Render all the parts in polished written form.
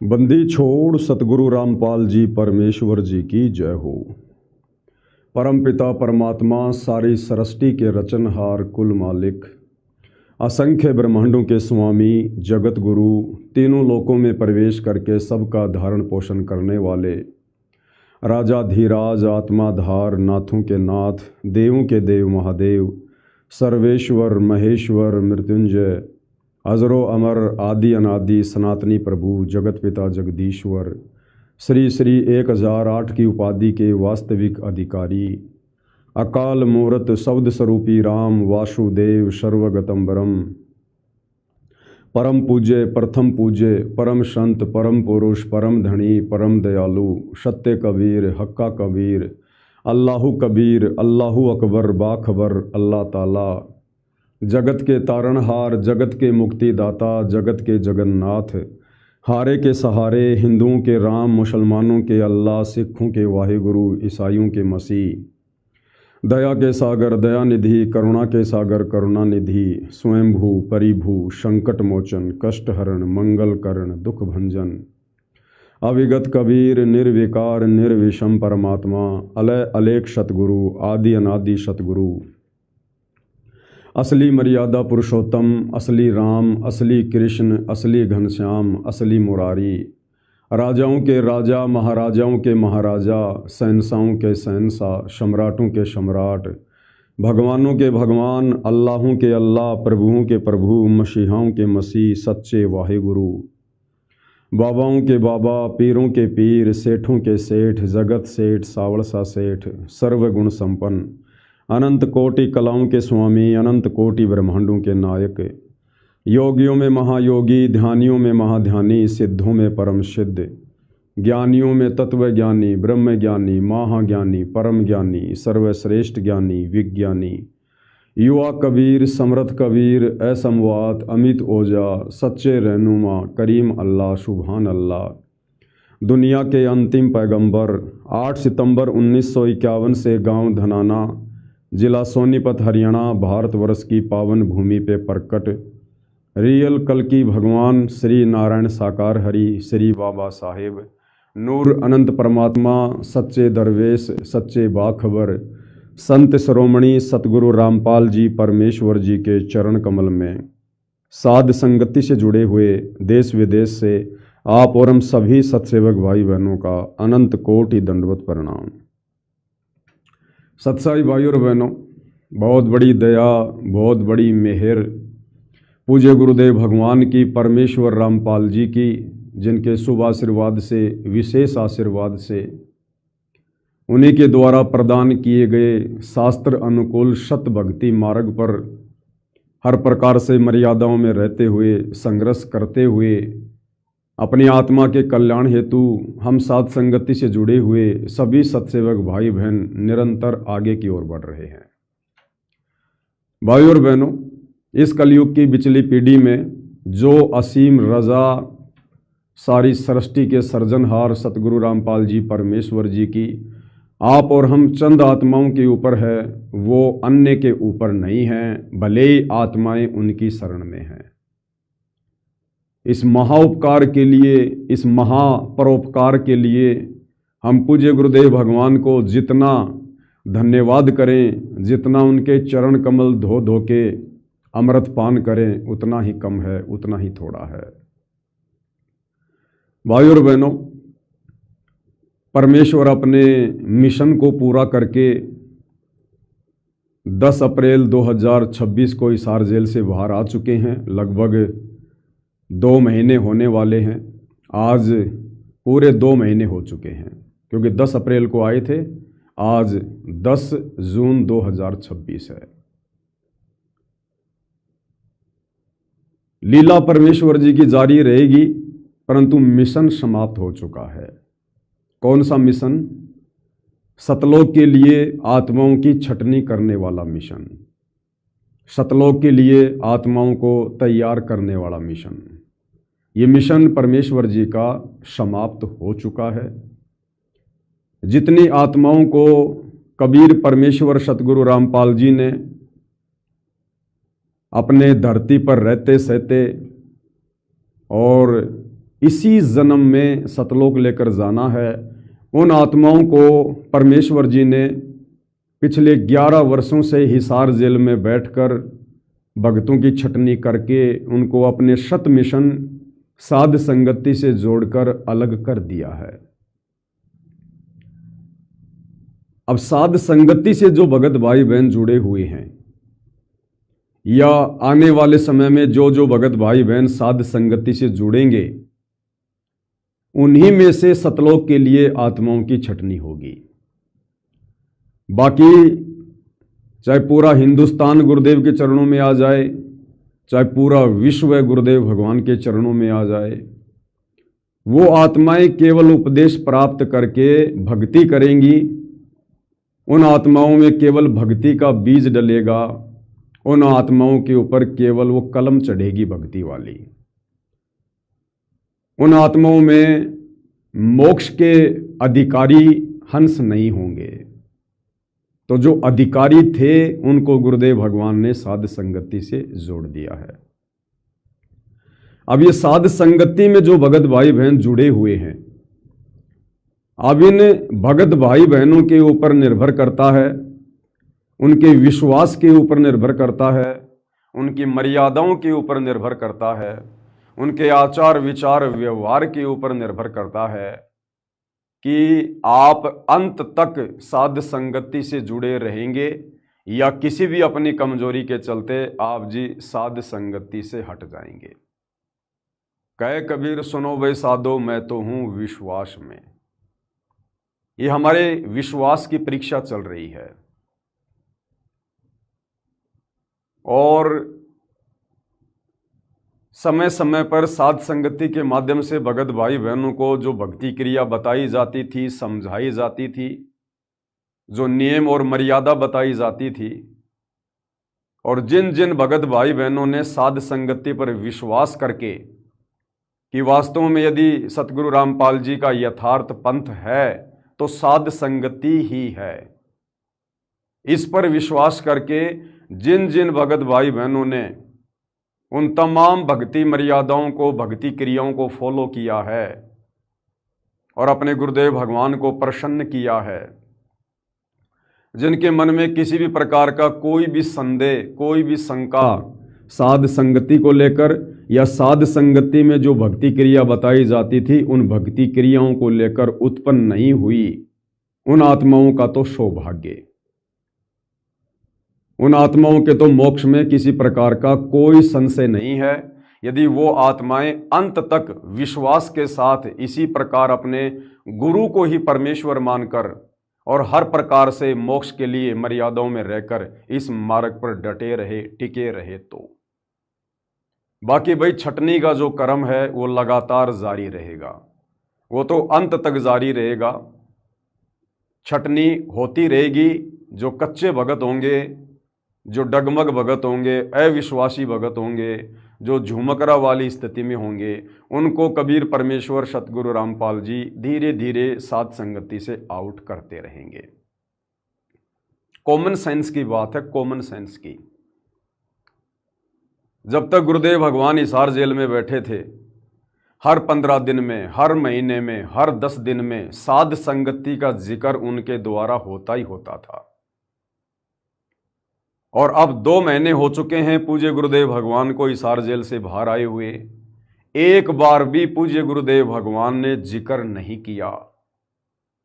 बंदी छोड़ सतगुरु रामपाल जी परमेश्वर जी की जय हो। परमपिता परमात्मा सारी सृष्टि के रचनहार कुल मालिक, असंख्य ब्रह्मांडों के स्वामी, जगत गुरु, तीनों लोकों में प्रवेश करके सबका धारण पोषण करने वाले राजा धीराज, आत्माधार, नाथों के नाथ, देवों के देव महादेव, सर्वेश्वर महेश्वर मृत्युंजय, अजरो अमर आदि अनादि सनातनी प्रभु, जगत पिता जगदीश्वर, श्री श्री 1008 की उपाधि के वास्तविक अधिकारी, अकाल मूर्त शब्द स्वरूपी राम वासुदेव सर्वगतम बरम, परम पूज्य प्रथम पूज्य परम संत परम पुरुष परम धनी परम दयालु, सत्य कबीर हक्का कबीर, अल्लाहु कबीर अल्लाहु अकबर बाखबर अल्लाह ताला, जगत के तारणहार, जगत के मुक्तिदाता, जगत के जगन्नाथ, हारे के सहारे, हिंदुओं के राम, मुसलमानों के अल्लाह, सिखों के वाहिगुरु, ईसाइयों के मसीह, दया के सागर दयानिधि, करुणा के सागर करुणानिधि, स्वयंभू परिभू, संकट मोचन, कष्ट हरण, मंगल करण, दुख भंजन, अविगत कबीर, निर्विकार निर्विषम परमात्मा, अलय अलेख सतगुरु, आदि अनादि सतगुरु, असली मर्यादा पुरुषोत्तम, असली राम, असली कृष्ण, असली घनश्याम, असली मुरारी, राजाओं के राजा, महाराजाओं के महाराजा, शहंशाहों के शहंशाह, सम्राटों के सम्राट, भगवानों के भगवान, अल्लाहों के अल्लाह, प्रभुओं के प्रभु, मसीहाओं के मसीह, सच्चे वाहिगुरु, बाबाओं के बाबा, पीरों के पीर, सेठों के सेठ, जगत सेठ, सावड़सा सेठ, सर्वगुण संपन्न, अनंत कोटि कलाओं के स्वामी, अनंत कोटि ब्रह्मांडों के नायक, योगियों में महायोगी, ध्यानियों में महाध्यानी, सिद्धों में परम सिद्ध, ज्ञानियों में तत्व ज्ञानी, ब्रह्म ज्ञानी, महाज्ञानी, परम ज्ञानी, सर्वश्रेष्ठ ज्ञानी, विज्ञानी, युवा कबीर, समर्थ कबीर, असमवात, अमित ओजा, सच्चे रहनुमा, करीम अल्लाह, सुभान अल्लाह, दुनिया के अंतिम पैगंबर, 8 सितंबर 1951 से गांव धनाना, जिला सोनीपत, हरियाणा, भारतवर्ष की पावन भूमि पे प्रकट रियल कल की भगवान श्री नारायण साकार हरि, श्री बाबा साहेब, नूर अनंत परमात्मा, सच्चे दरवेश, सच्चे बाखबर, संत शिरोमणि सतगुरु रामपाल जी परमेश्वर जी के चरण कमल में साध संगति से जुड़े हुए देश विदेश से आप और हम सभी सत्सेवक भाई बहनों का अनंत कोटि दंडवत प्रणाम। सत्साई भाई और बहनों, बहुत बड़ी दया, बहुत बड़ी मेहर पूज्य गुरुदेव भगवान की, परमेश्वर रामपाल जी की, जिनके शुभ आशीर्वाद से, विशेष आशीर्वाद से, उन्हीं के द्वारा प्रदान किए गए शास्त्र अनुकूल सत भक्ति मार्ग पर हर प्रकार से मर्यादाओं में रहते हुए, संघर्ष करते हुए, अपनी आत्मा के कल्याण हेतु हम साध संगति से जुड़े हुए सभी सत्सेवक भाई बहन निरंतर आगे की ओर बढ़ रहे हैं। भाई और बहनों, इस कलयुग की बिचली पीढ़ी में जो असीम रजा सारी सृष्टि के सर्जनहार सतगुरु रामपाल जी परमेश्वर जी की आप और हम चंद आत्माओं के ऊपर है, वो अन्य के ऊपर नहीं है, भले ही आत्माएं उनकी शरण में हैं। इस महाउपकार के लिए, इस महापरोपकार के लिए हम पूज्य गुरुदेव भगवान को जितना धन्यवाद करें, जितना उनके चरण कमल धो धो के अमृत पान करें, उतना ही कम है, उतना ही थोड़ा है। भाई और बहनों, परमेश्वर अपने मिशन को पूरा करके 10 अप्रैल 2026 को हिसार जेल से बाहर आ चुके हैं। लगभग 2 महीने होने वाले हैं। आज पूरे 2 महीने हो चुके हैं, क्योंकि 10 अप्रैल को आए थे, आज 10 जून 2026 है। लीला परमेश्वर जी की जारी रहेगी, परंतु मिशन समाप्त हो चुका है। कौन सा मिशन? सतलोक के लिए आत्माओं की छटनी करने वाला मिशन, सतलोक के लिए आत्माओं को तैयार करने वाला मिशन। ये मिशन परमेश्वर जी का समाप्त हो चुका है। जितनी आत्माओं को कबीर परमेश्वर सतगुरु रामपाल जी ने अपने धरती पर रहते सहते और इसी जन्म में सतलोक लेकर जाना है। उन आत्माओं को परमेश्वर जी ने पिछले 11 वर्षों से हिसार जेल में बैठकर भक्तों की छटनी करके उनको अपने शत मिशन साध संगति से जोड़कर अलग कर दिया है। अब साध संगति से जो भगत भाई बहन जुड़े हुए हैं या आने वाले समय में जो भगत भाई बहन साध संगति से जुड़ेंगे, उन्हीं में से सतलोक के लिए आत्माओं की छटनी होगी। बाकी चाहे पूरा हिंदुस्तान गुरुदेव के चरणों में आ जाए, चाहे पूरा विश्व गुरुदेव भगवान के चरणों में आ जाए, वो आत्माएं केवल उपदेश प्राप्त करके भक्ति करेंगी। उन आत्माओं में केवल भक्ति का बीज डलेगा, उन आत्माओं के ऊपर केवल वो कलम चढ़ेगी भक्ति वाली। उन आत्माओं में मोक्ष के अधिकारी हंस नहीं होंगे। तो जो अधिकारी थे उनको गुरुदेव भगवान ने साध संगति से जोड़ दिया है। अब ये साध संगति में जो भगत भाई बहन जुड़े हुए हैं, अब इन भगत भाई बहनों के ऊपर निर्भर करता है, उनके विश्वास के ऊपर निर्भर करता है, उनकी मर्यादाओं के ऊपर निर्भर करता है, उनके आचार विचार व्यवहार के ऊपर निर्भर करता है कि आप अंत तक साध संगति से जुड़े रहेंगे या किसी भी अपनी कमजोरी के चलते आप जी साध संगति से हट जाएंगे। कहे कबीर सुनो वे साधो मैं तो हूं विश्वास में। ये हमारे विश्वास की परीक्षा चल रही है और समय समय पर साध संगति के माध्यम से भगत भाई बहनों को जो भक्ति क्रिया बताई जाती थी, समझाई जाती थी, जो नियम और मर्यादा बताई जाती थी, और जिन जिन भगत भाई बहनों ने साध संगति पर विश्वास करके कि वास्तव में यदि सतगुरु रामपाल जी का यथार्थ पंथ है तो साध संगति ही है, इस पर विश्वास करके जिन जिन भगत भाई बहनों ने उन तमाम भक्ति मर्यादाओं को, भक्ति क्रियाओं को फॉलो किया है और अपने गुरुदेव भगवान को प्रसन्न किया है, जिनके मन में किसी भी प्रकार का कोई भी संदेह, कोई भी शंका साध संगति को लेकर या साध संगति में जो भक्ति क्रिया बताई जाती थी उन भक्ति क्रियाओं को लेकर उत्पन्न नहीं हुई, उन आत्माओं का तो सौभाग्य। उन आत्माओं के तो मोक्ष में किसी प्रकार का कोई संशय नहीं है, यदि वो आत्माएं अंत तक विश्वास के साथ इसी प्रकार अपने गुरु को ही परमेश्वर मानकर और हर प्रकार से मोक्ष के लिए मर्यादाओं में रहकर इस मार्ग पर डटे रहे, टिके रहे। तो बाकी भाई छटनी का जो कर्म है वो लगातार जारी रहेगा, वो तो अंत तक जारी रहेगा। छटनी होती रहेगी। जो कच्चे भगत होंगे, जो डगमग भगत होंगे, अविश्वासी भगत होंगे, जो झुमकरा वाली स्थिति में होंगे, उनको कबीर परमेश्वर सतगुरु रामपाल जी धीरे धीरे साध संगति से आउट करते रहेंगे। कॉमन सेंस की बात है, कॉमन सेंस की। जब तक गुरुदेव भगवान हिसार जेल में बैठे थे, हर 15 दिन में, हर महीने में, हर 10 दिन में साध संगति का जिक्र उनके द्वारा होता ही होता था। और अब 2 महीने हो चुके हैं पूज्य गुरुदेव भगवान को हिसार जेल से बाहर आए हुए, एक बार भी पूज्य गुरुदेव भगवान ने जिक्र नहीं किया।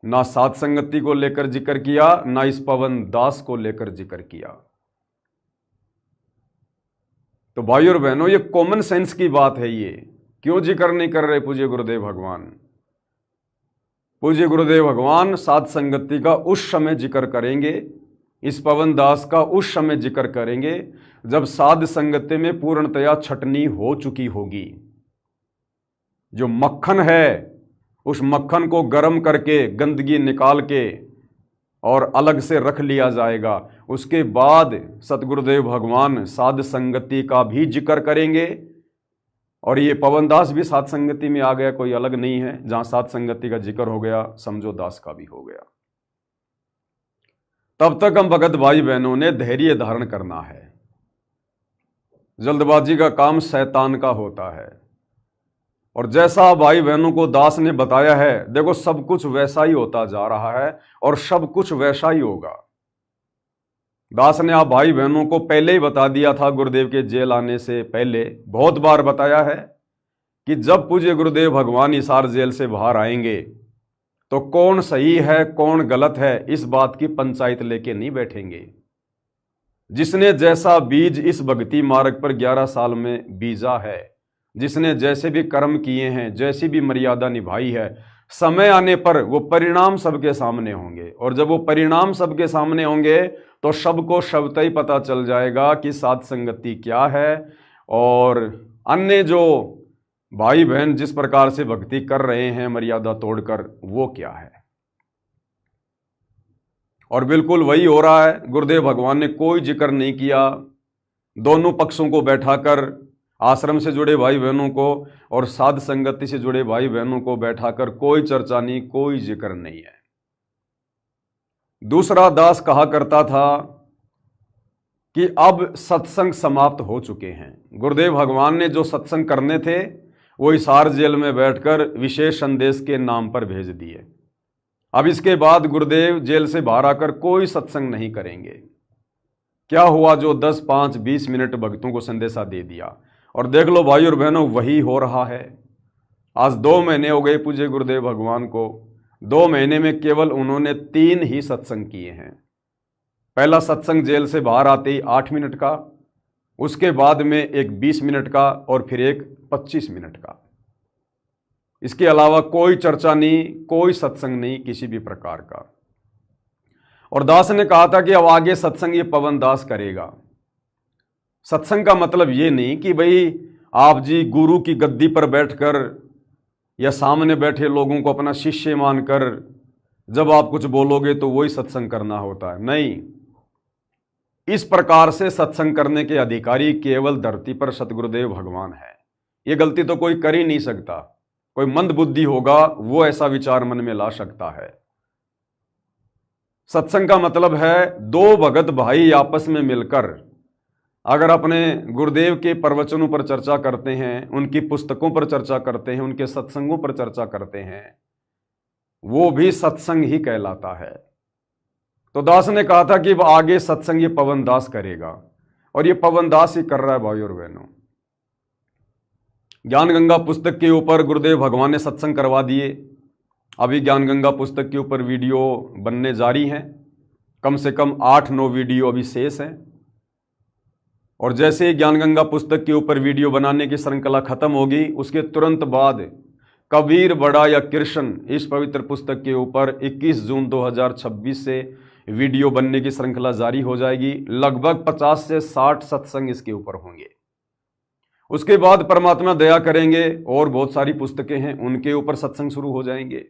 ना साध संगति को लेकर जिक्र किया, ना इस पवन दास को लेकर जिक्र किया। तो भाई और बहनों, ये कॉमन सेंस की बात है। ये क्यों जिक्र नहीं कर रहे पूज्य गुरुदेव भगवान? पूज्य गुरुदेव भगवान साध संगति का उस समय जिक्र करेंगे, इस पवन दास का उस समय जिक्र करेंगे जब साध संगति में पूर्णतया छटनी हो चुकी होगी। जो मक्खन है उस मक्खन को गर्म करके गंदगी निकाल के और अलग से रख लिया जाएगा। उसके बाद सतगुरुदेव भगवान साध संगति का भी जिक्र करेंगे। और ये पवन दास भी साध संगति में आ गया, कोई अलग नहीं है। जहां साध संगति का जिक्र हो गया, समझो दास का भी हो गया। तब तक हम भगत भाई बहनों ने धैर्य धारण करना है। जल्दबाजी का काम शैतान का होता है। और जैसा भाई बहनों को दास ने बताया है, देखो सब कुछ वैसा ही होता जा रहा है और सब कुछ वैसा ही होगा। दास ने आप भाई बहनों को पहले ही बता दिया था, गुरुदेव के जेल आने से पहले बहुत बार बताया है कि जब पूज्य गुरुदेव भगवान हिसार जेल से बाहर आएंगे तो कौन सही है कौन गलत है इस बात की पंचायत लेके नहीं बैठेंगे। जिसने जैसा बीज इस भक्ति मार्ग पर 11 साल में बीजा है, जिसने जैसे भी कर्म किए हैं, जैसी भी मर्यादा निभाई है, समय आने पर वो परिणाम सबके सामने होंगे। और जब वो परिणाम सबके सामने होंगे तो सबको शब्द ही पता चल जाएगा कि साध संगति क्या है और अन्य जो भाई बहन जिस प्रकार से भक्ति कर रहे हैं मर्यादा तोड़कर, वो क्या है। और बिल्कुल वही हो रहा है। गुरुदेव भगवान ने कोई जिक्र नहीं किया, दोनों पक्षों को बैठाकर, आश्रम से जुड़े भाई बहनों को और साध संगति से जुड़े भाई बहनों को बैठाकर कोई चर्चा नहीं, कोई जिक्र नहीं है। दूसरा दास कहा करता था कि अब सत्संग समाप्त हो चुके हैं। गुरुदेव भगवान ने जो सत्संग करने थे वो हिसार जेल में बैठकर विशेष संदेश के नाम पर भेज दिए। अब इसके बाद गुरुदेव जेल से बाहर आकर कोई सत्संग नहीं करेंगे। क्या हुआ, जो 10, 5, 20 मिनट भक्तों को संदेशा दे दिया। और देख लो भाई और बहनों, वही हो रहा है। आज 2 महीने हो गए पूज्य गुरुदेव भगवान को। 2 महीने में केवल उन्होंने 3 ही सत्संग किए हैं। पहला सत्संग जेल से बाहर आते ही 8 मिनट का, उसके बाद में एक 20 मिनट का और फिर एक 25 मिनट का। इसके अलावा कोई चर्चा नहीं, कोई सत्संग नहीं किसी भी प्रकार का। और दास ने कहा था कि अब आगे सत्संग ये पवन दास करेगा। सत्संग का मतलब ये नहीं कि भाई आप जी गुरु की गद्दी पर बैठकर या सामने बैठे लोगों को अपना शिष्य मानकर जब आप कुछ बोलोगे तो वही सत्संग करना होता है। नहीं, इस प्रकार से सत्संग करने के अधिकारी केवल धरती पर सतगुरुदेव भगवान है। ये गलती तो कोई कर ही नहीं सकता। कोई मंद बुद्धि होगा वो ऐसा विचार मन में ला सकता है। सत्संग का मतलब है 2 भगत भाई आपस में मिलकर अगर अपने गुरुदेव के प्रवचनों पर चर्चा करते हैं, उनकी पुस्तकों पर चर्चा करते हैं, उनके सत्संगों पर चर्चा करते हैं, वो भी सत्संग ही कहलाता है। तो दास ने कहा था कि वह आगे सत्संग ये पवन दास करेगा और ये पवन दास ही कर रहा है। भाई और बहनों, ज्ञान गंगा पुस्तक के ऊपर गुरुदेव भगवान ने सत्संग करवा दिए। अभी ज्ञान गंगा पुस्तक के ऊपर वीडियो बनने जारी हैं। कम से कम 8-9 वीडियो अभी शेष हैं। और जैसे ही ज्ञान गंगा पुस्तक के ऊपर वीडियो बनाने की श्रृंखला खत्म होगी, उसके तुरंत बाद कबीर बड़ा या कृष्ण इस पवित्र पुस्तक के ऊपर 21 जून 2026 से वीडियो बनने की श्रृंखला जारी हो जाएगी। लगभग 50 से 60 सत्संग इसके ऊपर होंगे। उसके बाद परमात्मा दया करेंगे और बहुत सारी पुस्तकें हैं, उनके ऊपर सत्संग शुरू हो जाएंगे।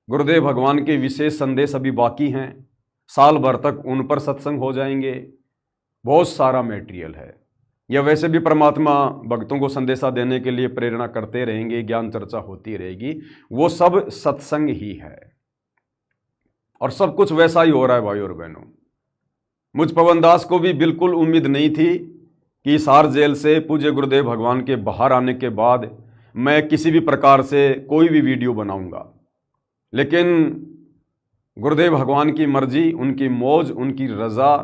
गुरुदेव भगवान के विशेष संदेश अभी बाकी हैं, साल भर तक उन पर सत्संग हो जाएंगे। बहुत सारा मटेरियल है। या वैसे भी परमात्मा भक्तों को संदेशा देने के लिए प्रेरणा करते रहेंगे, ज्ञान चर्चा होती रहेगी। वो सब सत्संग ही है और सब कुछ वैसा ही हो रहा है। भाई और बहनों, मुझ पवन दास को भी बिल्कुल उम्मीद नहीं थी कि हिसार जेल से पूज्य गुरुदेव भगवान के बाहर आने के बाद मैं किसी भी प्रकार से कोई भी वीडियो बनाऊंगा। लेकिन गुरुदेव भगवान की मर्जी, उनकी मौज, उनकी रज़ा,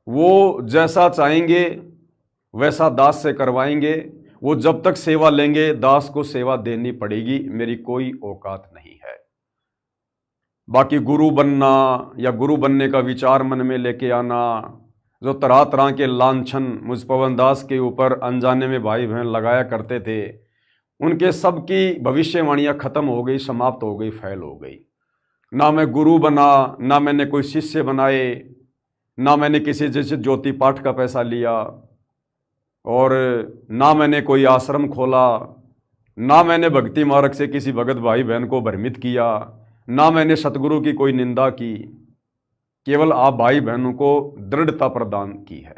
वो जैसा चाहेंगे वैसा दास से करवाएंगे। वो जब तक सेवा लेंगे दास को सेवा देनी पड़ेगी, मेरी कोई औकात नहीं है। बाकी गुरु बनना या गुरु बनने का विचार मन में लेके आना, जो तरह तरह के लांछन मुझ पवन दास के ऊपर अनजाने में भाई बहन लगाया करते थे, उनके सब की भविष्यवाणियाँ खत्म हो गई, समाप्त हो गई, फैल हो गई। ना मैं गुरु बना, ना मैंने कोई शिष्य बनाए, ना मैंने किसी जैसे ज्योति पाठ का पैसा लिया और ना मैंने कोई आश्रम खोला, ना मैंने भक्ति मार्ग से किसी भगत भाई बहन को भ्रमित किया, ना मैंने सतगुरु की कोई निंदा की। केवल आप भाई बहनों को दृढ़ता प्रदान की है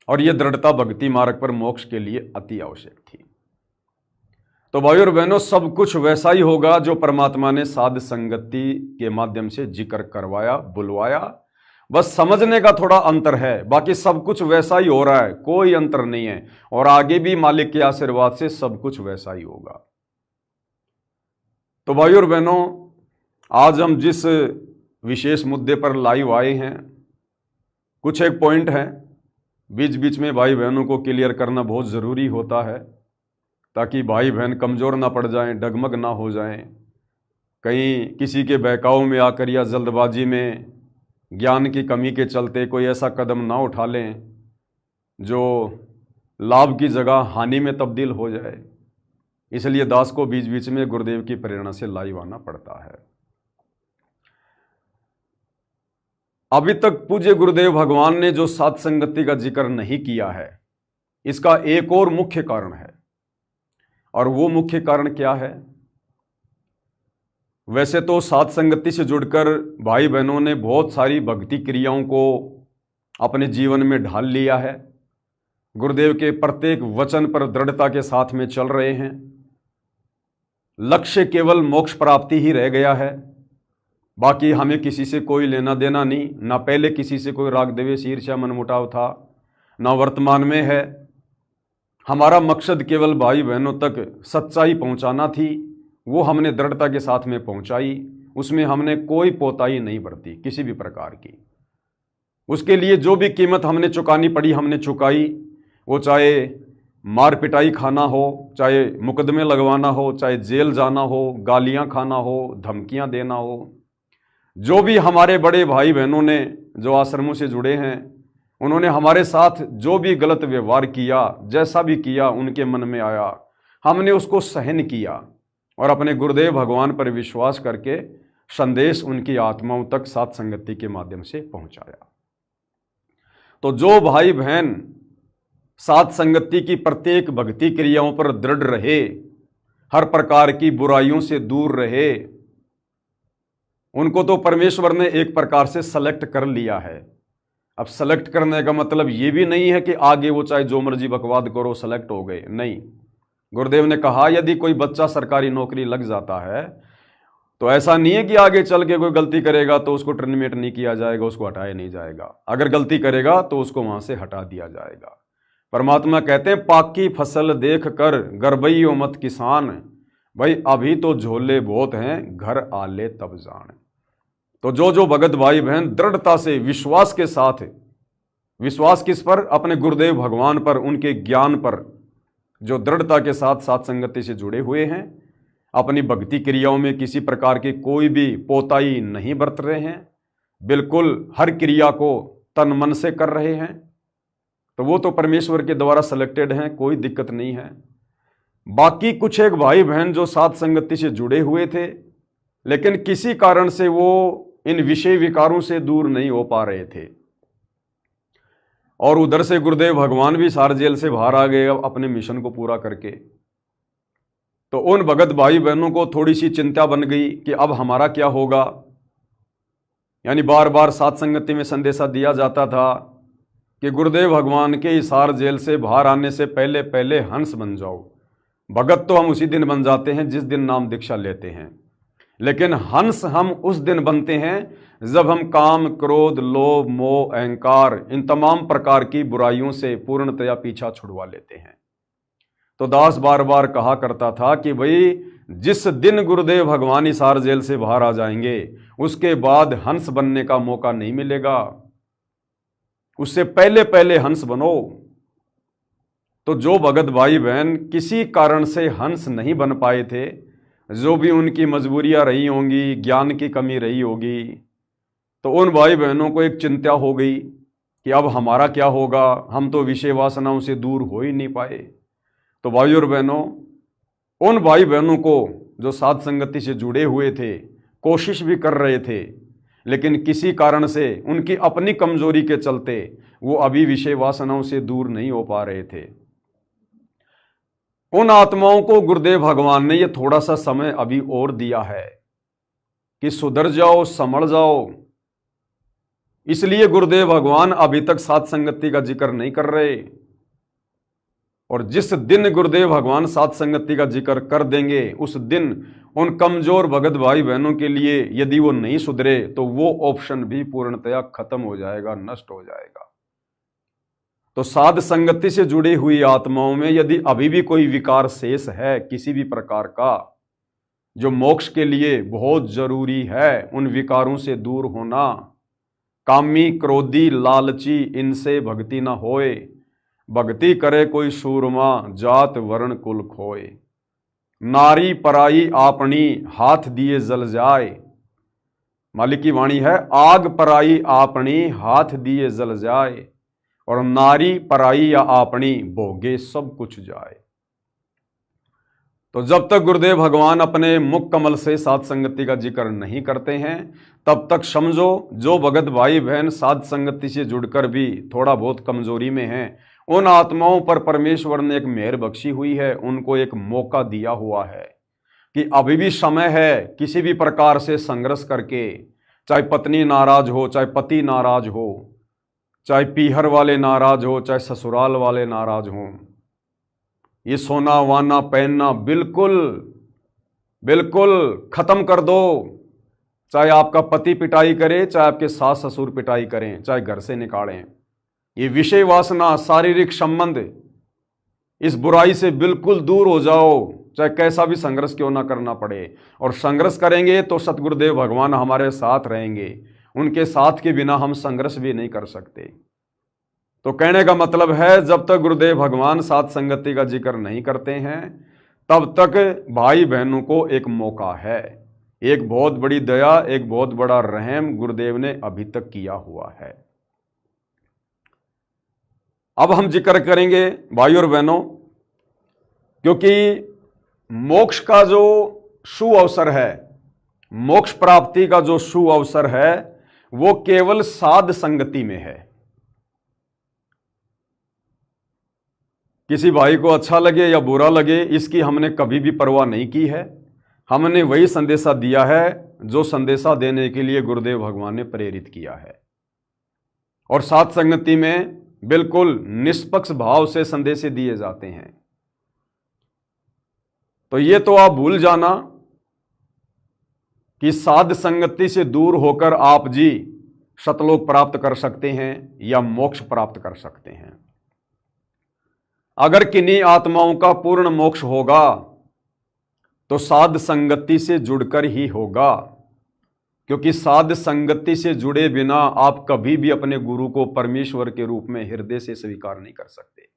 और यह दृढ़ता भक्ति मार्ग पर मोक्ष के लिए अति आवश्यक थी। तो भाई और बहनों, सब कुछ वैसा ही होगा जो परमात्मा ने साध संगति के माध्यम से जिक्र करवाया, बुलवाया बस समझने का थोड़ा अंतर है, बाकी सब कुछ वैसा ही हो रहा है, कोई अंतर नहीं है। और आगे भी मालिक के आशीर्वाद से सब कुछ वैसा ही होगा। तो भाइयों और बहनों, आज हम जिस विशेष मुद्दे पर लाइव आए हैं, कुछ एक पॉइंट है, बीच बीच में भाई बहनों को क्लियर करना बहुत ज़रूरी होता है, ताकि भाई बहन कमज़ोर ना पड़ जाएं, डगमग ना हो जाएं, कहीं किसी के बहकाव में आकर या जल्दबाजी में ज्ञान की कमी के चलते कोई ऐसा कदम ना उठा लें जो लाभ की जगह हानि में तब्दील हो जाए। इसलिए दास को बीच बीच में गुरुदेव की प्रेरणा से लाइव आना पड़ता है। अभी तक पूज्य गुरुदेव भगवान ने जो सात संगति का जिक्र नहीं किया है, इसका एक और मुख्य कारण है। और वो मुख्य कारण क्या है? वैसे तो सात संगति से जुड़कर भाई बहनों ने बहुत सारी भक्ति क्रियाओं को अपने जीवन में ढाल लिया है, गुरुदेव के प्रत्येक वचन पर दृढ़ता के साथ में चल रहे हैं। लक्ष्य केवल मोक्ष प्राप्ति ही रह गया है, बाकी हमें किसी से कोई लेना देना नहीं, ना पहले किसी से कोई राग द्वेष ईर्ष्या मनमुटाव था, ना वर्तमान में है। हमारा मकसद केवल भाई बहनों तक सच्चाई पहुंचाना थी, वो हमने दृढ़ता के साथ में पहुंचाई। उसमें हमने कोई पोताई नहीं बरती किसी भी प्रकार की। उसके लिए जो भी कीमत हमने चुकानी पड़ी हमने चुकाई, वो चाहे मार पिटाई खाना हो, चाहे मुकदमे लगवाना हो, चाहे जेल जाना हो, गालियां खाना हो, धमकियां देना हो। जो भी हमारे बड़े भाई बहनों ने जो आश्रमों से जुड़े हैं, उन्होंने हमारे साथ जो भी गलत व्यवहार किया, जैसा भी किया उनके मन में आया, हमने उसको सहन किया और अपने गुरुदेव भगवान पर विश्वास करके संदेश उनकी आत्माओं तक सात संगति के माध्यम से पहुंचाया। तो जो भाई बहन सात संगति की प्रत्येक भक्ति क्रियाओं पर दृढ़ रहे, हर प्रकार की बुराइयों से दूर रहे, उनको तो परमेश्वर ने एक प्रकार से सेलेक्ट कर लिया है। अब सेलेक्ट करने का मतलब ये भी नहीं है कि आगे वो चाहे जो मर्जी बकवाद करो सेलेक्ट हो गए, नहीं। गुरुदेव ने कहा यदि कोई बच्चा सरकारी नौकरी लग जाता है तो ऐसा नहीं है कि आगे चल के कोई गलती करेगा तो उसको टर्मिनेट नहीं किया जाएगा, उसको हटाया नहीं जाएगा। अगर गलती करेगा तो उसको वहां से हटा दिया जाएगा। परमात्मा कहते हैं पाकी फसल देख कर गरबइयो मत किसान, भाई अभी तो झोले बहुत हैं, घर आले तब जान। तो जो भगत भाई बहन दृढ़ता से विश्वास के साथ, विश्वास किस पर? अपने गुरुदेव भगवान पर, उनके ज्ञान पर, जो दृढ़ता के साथ सात संगति से जुड़े हुए हैं, अपनी भक्ति क्रियाओं में किसी प्रकार की कोई भी पोताई नहीं बरत रहे हैं, बिल्कुल हर क्रिया को तन मन से कर रहे हैं, तो वो तो परमेश्वर के द्वारा सिलेक्टेड हैं, कोई दिक्कत नहीं है। बाकी कुछ एक भाई बहन जो सात संगति से जुड़े हुए थे, लेकिन किसी कारण से वो इन विषय विकारों से दूर नहीं हो पा रहे थे, और उधर से गुरुदेव भगवान भी सार जेल से बाहर आ गए अपने मिशन को पूरा करके। तो उन भगत भाई बहनों को थोड़ी सी चिंता बन गई कि अब हमारा क्या होगा। यानी बार बार सात संगति में संदेशा दिया जाता था कि गुरुदेव भगवान के हिसार जेल से बाहर आने से पहले पहले हंस बन जाओ। भगत तो हम उसी दिन बन जाते हैं जिस दिन नाम दीक्षा लेते हैं, लेकिन हंस हम उस दिन बनते हैं जब हम काम, क्रोध, लोभ, मोह, अहंकार, इन तमाम प्रकार की बुराइयों से पूर्णतया पीछा छुड़वा लेते हैं। तो दास बार बार कहा करता था कि भाई जिस दिन गुरुदेव भगवान हिसार जेल से बाहर आ जाएंगे उसके बाद हंस बनने का मौका नहीं मिलेगा, उससे पहले पहले हंस बनो। तो जो भगत भाई बहन किसी कारण से हंस नहीं बन पाए थे, जो भी उनकी मजबूरियां रही होंगी, ज्ञान की कमी रही होगी, तो उन भाई बहनों को एक चिंता हो गई कि अब हमारा क्या होगा, हम तो विषय वासनाओं से दूर हो ही नहीं पाए। तो भाई और बहनों, उन भाई बहनों को जो साध संगति से जुड़े हुए थे, कोशिश भी कर रहे थे, लेकिन किसी कारण से उनकी अपनी कमजोरी के चलते वो अभी विषय वासनाओं से दूर नहीं हो पा रहे थे, उन आत्माओं को गुरुदेव भगवान ने ये थोड़ा सा समय अभी और दिया है कि सुधर जाओ, संभल जाओ। इसलिए गुरुदेव भगवान अभी तक सात संगति का जिक्र नहीं कर रहे। और जिस दिन गुरुदेव भगवान साध संगति का जिक्र कर देंगे उस दिन उन कमजोर भगत भाई बहनों के लिए यदि वो नहीं सुधरे तो वो ऑप्शन भी पूर्णतया खत्म हो जाएगा, नष्ट हो जाएगा। तो साध संगति से जुड़ी हुई आत्माओं में यदि अभी भी कोई विकार शेष है किसी भी प्रकार का, जो मोक्ष के लिए बहुत जरूरी है, उन विकारों से दूर होना। कामी, क्रोधी, लालची, इनसे भक्ति न होए, भक्ति करे कोई सूरमा, जात वर्ण कुल खोए। नारी पराई आपनी, हाथ दिए जल जाए। मालिक की वाणी है, आग पराई आपनी, हाथ दिए जल जाए, और नारी पराई या आपनी, भोगे सब कुछ जाए। तो जब तक गुरुदेव भगवान अपने मुख कमल से साध संगति का जिक्र नहीं करते हैं तब तक समझो जो भगत भाई बहन साध संगति से जुड़कर भी थोड़ा बहुत कमजोरी में हैं, उन आत्माओं पर परमेश्वर ने एक मेहर बख्शी हुई है, उनको एक मौका दिया हुआ है कि अभी भी समय है किसी भी प्रकार से संघर्ष करके, चाहे पत्नी नाराज हो, चाहे पति नाराज हो, चाहे पीहर वाले नाराज हो, चाहे ससुराल वाले नाराज हों, ये सोना वाना पहनना बिल्कुल बिल्कुल खत्म कर दो। चाहे आपका पति पिटाई करे, चाहे आपके सास ससुर पिटाई करें, चाहे घर से निकालें, ये विषय वासना, शारीरिक संबंध, इस बुराई से बिल्कुल दूर हो जाओ, चाहे कैसा भी संघर्ष क्यों ना करना पड़े। और संघर्ष करेंगे तो सतगुरुदेव भगवान हमारे साथ रहेंगे, उनके साथ के बिना हम संघर्ष भी नहीं कर सकते। तो कहने का मतलब है जब तक गुरुदेव भगवान साध संगति का जिक्र नहीं करते हैं तब तक भाई बहनों को एक मौका है, एक बहुत बड़ी दया, एक बहुत बड़ा रहम गुरुदेव ने अभी तक किया हुआ है। अब हम जिक्र करेंगे भाई और बहनों, क्योंकि मोक्ष का जो शु अवसर है, मोक्ष प्राप्ति का जो शु अवसर है वो केवल साध संगति में है। किसी भाई को अच्छा लगे या बुरा लगे इसकी हमने कभी भी परवाह नहीं की है। हमने वही संदेशा दिया है जो संदेशा देने के लिए गुरुदेव भगवान ने प्रेरित किया है, और साध संगति में बिल्कुल निष्पक्ष भाव से संदेश दिए जाते हैं। तो ये तो आप भूल जाना कि साध संगति से दूर होकर आप जी सतलोक प्राप्त कर सकते हैं या मोक्ष प्राप्त कर सकते हैं। अगर किन्हीं आत्माओं का पूर्ण मोक्ष होगा तो साध संगति से जुड़कर ही होगा, क्योंकि साध संगति से जुड़े बिना आप कभी भी अपने गुरु को परमेश्वर के रूप में हृदय से स्वीकार नहीं कर सकते।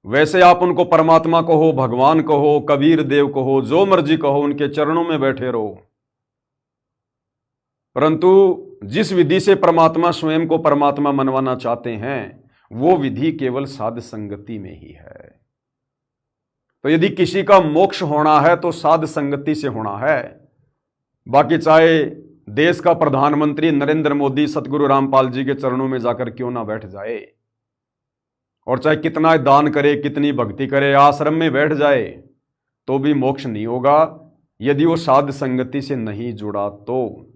वैसे आप उनको परमात्मा कहो, भगवान कहो, कबीर देव कहो, जो मर्जी कहो, उनके चरणों में बैठे रहो, परंतु जिस विधि से परमात्मा स्वयं को परमात्मा मनवाना चाहते हैं वो विधि केवल साध संगति में ही है। तो यदि किसी का मोक्ष होना है तो साध संगति से होना है। बाकी चाहे देश का प्रधानमंत्री नरेंद्र मोदी सतगुरु रामपाल जी के चरणों में जाकर क्यों ना बैठ जाए, और चाहे कितना दान करे, कितनी भक्ति करे, आश्रम में बैठ जाए, तो भी मोक्ष नहीं होगा यदि वो साध संगति से नहीं जुड़ा। तो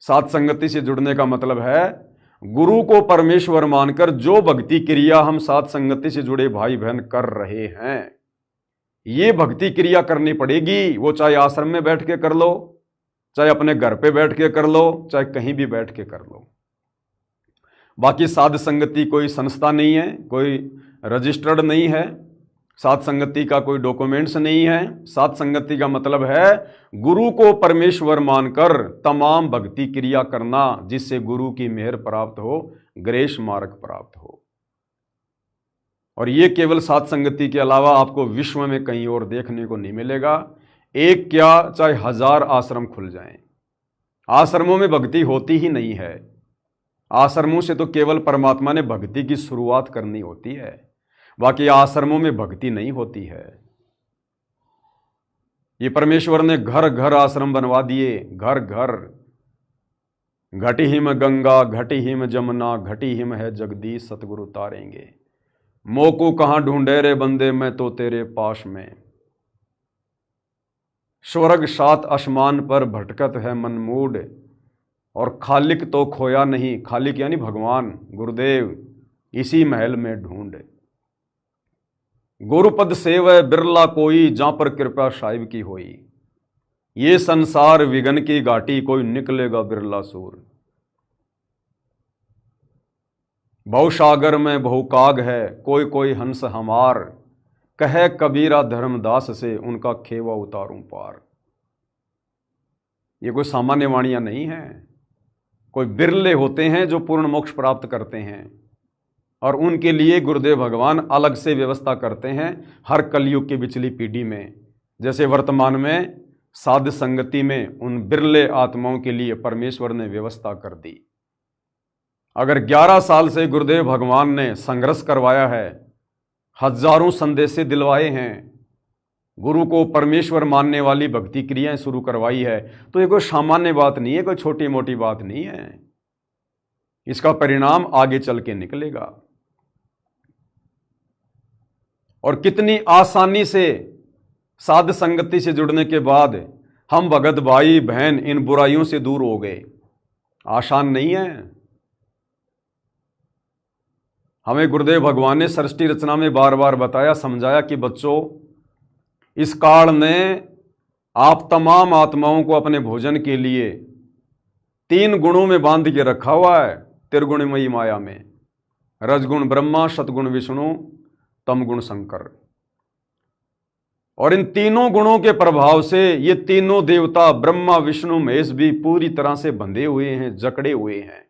साध संगति से जुड़ने का मतलब है गुरु को परमेश्वर मानकर जो भक्ति क्रिया हम साध संगति से जुड़े भाई बहन कर रहे हैं, ये भक्ति क्रिया करनी पड़ेगी। वो चाहे आश्रम में बैठ के कर लो, चाहे अपने घर पे बैठ के कर लो, चाहे कहीं भी बैठ के कर लो। बाकी साध संगति कोई संस्था नहीं है, कोई रजिस्टर्ड नहीं है, साध संगति का कोई डॉक्यूमेंट्स नहीं है। साध संगति का मतलब है गुरु को परमेश्वर मानकर तमाम भक्ति क्रिया करना, जिससे गुरु की मेहर प्राप्त हो, ग्रेस मार्ग प्राप्त हो। और ये केवल साध संगति के अलावा आपको विश्व में कहीं और देखने को नहीं मिलेगा। एक क्या चाहे 1000 आश्रम खुल जाएं, आश्रमों में भक्ति होती ही नहीं है। आश्रमों से तो केवल परमात्मा ने भक्ति की शुरुआत करनी होती है, बाकी आश्रमों में भक्ति नहीं होती है। ये परमेश्वर ने घर घर आश्रम बनवा दिए, घर घर। घटी हिम गंगा, घटी हिम जमुना, घटी हिम है जगदीश, सतगुरु तारेंगे। मोको कहाँ ढूंढे रे बंदे, मैं तो तेरे पास में। स्वर्ग 7 आसमान पर भटकत है मन मूड, और खालिक तो खोया नहीं, खालिक यानी भगवान गुरुदेव, इसी महल में ढूंढ। गुरुपद सेवै बिरला कोई, जहां पर कृपा साहिब की होई। ये संसार विघन की घाटी, कोई निकलेगा बिरला सूर। भवसागर में बहुकाग है, कोई कोई हंस हमार। कहे कबीरा धर्मदास से, उनका खेवा उतारूं पार। ये कोई सामान्य वाणियां नहीं है, कोई बिरले होते हैं जो पूर्ण मोक्ष प्राप्त करते हैं, और उनके लिए गुरुदेव भगवान अलग से व्यवस्था करते हैं हर कलयुग की पिछली पीढ़ी में। जैसे वर्तमान में साध संगति में उन बिरले आत्माओं के लिए परमेश्वर ने व्यवस्था कर दी। अगर 11 साल से गुरुदेव भगवान ने संघर्ष करवाया है, हजारों संदेशे दिलवाए हैं, गुरु को परमेश्वर मानने वाली भक्ति क्रियाएं शुरू करवाई है, तो ये कोई सामान्य बात नहीं है, कोई छोटी मोटी बात नहीं है। इसका परिणाम आगे चल के निकलेगा। और कितनी आसानी से साध संगति से जुड़ने के बाद हम भगत भाई बहन इन बुराइयों से दूर हो गए। आसान नहीं है। हमें गुरुदेव भगवान ने सृष्टि रचना में बार बार बताया, समझाया कि बच्चों, इस काल ने आप तमाम आत्माओं को अपने भोजन के लिए 3 गुणों में बांध के रखा हुआ है। त्रिगुणमयी माया में रजगुण ब्रह्मा, सतगुण विष्णु, तमगुण शंकर। और इन तीनों गुणों के प्रभाव से ये तीनों देवता ब्रह्मा विष्णु महेश भी पूरी तरह से बंधे हुए हैं, जकड़े हुए हैं।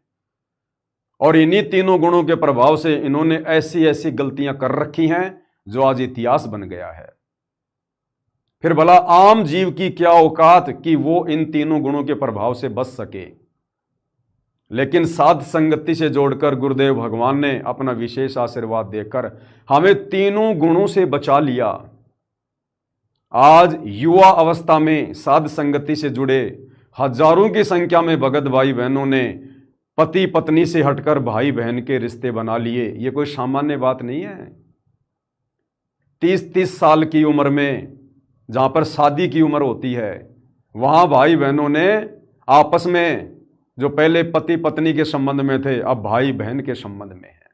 और इन्हीं तीनों गुणों के प्रभाव से इन्होंने ऐसी ऐसी गलतियां कर रखी हैं जो आज इतिहास बन गया है। फिर भला आम जीव की क्या औकात कि वो इन तीनों गुणों के प्रभाव से बच सके। लेकिन साध संगति से जोड़कर गुरुदेव भगवान ने अपना विशेष आशीर्वाद देकर हमें तीनों गुणों से बचा लिया। आज युवा अवस्था में साध संगति से जुड़े हजारों की संख्या में भगत भाई बहनों ने पति पत्नी से हटकर भाई बहन के रिश्ते बना लिए। ये कोई सामान्य बात नहीं है। 30-30 साल की उम्र में जहां पर शादी की उम्र होती है, वहां भाई बहनों ने आपस में जो पहले पति पत्नी के संबंध में थे, अब भाई बहन के संबंध में है।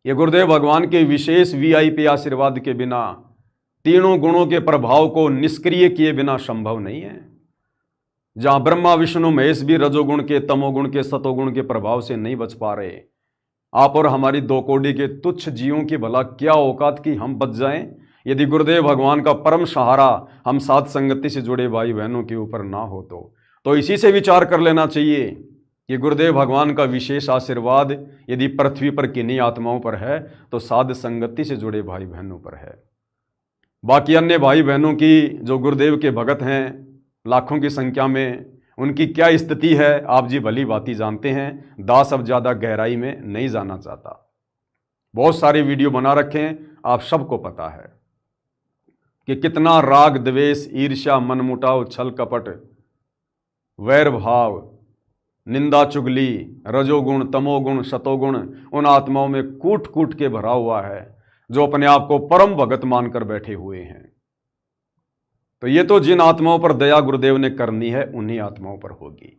ये गुरुदेव भगवान के विशेष VIP आशीर्वाद के बिना, तीनों गुणों के प्रभाव को निष्क्रिय किए बिना संभव नहीं है। जहां ब्रह्मा विष्णु महेश भी रजोगुण के, तमोगुण के, सतोगुण के प्रभाव से नहीं बच पा रहे, आप और हमारी 2 कौड़ी के तुच्छ जीवों की भला क्या औकात की हम बच जाएं, यदि गुरुदेव भगवान का परम सहारा हम साध संगति से जुड़े भाई बहनों के ऊपर ना हो तो इसी से विचार कर लेना चाहिए कि गुरुदेव भगवान का विशेष आशीर्वाद यदि पृथ्वी पर किन्हीं आत्माओं पर है तो साध संगति से जुड़े भाई बहनों पर है। बाकी अन्य भाई बहनों की जो गुरुदेव के भगत हैं लाखों की संख्या में, उनकी क्या स्थिति है आप जी भली भांति जानते हैं। दास अब ज़्यादा गहराई में नहीं जाना चाहता। बहुत सारे वीडियो बना रखे हैं, आप सबको पता है कि कितना राग द्वेष, ईर्ष्या, मनमुटाव, छल कपट, वैर भाव, निंदा चुगली, रजोगुण, तमोगुण, सतोगुण उन आत्माओं में कूट कूट के भरा हुआ है जो अपने आप को परम भगत मानकर बैठे हुए हैं। तो ये तो जिन आत्माओं पर दया गुरुदेव ने करनी है उन्हीं आत्माओं पर होगी।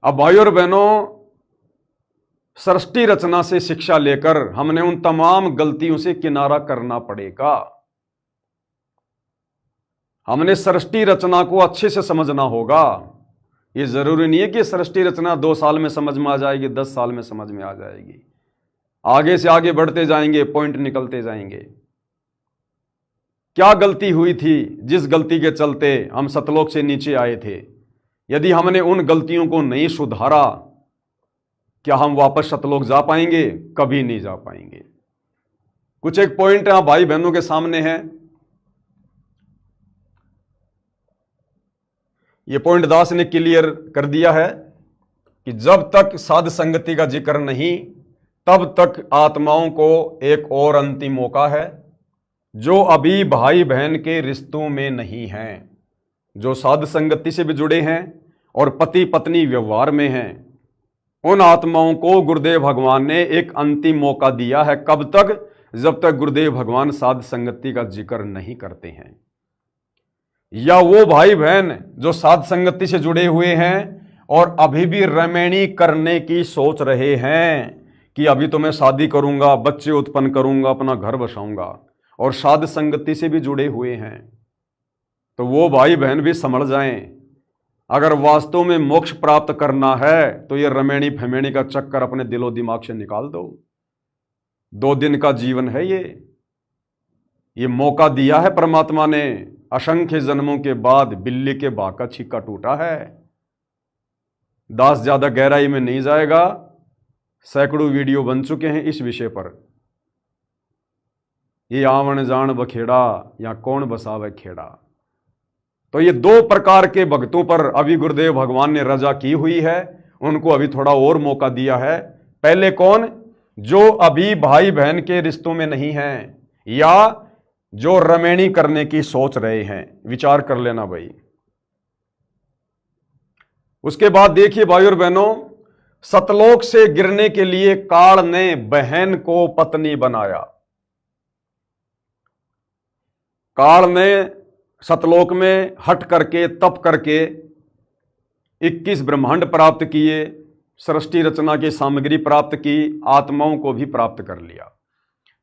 अब भाई और बहनों, सृष्टि रचना से शिक्षा लेकर हमने उन तमाम गलतियों से किनारा करना पड़ेगा। हमने सृष्टि रचना को अच्छे से समझना होगा। ये जरूरी नहीं है कि सृष्टि रचना 2 साल में समझ में आ जाएगी, 10 साल में समझ में आ जाएगी। आगे से आगे बढ़ते जाएंगे, पॉइंट निकलते जाएंगे। क्या गलती हुई थी जिस गलती के चलते हम सतलोक से नीचे आए थे? यदि हमने उन गलतियों को नहीं सुधारा, क्या हम वापस सतलोक जा पाएंगे? कभी नहीं जा पाएंगे। कुछ एक पॉइंट यहां भाई बहनों के सामने है। ये पॉइंट दास ने क्लियर कर दिया है कि जब तक साध संगति का जिक्र नहीं, तब तक आत्माओं को एक और अंतिम मौका है जो अभी भाई बहन के रिश्तों में नहीं हैं, जो साध संगति से भी जुड़े हैं और पति पत्नी व्यवहार में हैं। उन आत्माओं को गुरुदेव भगवान ने एक अंतिम मौका दिया है। कब तक? जब तक गुरुदेव भगवान साध संगति का जिक्र नहीं करते हैं। या वो भाई बहन जो साध संगति से जुड़े हुए हैं और अभी भी रमैनी करने की सोच रहे हैं कि अभी तो मैं शादी करूंगा, बच्चे उत्पन्न करूंगा, अपना घर बसाऊंगा और साध संगति से भी जुड़े हुए हैं, तो वो भाई बहन भी समझ जाएं, अगर वास्तव में मोक्ष प्राप्त करना है तो ये रमेणी फमेणी का चक्कर अपने दिलो दिमाग से निकाल दो। 2 दिन का जीवन है ये मौका दिया है परमात्मा ने। असंख्य जन्मों के बाद बिल्ली के बाग का छिक्का टूटा है। दास ज्यादा गहराई में नहीं जाएगा, सैकड़ों वीडियो बन चुके हैं इस विषय पर। ये आवन जान बखेड़ा या कौन बसावे खेड़ा। तो ये 2 प्रकार के भक्तों पर अभी गुरुदेव भगवान ने रजा की हुई है, उनको अभी थोड़ा और मौका दिया है। पहले कौन? जो अभी भाई बहन के रिश्तों में नहीं हैं या जो रमेणी करने की सोच रहे हैं। विचार कर लेना भाई। उसके बाद देखिए भाई और बहनों, सतलोक से गिरने के लिए काल ने बहन को पत्नी बनाया। काल ने सतलोक में हट करके तप करके 21 ब्रह्मांड प्राप्त किए, सृष्टि रचना की सामग्री प्राप्त की, आत्माओं को भी प्राप्त कर लिया।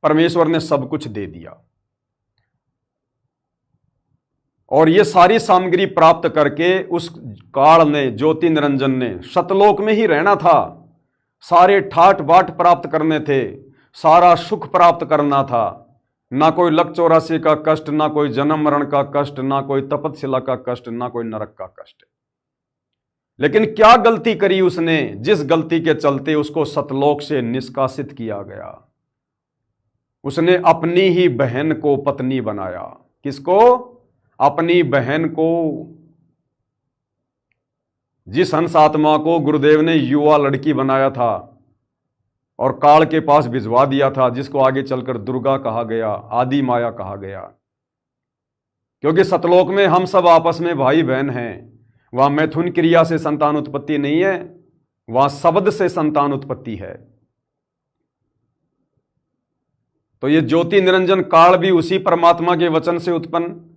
परमेश्वर ने सब कुछ दे दिया और ये सारी सामग्री प्राप्त करके उस काल ने, ज्योति निरंजन ने सतलोक में ही रहना था। सारे ठाट बाट प्राप्त करने थे, सारा सुख प्राप्त करना था। ना कोई लक 84 का कष्ट, ना कोई जन्म मरण का कष्ट, ना कोई तपस्या का कष्ट, ना कोई नरक का कष्ट। लेकिन क्या गलती करी उसने, जिस गलती के चलते उसको सतलोक से निष्कासित किया गया? उसने अपनी ही बहन को पत्नी बनाया। किसको? अपनी बहन को। जिस हंस आत्मा को गुरुदेव ने युवा लड़की बनाया था और काल के पास भिजवा दिया था, जिसको आगे चलकर दुर्गा कहा गया, आदि माया कहा गया, क्योंकि सतलोक में हम सब आपस में भाई बहन हैं। वहां मैथुन क्रिया से संतान उत्पत्ति नहीं है, वहां शब्द से संतान उत्पत्ति है। तो ये ज्योति निरंजन काल भी उसी परमात्मा के वचन से उत्पन्न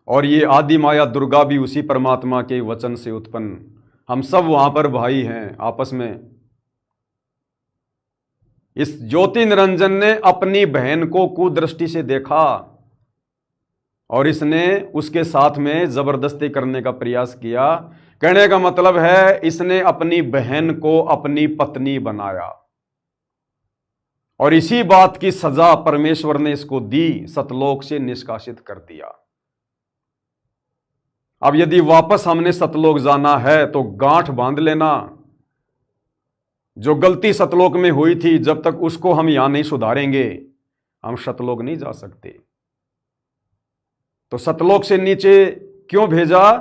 और ये आदि माया दुर्गा भी उसी परमात्मा के वचन से उत्पन्न। हम सब वहां पर भाई हैं आपस में। इस ज्योति निरंजन ने अपनी बहन को कुदृष्टि से देखा और इसने उसके साथ में जबरदस्ती करने का प्रयास किया। कहने का मतलब है इसने अपनी बहन को अपनी पत्नी बनाया और इसी बात की सजा परमेश्वर ने इसको दी, सतलोक से निष्कासित कर दिया। अब यदि वापस हमने सतलोक जाना है तो गांठ बांध लेना। जो गलती सतलोक में हुई थी, जब तक उसको हम यहां नहीं सुधारेंगे हम सतलोक नहीं जा सकते। तो सतलोक से नीचे क्यों भेजा?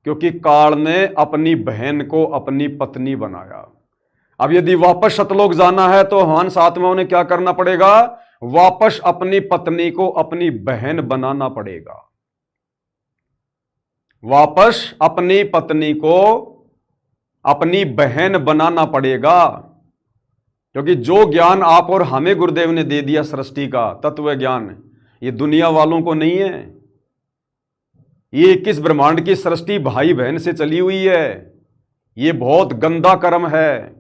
क्योंकि काल ने अपनी बहन को अपनी पत्नी बनाया। अब यदि वापस सतलोक जाना है तो हंस आत्माओं ने क्या करना पड़ेगा? वापस अपनी पत्नी को अपनी बहन बनाना पड़ेगा। वापस अपनी पत्नी को अपनी बहन बनाना पड़ेगा, क्योंकि जो ज्ञान आप और हमें गुरुदेव ने दे दिया सृष्टि का तत्व ज्ञान, ये दुनिया वालों को नहीं है। ये 21 ब्रह्मांड की सृष्टि भाई बहन से चली हुई है। ये बहुत गंदा कर्म है।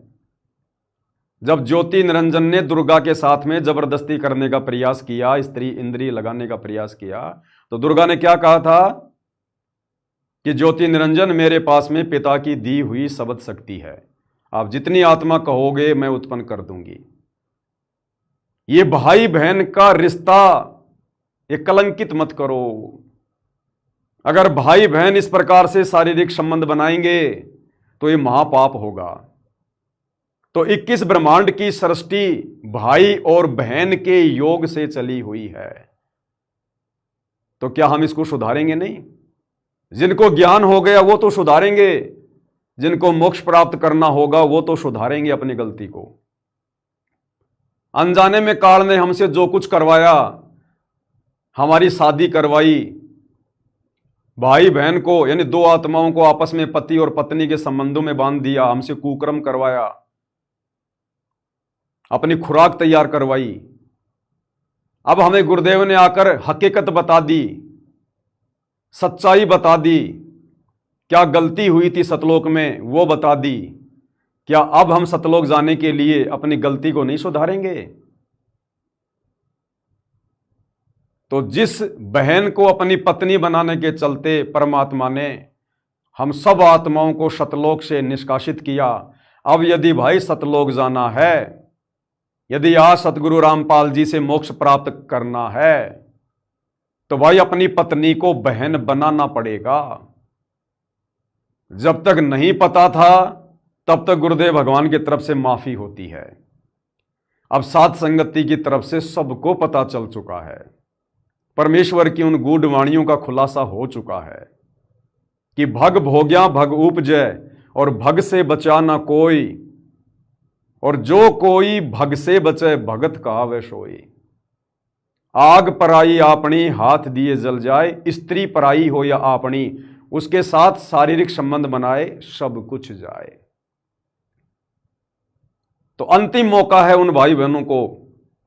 जब ज्योति निरंजन ने दुर्गा के साथ में जबरदस्ती करने का प्रयास किया, स्त्री इंद्रिय लगाने का प्रयास किया, तो दुर्गा ने क्या कहा था कि ज्योति निरंजन मेरे पास में पिता की दी हुई शब्द शक्ति है, आप जितनी आत्मा कहोगे मैं उत्पन्न कर दूंगी। ये भाई बहन का रिश्ता ये कलंकित मत करो। अगर भाई बहन इस प्रकार से शारीरिक संबंध बनाएंगे तो ये महापाप होगा। तो 21 ब्रह्मांड की सृष्टि भाई और बहन के योग से चली हुई है, तो क्या हम इसको सुधारेंगे नहीं? जिनको ज्ञान हो गया वो तो सुधारेंगे, जिनको मोक्ष प्राप्त करना होगा वो तो सुधारेंगे अपनी गलती को। अनजाने में काल ने हमसे जो कुछ करवाया, हमारी शादी करवाई, भाई बहन को यानी 2 आत्माओं को आपस में पति और पत्नी के संबंधों में बांध दिया, हमसे कुकर्म करवाया, अपनी खुराक तैयार करवाई। अब हमें गुरुदेव ने आकर हकीकत बता दी, सच्चाई बता दी, क्या गलती हुई थी सतलोक में वो बता दी। क्या अब हम सतलोक जाने के लिए अपनी गलती को नहीं सुधारेंगे? तो जिस बहन को अपनी पत्नी बनाने के चलते परमात्मा ने हम सब आत्माओं को सतलोक से निष्कासित किया, अब यदि भाई सतलोक जाना है, यदि आज सतगुरु रामपाल जी से मोक्ष प्राप्त करना है, तो भाई अपनी पत्नी को बहन बनाना पड़ेगा। जब तक नहीं पता था तब तक गुरुदेव भगवान की तरफ से माफी होती है। अब साध संगति की तरफ से सबको पता चल चुका है, परमेश्वर की उन गूढ़ वाणियों का खुलासा हो चुका है कि भग भोग्या भग उपजय और भग से बचा ना कोई, और जो कोई भग से बचे भगत कहावे सोई। आग पराई आपनी हाथ दिए जल जाए, स्त्री पराई हो या आपनी उसके साथ शारीरिक संबंध बनाए सब कुछ जाए। तो अंतिम मौका है उन भाई बहनों को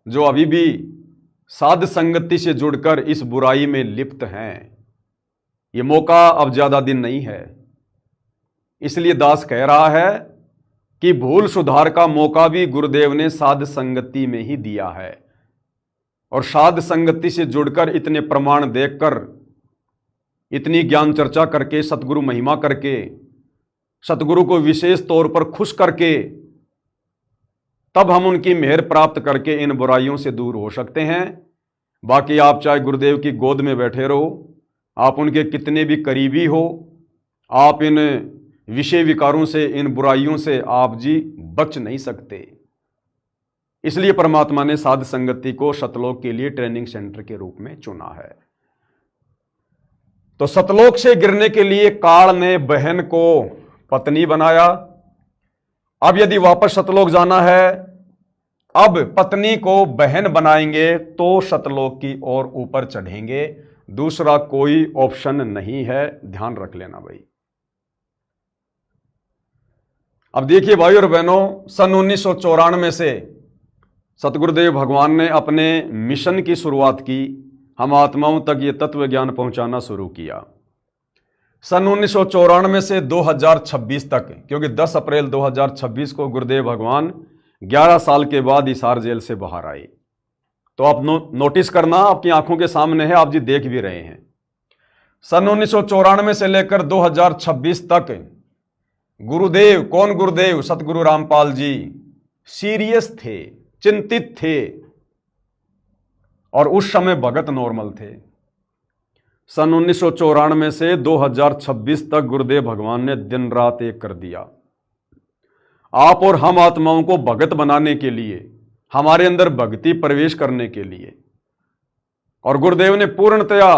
जो अभी भी साध संगति से जुड़कर इस बुराई में लिप्त हैं। ये मौका अब ज्यादा दिन नहीं है, इसलिए दास कह रहा है कि भूल सुधार का मौका भी गुरुदेव ने साध संगति में ही दिया है। और साध संगति से जुड़कर इतने प्रमाण देखकर, इतनी ज्ञान चर्चा करके, सतगुरु महिमा करके, सतगुरु को विशेष तौर पर खुश करके, तब हम उनकी मेहर प्राप्त करके इन बुराइयों से दूर हो सकते हैं। बाकी आप चाहे गुरुदेव की गोद में बैठे रहो, आप उनके कितने भी करीबी हो, आप इन विषय विकारों से, इन बुराइयों से आप जी बच नहीं सकते। इसलिए परमात्मा ने साध संगति को सतलोक के लिए ट्रेनिंग सेंटर के रूप में चुना है। तो सतलोक से गिरने के लिए काल ने बहन को पत्नी बनाया। अब यदि वापस सतलोक जाना है, अब पत्नी को बहन बनाएंगे तो सतलोक की ओर ऊपर चढ़ेंगे, दूसरा कोई ऑप्शन नहीं है, ध्यान रख लेना भाई। अब देखिए भाई और बहनों, सन 1994 से सतगुरुदेव भगवान ने अपने मिशन की शुरुआत की, हम आत्माओं तक ये तत्व ज्ञान पहुंचाना शुरू किया। सन 1994 से 2026 तक, क्योंकि 10 अप्रैल 2026 को गुरुदेव भगवान 11 साल के बाद हिसार जेल से बाहर आए। तो आप नोटिस करना, आपकी आंखों के सामने है, आप जी देख भी रहे हैं। सन 1994 से लेकर 2026 तक गुरुदेव, कौन गुरुदेव? सतगुरु रामपाल जी सीरियस थे, चिंतित थे, और उस समय भगत नॉर्मल थे। सन 1994 से 2026 तक गुरुदेव भगवान ने दिन रात एक कर दिया, आप और हम आत्माओं को भगत बनाने के लिए, हमारे अंदर भक्ति प्रवेश करने के लिए। और गुरुदेव ने पूर्णतया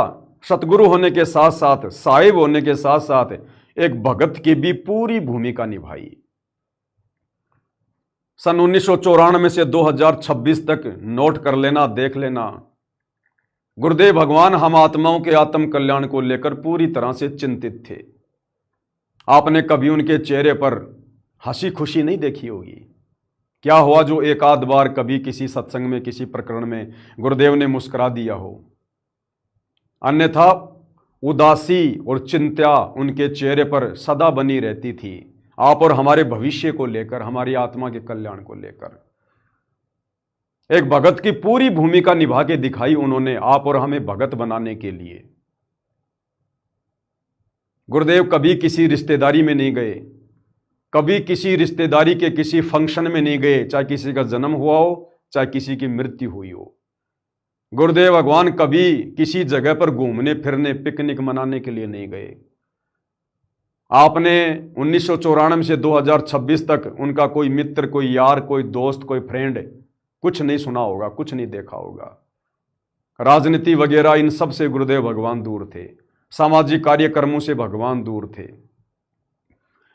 सतगुरु होने के साथ साथ, साहिब होने के साथ साथ एक भगत की भी पूरी भूमिका निभाई। सन 1994 से 2026 तक नोट कर लेना, देख लेना, गुरुदेव भगवान हम आत्माओं के आत्म कल्याण को लेकर पूरी तरह से चिंतित थे। आपने कभी उनके चेहरे पर हंसी खुशी नहीं देखी होगी। क्या हुआ जो एक आध बार कभी किसी सत्संग में, किसी प्रकरण में गुरुदेव ने मुस्कुरा दिया हो, अन्यथा उदासी और चिंता उनके चेहरे पर सदा बनी रहती थी, आप और हमारे भविष्य को लेकर, हमारी आत्मा के कल्याण को लेकर। एक भगत की पूरी भूमिका निभा के दिखाई उन्होंने, आप और हमें भगत बनाने के लिए। गुरुदेव कभी किसी रिश्तेदारी में नहीं गए, कभी किसी रिश्तेदारी के किसी फंक्शन में नहीं गए, चाहे किसी का जन्म हुआ हो, चाहे किसी की मृत्यु हुई हो। गुरुदेव भगवान कभी किसी जगह पर घूमने फिरने, पिकनिक मनाने के लिए नहीं गए। आपने 1994 से 2026 तक उनका कोई मित्र, कोई यार, कोई दोस्त, कोई फ्रेंड कुछ नहीं सुना होगा, कुछ नहीं देखा होगा। राजनीति वगैरह इन सब से गुरुदेव भगवान दूर थे, सामाजिक कार्यक्रमों से भगवान दूर थे,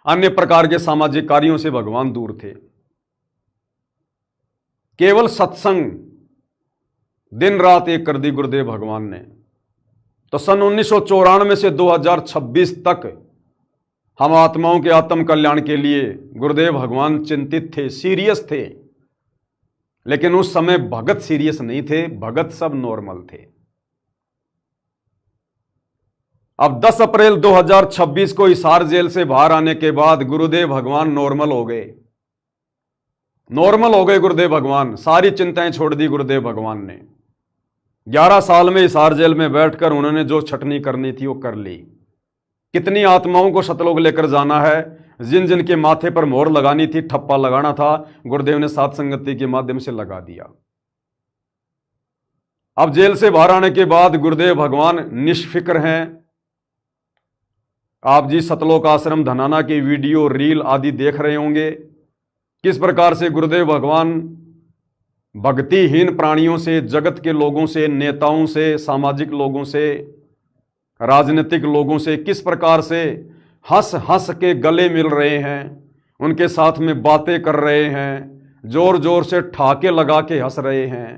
अन्य प्रकार के सामाजिक कार्यों से भगवान दूर थे। केवल सत्संग दिन रात एक कर दी गुरुदेव भगवान ने। तो सन 1994 से 2026 तक हम आत्माओं के आत्म कल्याण के लिए गुरुदेव भगवान चिंतित थे, सीरियस थे। लेकिन उस समय भगत सीरियस नहीं थे, भगत सब नॉर्मल थे। अब 10 अप्रैल 2026 को हिसार जेल से बाहर आने के बाद गुरुदेव भगवान नॉर्मल हो गए, नॉर्मल हो गए गुरुदेव भगवान, सारी चिंताएं छोड़ दी गुरुदेव भगवान ने। 11 साल में हिसार जेल में बैठकर उन्होंने जो छटनी करनी थी वो कर ली। कितनी आत्माओं को सतलोक लेकर जाना है, जिन जिन के माथे पर मोहर लगानी थी, ठप्पा लगाना था, गुरुदेव ने सात संगति के माध्यम से लगा दिया। अब जेल से बाहर आने के बाद गुरुदेव भगवान निष्फिक्र हैं। आप जी सतलोक आश्रम धनाना की वीडियो रील आदि देख रहे होंगे, किस प्रकार से गुरुदेव भगवान भक्तिहीन प्राणियों से, जगत के लोगों से, नेताओं से, सामाजिक लोगों से, राजनीतिक लोगों से किस प्रकार से हंस हंस के गले मिल रहे हैं, उनके साथ में बातें कर रहे हैं, जोर जोर से ठाके लगा के हंस रहे हैं।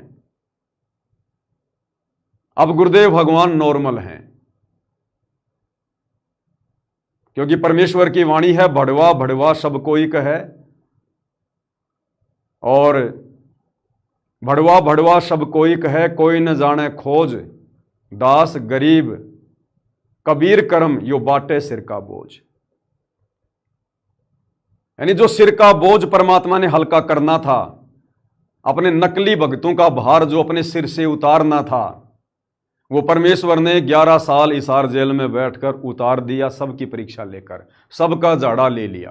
अब गुरुदेव भगवान नॉर्मल हैं, क्योंकि परमेश्वर की वाणी है, भड़वा भड़वा सब कोई कहे, और भड़वा भड़वा सब कोई कहे, कोई न जाने खोज, दास गरीब कबीर करम यो बाटे सिर का बोझ। यानी जो सिर का बोझ परमात्मा ने हल्का करना था, अपने नकली भक्तों का भार जो अपने सिर से उतारना था, वो परमेश्वर ने 11 साल हिसार जेल में बैठकर उतार दिया। सबकी परीक्षा लेकर सबका झाड़ा ले लिया।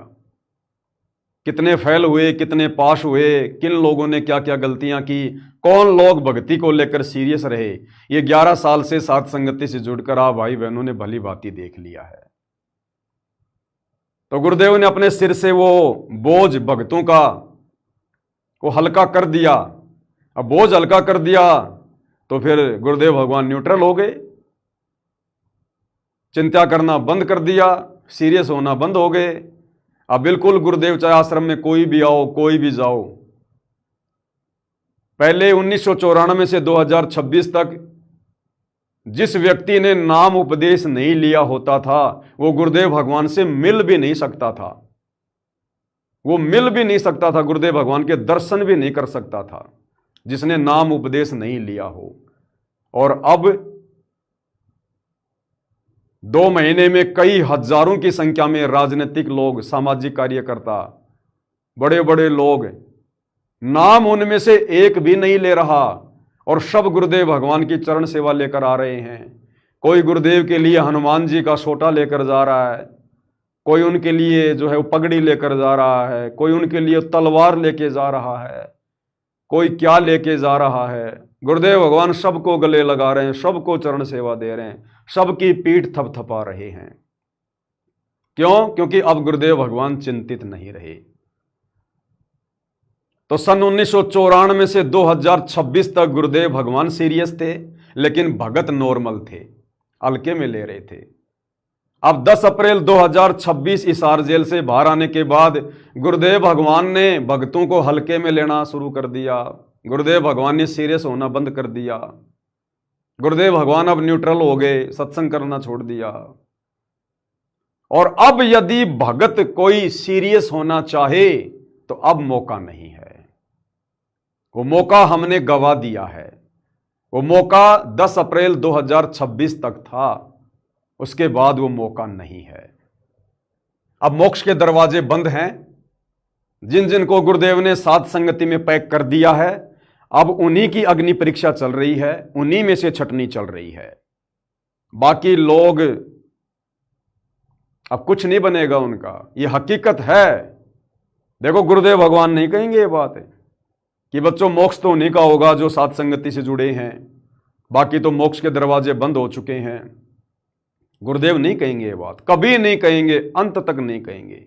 कितने फेल हुए, कितने पास हुए, किन लोगों ने क्या क्या गलतियां की, कौन लोग भक्ति को लेकर सीरियस रहे, ये 11 साल से साथ संगति से जुड़कर आप भाई बहनों ने भली भांति देख लिया है। तो गुरुदेव ने अपने सिर से वो बोझ भक्तों का को हल्का कर दिया। अब बोझ हल्का कर दिया तो फिर गुरुदेव भगवान न्यूट्रल हो गए, चिंता करना बंद कर दिया, सीरियस होना बंद हो गए। अब बिल्कुल गुरुदेव चाहे आश्रम में कोई भी आओ, कोई भी जाओ। पहले 1994 से 2026 तक जिस व्यक्ति ने नाम उपदेश नहीं लिया होता था, वो गुरुदेव भगवान से मिल भी नहीं सकता था। वो मिल भी नहीं सकता था, गुरुदेव भगवान के दर्शन भी नहीं कर सकता था, जिसने नाम उपदेश नहीं लिया हो। और अब 2 महीने में कई हजारों की संख्या में राजनीतिक लोग, सामाजिक कार्यकर्ता, बड़े बड़े लोग, नाम उनमें से एक भी नहीं ले रहा, और सब गुरुदेव भगवान की चरण सेवा लेकर आ रहे हैं। कोई गुरुदेव के लिए हनुमान जी का सोटा लेकर जा रहा है, कोई उनके लिए जो है वो पगड़ी लेकर जा रहा है, कोई उनके लिए तलवार लेके जा रहा है, कोई क्या लेके जा रहा है। गुरुदेव भगवान सबको गले लगा रहे हैं, सबको चरण सेवा दे रहे हैं, सबकी पीठ थपथपा रहे हैं। क्यों? क्योंकि अब गुरुदेव भगवान चिंतित नहीं रहे। तो सन 1994 से 2026 तक गुरुदेव भगवान सीरियस थे, लेकिन भगत नॉर्मल थे, हल्के में ले रहे थे। अब 10 अप्रैल 2026 हिसार जेल से बाहर आने के बाद गुरुदेव भगवान ने भक्तों को हल्के में लेना शुरू कर दिया। गुरुदेव भगवान ने सीरियस होना बंद कर दिया। गुरुदेव भगवान अब न्यूट्रल हो गए, सत्संग करना छोड़ दिया। और अब यदि भगत कोई सीरियस होना चाहे तो अब मौका नहीं है। वो मौका हमने गवा दिया है। वो मौका 10 अप्रैल 2026 तक था, उसके बाद वो मौका नहीं है। अब मोक्ष के दरवाजे बंद हैं। जिन जिन को गुरुदेव ने साथ संगति में पैक कर दिया है, अब उन्हीं की अग्नि परीक्षा चल रही है, उन्हीं में से छटनी चल रही है। बाकी लोग अब कुछ नहीं बनेगा उनका, ये हकीकत है। देखो गुरुदेव भगवान नहीं कहेंगे ये बात है कि बच्चों मोक्ष तो उन्हीं का होगा जो साथ संगति से जुड़े हैं, बाकी तो मोक्ष के दरवाजे बंद हो चुके हैं। गुरुदेव नहीं कहेंगे ये बात, कभी नहीं कहेंगे, अंत तक नहीं कहेंगे।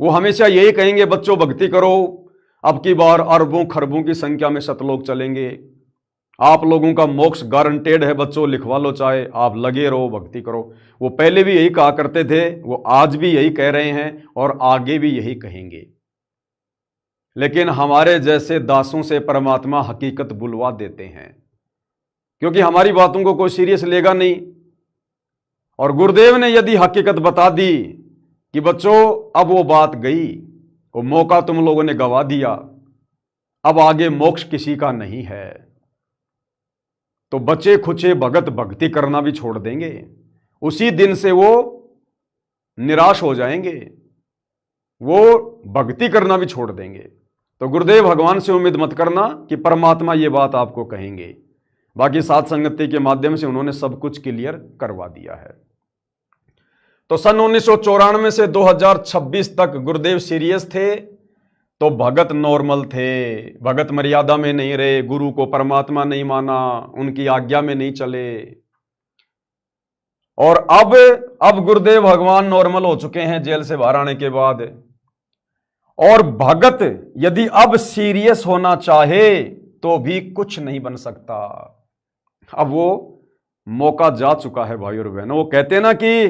वो हमेशा यही कहेंगे बच्चों भक्ति करो, अब की बार अरबों खरबों की संख्या में सतलोक चलेंगे, आप लोगों का मोक्ष गारंटेड है बच्चों, लिखवा लो चाहे, आप लगे रहो, भक्ति करो। वो पहले भी यही कहा करते थे, वो आज भी यही कह रहे हैं और आगे भी यही कहेंगे। लेकिन हमारे जैसे दासों से परमात्मा हकीकत बुलवा देते हैं, क्योंकि हमारी बातों को कोई सीरियस लेगा नहीं। और गुरुदेव ने यदि हकीकत बता दी कि बच्चों अब वो बात गई, वो मौका तुम लोगों ने गवा दिया, अब आगे मोक्ष किसी का नहीं है, तो बचे खुचे भगत भक्ति करना भी छोड़ देंगे। उसी दिन से वो निराश हो जाएंगे, वो भक्ति करना भी छोड़ देंगे। तो गुरुदेव भगवान से उम्मीद मत करना कि परमात्मा ये बात आपको कहेंगे। बाकी साध संगति के माध्यम से उन्होंने सब कुछ क्लियर करवा दिया है। तो सन 1994 से 2026 तक गुरुदेव सीरियस थे, तो भगत नॉर्मल थे, भगत मर्यादा में नहीं रहे, गुरु को परमात्मा नहीं माना, उनकी आज्ञा में नहीं चले। और अब गुरुदेव भगवान नॉर्मल हो चुके हैं जेल से बाहर आने के बाद। और भगत यदि अब सीरियस होना चाहे तो भी कुछ नहीं बन सकता। अब वो मौका जा चुका है भाई और बहनों। वो कहते हैं ना कि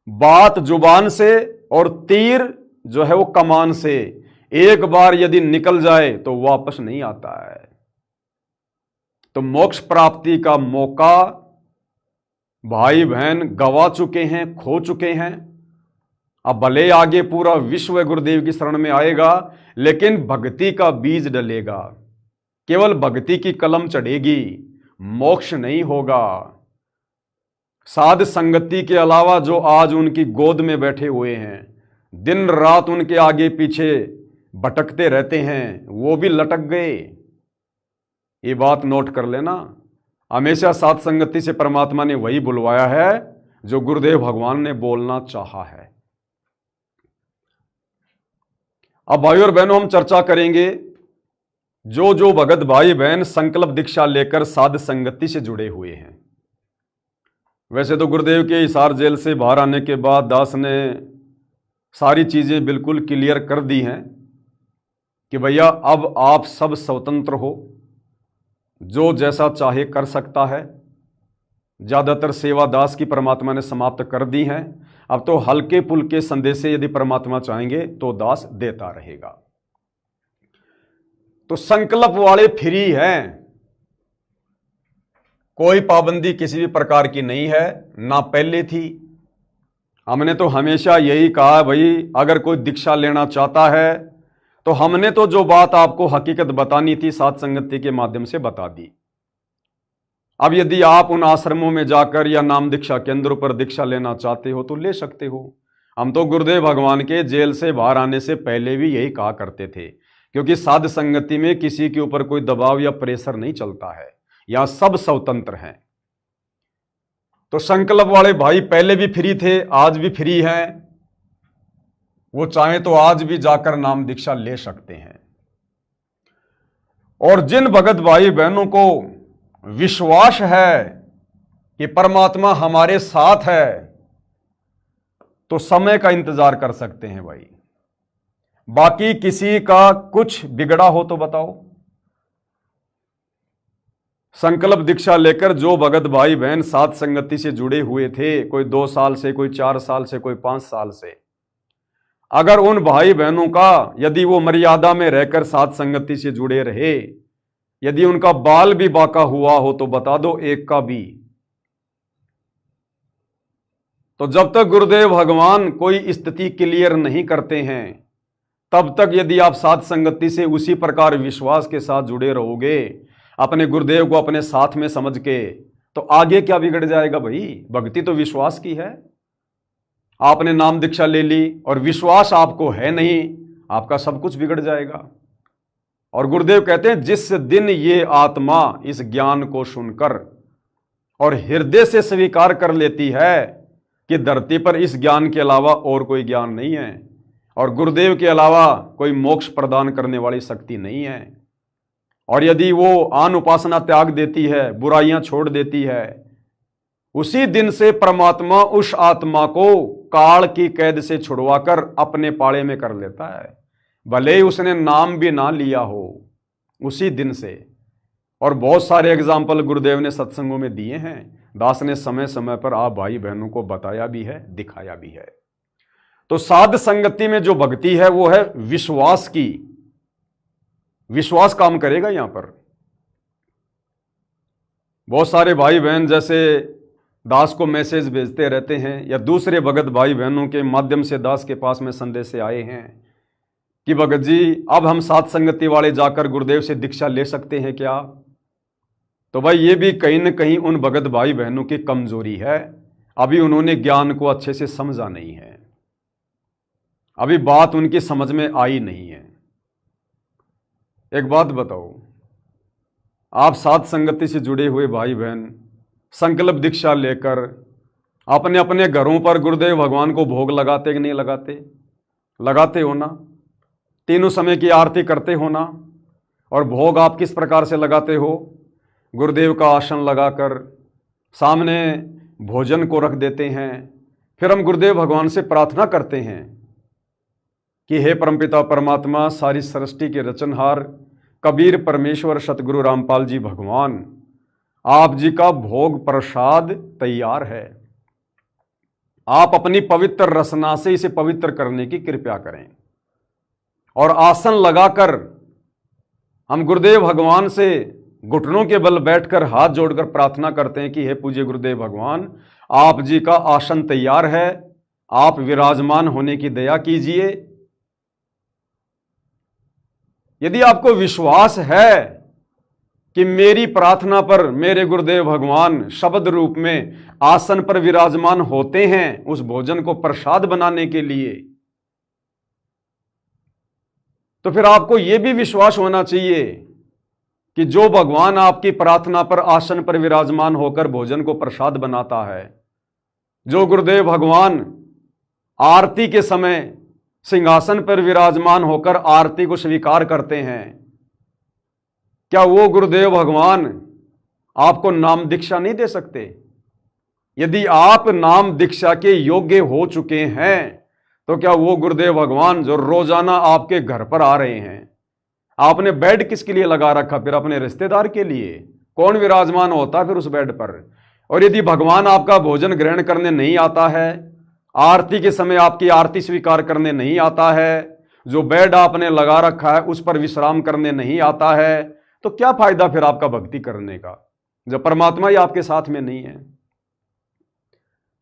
बात जुबान से और तीर जो है वो कमान से, एक बार यदि निकल जाए तो वापस नहीं आता है। तो मोक्ष प्राप्ति का मौका भाई बहन गवा चुके हैं, खो चुके हैं। अब भले आगे पूरा विश्व गुरुदेव की शरण में आएगा, लेकिन भक्ति का बीज डलेगा, केवल भक्ति की कलम चढ़ेगी, मोक्ष नहीं होगा। साध संगति के अलावा जो आज उनकी गोद में बैठे हुए हैं, दिन रात उनके आगे पीछे भटकते रहते हैं, वो भी लटक गए। ये बात नोट कर लेना। हमेशा साध संगति से परमात्मा ने वही बुलवाया है जो गुरुदेव भगवान ने बोलना चाहा है। अब भाई और बहनों, हम चर्चा करेंगे जो भगत भाई बहन संकल्प दीक्षा लेकर साध संगति से जुड़े हुए हैं। वैसे तो गुरुदेव के हिसार जेल से बाहर आने के बाद दास ने सारी चीजें बिल्कुल क्लियर कर दी हैं कि भैया अब आप सब स्वतंत्र हो, जो जैसा चाहे कर सकता है। ज़्यादातर सेवा दास की परमात्मा ने समाप्त कर दी हैं। अब तो हल्के पुल्के संदेश यदि परमात्मा चाहेंगे तो दास देता रहेगा। तो संकल्प वाले फ्री हैं, कोई पाबंदी किसी भी प्रकार की नहीं है, ना पहले थी। हमने तो हमेशा यही कहा भाई, अगर कोई दीक्षा लेना चाहता है तो हमने तो जो बात आपको हकीकत बतानी थी साध संगति के माध्यम से बता दी। अब यदि आप उन आश्रमों में जाकर या नाम दीक्षा केंद्रों पर दीक्षा लेना चाहते हो तो ले सकते हो। हम तो गुरुदेव भगवान के जेल से बाहर आने से पहले भी यही कहा करते थे, क्योंकि साध संगति में किसी के ऊपर कोई दबाव या प्रेशर नहीं चलता है, यहां सब स्वतंत्र हैं। तो संकल्प वाले भाई पहले भी फ्री थे, आज भी फ्री हैं। वो चाहें तो आज भी जाकर नाम दीक्षा ले सकते हैं। और जिन भगत भाई बहनों को विश्वास है कि परमात्मा हमारे साथ है, तो समय का इंतजार कर सकते हैं भाई। बाकी किसी का कुछ बिगड़ा हो तो बताओ। संकल्प दीक्षा लेकर जो भगत भाई बहन साध संगति से जुड़े हुए थे, कोई 2 साल से, कोई 4 साल से, कोई 5 साल से, अगर उन भाई बहनों का यदि वो मर्यादा में रहकर साध संगति से जुड़े रहे, यदि उनका बाल भी बाका हुआ हो तो बता दो, एक का भी। तो जब तक गुरुदेव भगवान कोई स्थिति क्लियर नहीं करते हैं, तब तक यदि आप साध संगति से उसी प्रकार विश्वास के साथ जुड़े रहोगे, अपने गुरुदेव को अपने साथ में समझ के, तो आगे क्या बिगड़ जाएगा भाई। भक्ति तो विश्वास की है। आपने नाम दीक्षा ले ली और विश्वास आपको है नहीं, आपका सब कुछ बिगड़ जाएगा। और गुरुदेव कहते हैं, जिस दिन ये आत्मा इस ज्ञान को सुनकर और हृदय से स्वीकार कर लेती है कि धरती पर इस ज्ञान के अलावा और कोई ज्ञान नहीं है और गुरुदेव के अलावा कोई मोक्ष प्रदान करने वाली शक्ति नहीं है, और यदि वो आन उपासना त्याग देती है, बुराइयां छोड़ देती है, उसी दिन से परमात्मा उस आत्मा को काल की कैद से छुड़वाकर अपने पाले में कर लेता है, भले ही उसने नाम भी ना लिया हो, उसी दिन से। और बहुत सारे एग्जाम्पल गुरुदेव ने सत्संगों में दिए हैं, दास ने समय समय पर आप भाई बहनों को बताया भी है, दिखाया भी है। तो साध संगति में जो भक्ति है वो है विश्वास की। विश्वास काम करेगा यहां पर। बहुत सारे भाई बहन जैसे दास को मैसेज भेजते रहते हैं या दूसरे भगत भाई बहनों के माध्यम से दास के पास में संदेश आए हैं कि भगत जी अब हम साध संगति वाले जाकर गुरुदेव से दीक्षा ले सकते हैं क्या। तो भाई ये भी कहीं न कहीं उन भगत भाई बहनों की कमजोरी है, अभी उन्होंने ज्ञान को अच्छे से समझा नहीं है, अभी बात उनकी समझ में आई नहीं है। एक बात बताओ, आप साध संगति से जुड़े हुए भाई बहन संकल्प दीक्षा लेकर अपने अपने घरों पर गुरुदेव भगवान को भोग लगाते कि नहीं लगाते? लगाते हो ना? तीनों समय की आरती करते हो ना? और भोग आप किस प्रकार से लगाते हो? गुरुदेव का आसन लगाकर सामने भोजन को रख देते हैं। फिर हम गुरुदेव भगवान से प्रार्थना करते हैं कि हे परमपिता परमात्मा, सारी सृष्टि के रचनहार कबीर परमेश्वर सतगुरु रामपाल जी भगवान, आप जी का भोग प्रसाद तैयार है, आप अपनी पवित्र रसना से इसे पवित्र करने की कृपा करें। और आसन लगाकर हम गुरुदेव भगवान से घुटनों के बल बैठकर हाथ जोड़कर प्रार्थना करते हैं कि हे पूज्य गुरुदेव भगवान, आप जी का आसन तैयार है, आप विराजमान होने की दया कीजिए। यदि आपको विश्वास है कि मेरी प्रार्थना पर मेरे गुरुदेव भगवान शब्द रूप में आसन पर विराजमान होते हैं उस भोजन को प्रसाद बनाने के लिए, तो फिर आपको यह भी विश्वास होना चाहिए कि जो भगवान आपकी प्रार्थना पर आसन पर विराजमान होकर भोजन को प्रसाद बनाता है, जो गुरुदेव भगवान आरती के समय सिंहासन पर विराजमान होकर आरती को स्वीकार करते हैं, क्या वो गुरुदेव भगवान आपको नाम दीक्षा नहीं दे सकते? यदि आप नाम दीक्षा के योग्य हो चुके हैं तो क्या वो गुरुदेव भगवान जो रोजाना आपके घर पर आ रहे हैं, आपने बेड किसके लिए लगा रखा? फिर अपने रिश्तेदार के लिए। कौन विराजमान होता फिर उस बेड पर? और यदि भगवान आपका भोजन ग्रहण करने नहीं आता है, आरती के समय आपकी आरती स्वीकार करने नहीं आता है, जो बेड आपने लगा रखा है उस पर विश्राम करने नहीं आता है, तो क्या फायदा फिर आपका भक्ति करने का, जब परमात्मा ही आपके साथ में नहीं है?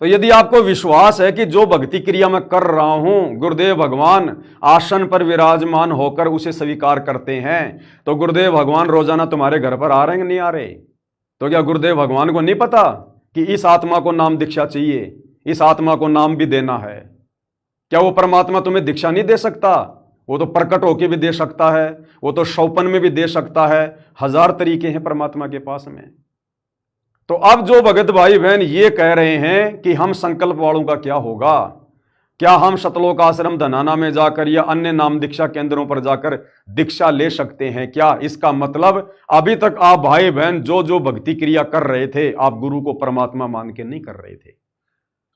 तो यदि आपको विश्वास है कि जो भक्ति क्रिया मैं कर रहा हूं गुरुदेव भगवान आसन पर विराजमान होकर उसे स्वीकार करते हैं, तो गुरुदेव भगवान रोजाना तुम्हारे घर पर आ रहे हैं नहीं आ रहे? तो क्या गुरुदेव भगवान को नहीं पता कि इस आत्मा को नाम दीक्षा चाहिए, इस आत्मा को नाम भी देना है? क्या वो परमात्मा तुम्हें दीक्षा नहीं दे सकता? वो तो प्रकट होके भी दे सकता है, वो तो शौपन में भी दे सकता है, हजार तरीके हैं परमात्मा के पास में। तो अब जो भगत भाई बहन ये कह रहे हैं कि हम संकल्प वालों का क्या होगा, क्या हम सतलोक आश्रम धनाना में जाकर या अन्य नाम दीक्षा केंद्रों पर जाकर दीक्षा ले सकते हैं क्या? इसका मतलब अभी तक आप भाई बहन जो जो भक्ति क्रिया कर रहे थे, आप गुरु को परमात्मा मान के नहीं कर रहे थे।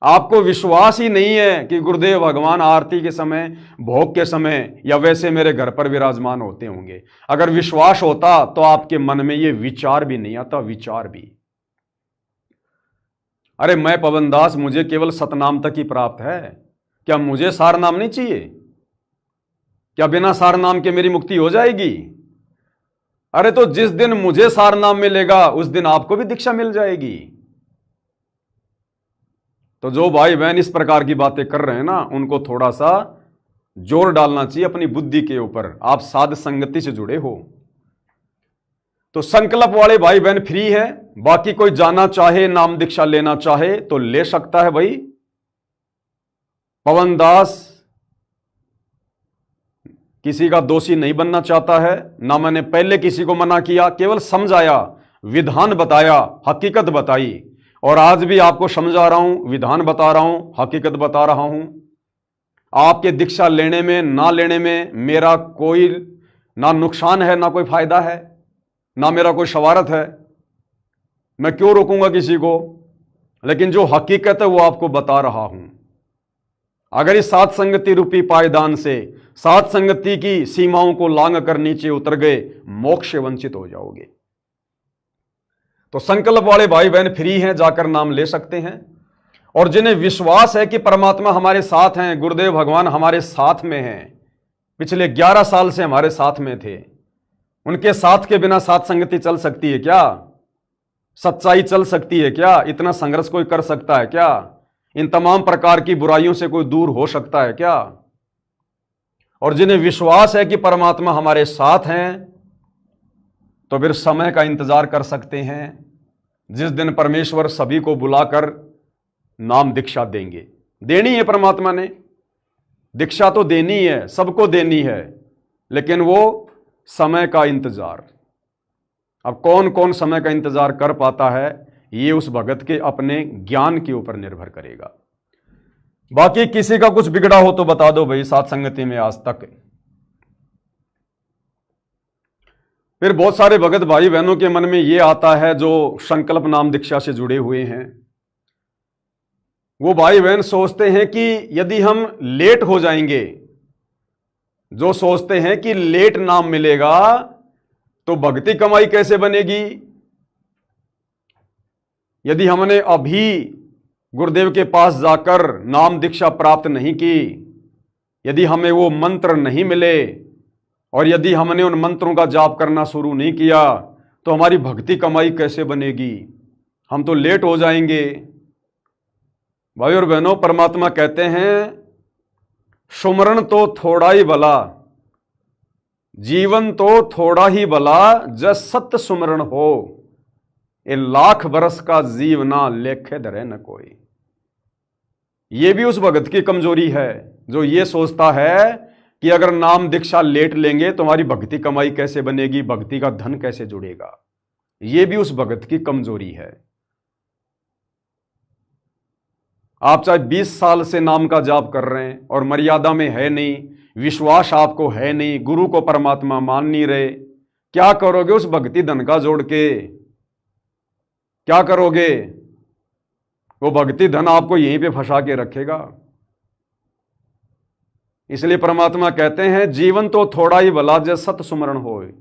आपको विश्वास ही नहीं है कि गुरुदेव भगवान आरती के समय, भोग के समय या वैसे मेरे घर पर विराजमान होते होंगे। अगर विश्वास होता तो आपके मन में ये विचार भी नहीं आता, विचार भी। अरे मैं पवन दास, मुझे केवल सतनाम तक ही प्राप्त है, क्या मुझे सार नाम नहीं चाहिए? क्या बिना सार नाम के मेरी मुक्ति हो जाएगी? अरे तो जिस दिन मुझे सार नाम मिलेगा उस दिन आपको भी दीक्षा मिल जाएगी। तो जो भाई बहन इस प्रकार की बातें कर रहे हैं ना, उनको थोड़ा सा जोर डालना चाहिए अपनी बुद्धि के ऊपर। आप साध संगति से जुड़े हो तो संकल्प वाले भाई बहन फ्री है, बाकी कोई जाना चाहे, नाम दीक्षा लेना चाहे तो ले सकता है। भाई पवन दास किसी का दोषी नहीं बनना चाहता है, ना मैंने पहले किसी को मना किया, केवल समझाया, विधान बताया, हकीकत बताई। और आज भी आपको समझा रहा हूं, विधान बता रहा हूं, हकीकत बता रहा हूं। आपके दीक्षा लेने में ना लेने में मेरा कोई ना नुकसान है, ना कोई फायदा है, ना मेरा कोई शवारत है। मैं क्यों रोकूंगा किसी को? लेकिन जो हकीकत है वो आपको बता रहा हूं। अगर इस सात संगति रूपी पायदान से सात संगति की सीमाओं को लांघ कर नीचे उतर गए, मोक्ष से वंचित हो जाओगे। तो संकल्प वाले भाई बहन फ्री हैं, जाकर नाम ले सकते हैं। और जिन्हें विश्वास है कि परमात्मा हमारे साथ हैं, गुरुदेव भगवान हमारे साथ में हैं, पिछले 11 साल से हमारे साथ में थे, उनके साथ के बिना सात संगति चल सकती है क्या? सच्चाई चल सकती है क्या? इतना संघर्ष कोई कर सकता है क्या? इन तमाम प्रकार की बुराइयों से कोई दूर हो सकता है क्या? और जिन्हें विश्वास है कि परमात्मा हमारे साथ हैं, तो फिर समय का इंतजार कर सकते हैं, जिस दिन परमेश्वर सभी को बुलाकर नाम दीक्षा देंगे। देनी है परमात्मा ने, दीक्षा तो देनी है, सबको देनी है, लेकिन वो समय का इंतजार। अब कौन कौन समय का इंतजार कर पाता है, ये उस भगत के अपने ज्ञान के ऊपर निर्भर करेगा। बाकी किसी का कुछ बिगड़ा हो तो बता दो भाई, साथ संगति में आज तक। फिर बहुत सारे भगत भाई बहनों के मन में ये आता है, जो संकल्प नाम दीक्षा से जुड़े हुए हैं, वो भाई बहन सोचते हैं कि यदि हम लेट हो जाएंगे, जो सोचते हैं कि लेट नाम मिलेगा तो भक्ति कमाई कैसे बनेगी। यदि हमने अभी गुरुदेव के पास जाकर नाम दीक्षा प्राप्त नहीं की, यदि हमें वो मंत्र नहीं मिले और यदि हमने उन मंत्रों का जाप करना शुरू नहीं किया, तो हमारी भक्ति कमाई कैसे बनेगी, हम तो लेट हो जाएंगे। भाई और बहनों, परमात्मा कहते हैं सुमरण तो थोड़ा ही भला, जीवन तो थोड़ा ही भला, जस सत्य सुमरण हो, ये लाख बरस का जीवना लेखे धरे न कोई। ये भी उस भगत की कमजोरी है जो ये सोचता है कि अगर नाम दीक्षा लेट लेंगे तो हमारी भक्ति कमाई कैसे बनेगी, भक्ति का धन कैसे जुड़ेगा। ये भी उस भगत की कमजोरी है। आप चाहे 20 साल से नाम का जाप कर रहे हैं और मर्यादा में है नहीं, विश्वास आपको है नहीं, गुरु को परमात्मा मान नहीं रहे, क्या करोगे उस भक्ति धन का जोड़ के, क्या करोगे। वो भक्ति धन आपको यहीं पे फंसा के रखेगा। इसलिए परमात्मा कहते हैं जीवन तो थोड़ा ही भला, जैसे सत सुमरण होए,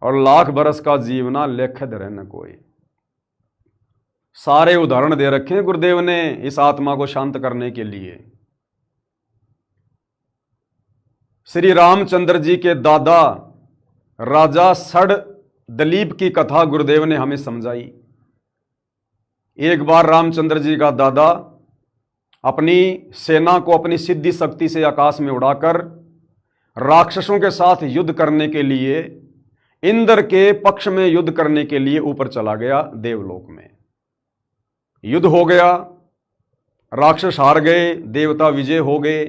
और लाख बरस का जीवना लेख धरे न कोई। सारे उदाहरण दे रखे हैं गुरुदेव ने इस आत्मा को शांत करने के लिए। श्री रामचंद्र जी के दादा राजा सड़ दलीप की कथा गुरुदेव ने हमें समझाई। एक बार रामचंद्र जी का दादा अपनी सेना को अपनी सिद्धि शक्ति से आकाश में उड़ाकर राक्षसों के साथ युद्ध करने के लिए, इंद्र के पक्ष में युद्ध करने के लिए ऊपर चला गया देवलोक में। युद्ध हो गया, राक्षस हार गए, देवता विजय हो गए।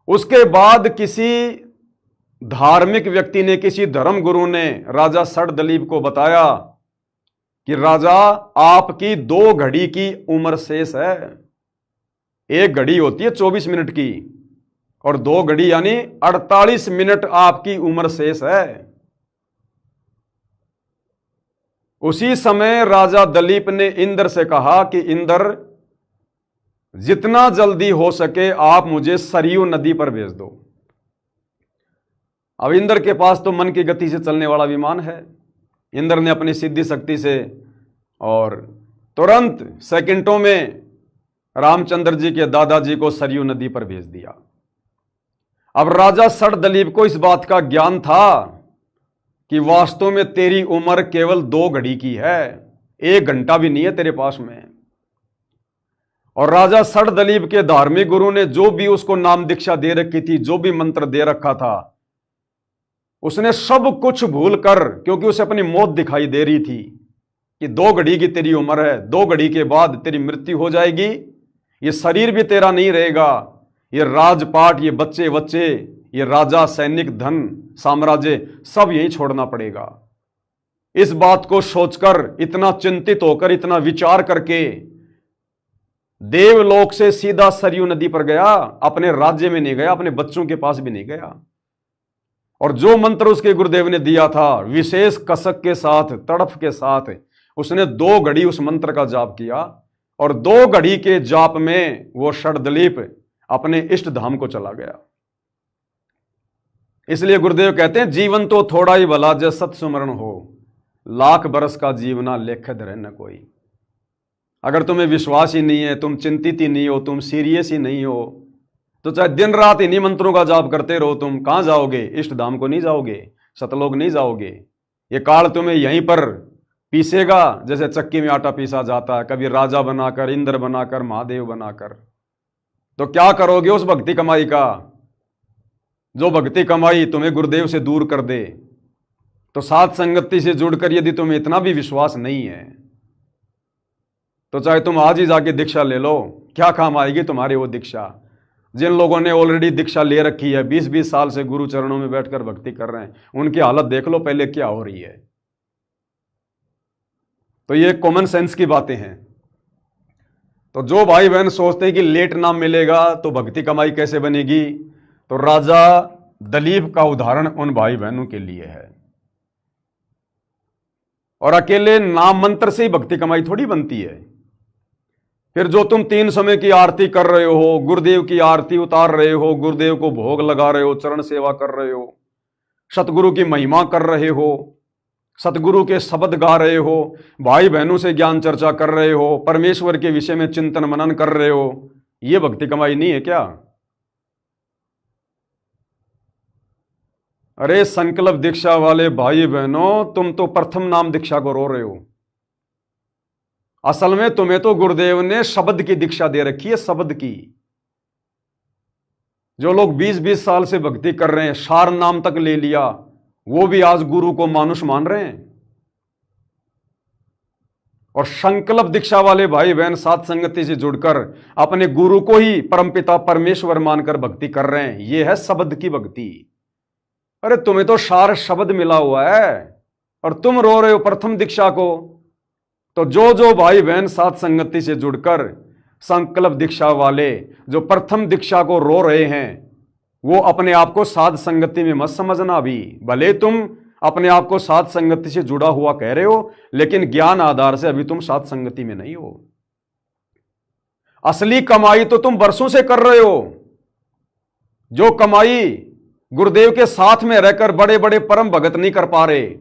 उसके बाद किसी धार्मिक व्यक्ति ने, किसी धर्म गुरु ने राजा सड़ दलीप को बताया कि राजा आपकी 2 घड़ी की उम्र शेष है। 1 घड़ी होती है 24 मिनट की और 2 घड़ी यानी 48 मिनट आपकी उम्र शेष है। उसी समय राजा दलीप ने इंद्र से कहा कि इंद्र, जितना जल्दी हो सके आप मुझे सरयू नदी पर भेज दो। अब इंद्र के पास तो मन की गति से चलने वाला विमान है। इंद्र ने अपनी सिद्धि शक्ति से और तुरंत सेकंडों में रामचंद्र जी के दादाजी को सरयू नदी पर भेज दिया। अब राजा सड़ दलीप को इस बात का ज्ञान था कि वास्तव में तेरी उम्र केवल 2 घड़ी की है, 1 घंटा भी नहीं है तेरे पास में। और राजा सड़ दलीप के धार्मिक गुरु ने जो भी उसको नाम दीक्षा दे रखी थी, जो भी मंत्र दे रखा था, उसने सब कुछ भूल कर, क्योंकि उसे अपनी मौत दिखाई दे रही थी कि 2 घड़ी की तेरी उम्र है, 2 घड़ी के बाद तेरी मृत्यु हो जाएगी, ये शरीर भी तेरा नहीं रहेगा, ये राजपाट, ये बच्चे बच्चे, ये राजा, सैनिक, धन, साम्राज्य सब यहीं छोड़ना पड़ेगा। इस बात को सोचकर, इतना चिंतित होकर, इतना विचार करके देवलोक से सीधा सरयू नदी पर गया। अपने राज्य में नहीं गया, अपने बच्चों के पास भी नहीं गया। और जो मंत्र उसके गुरुदेव ने दिया था, विशेष कसक के साथ, तड़फ के साथ उसने 2 घड़ी उस मंत्र का जाप किया और 2 घड़ी के जाप में वो षडदलीप अपने इष्ट धाम को चला गया। इसलिए गुरुदेव कहते हैं जीवन तो थोड़ा ही भला, जय सत सुमरण हो, लाख बरस का जीवना लेख धरे न कोई। अगर तुम्हें विश्वास ही नहीं है, तुम चिंतित ही नहीं हो, तुम सीरियस ही नहीं हो, तो चाहे दिन रात इन्हीं मंत्रों का जाप करते रहो, तुम कहां जाओगे? इष्ट धाम को नहीं जाओगे, सतलोक नहीं जाओगे। ये काल तुम्हें यहीं पर पीसेगा, जैसे चक्की में आटा पीसा जाता है, कभी राजा बनाकर, इंद्र बनाकर, महादेव बनाकर। तो क्या करोगे उस भक्ति कमाई का, जो भक्ति कमाई तुम्हें गुरुदेव से दूर कर दे। तो साथ संगति से जुड़कर यदि तुम्हें इतना भी विश्वास नहीं है, तो चाहे तुम आज ही जाके दीक्षा ले लो, क्या काम आएगी तुम्हारी वो दीक्षा। जिन लोगों ने ऑलरेडी दीक्षा ले रखी है, 20-20 साल से गुरु चरणों में बैठकर भक्ति कर रहे हैं, उनकी हालत देख लो पहले क्या हो रही है। तो ये कॉमन सेंस की बातें हैं। तो जो भाई बहन सोचते हैं कि लेट नाम मिलेगा तो भक्ति कमाई कैसे बनेगी, तो राजा दलीप का उदाहरण उन भाई बहनों के लिए है। और अकेले नाम मंत्र से ही भक्ति कमाई थोड़ी बनती है। फिर जो तुम 3 समय की आरती कर रहे हो, गुरुदेव की आरती उतार रहे हो, गुरुदेव को भोग लगा रहे हो, चरण सेवा कर रहे हो, सतगुरु की महिमा कर रहे हो, सतगुरु के शब्द गा रहे हो, भाई बहनों से ज्ञान चर्चा कर रहे हो, परमेश्वर के विषय में चिंतन मनन कर रहे हो, ये भक्ति कमाई नहीं है क्या? अरे संकल्प दीक्षा वाले भाई बहनों, तुम तो प्रथम नाम दीक्षा को रो रहे हो। असल में तुम्हें तो गुरुदेव ने शब्द की दीक्षा दे रखी है, शब्द की। जो लोग 20-20 साल से भक्ति कर रहे हैं, सार नाम तक ले लिया, वो भी आज गुरु को मानुष मान रहे हैं। और संकल्प दीक्षा वाले भाई बहन साथ संगति से जुड़कर अपने गुरु को ही परमपिता परमेश्वर मानकर भक्ति कर रहे हैं। यह है शब्द की भक्ति। अरे तुम्हें तो सार शब्द मिला हुआ है और तुम रो रहे हो प्रथम दीक्षा को। तो जो भाई बहन साथ संगति से जुड़कर संकल्प दीक्षा वाले जो प्रथम दीक्षा को रो रहे हैं, वो अपने आप को साध संगति में मत समझना। भी भले तुम अपने आप को साध संगति से जुड़ा हुआ कह रहे हो, लेकिन ज्ञान आधार से अभी तुम साध संगति में नहीं हो। असली कमाई तो तुम वर्षों से कर रहे हो। जो कमाई गुरुदेव के साथ में रहकर बड़े बड़े परम भगत नहीं कर पा रहे,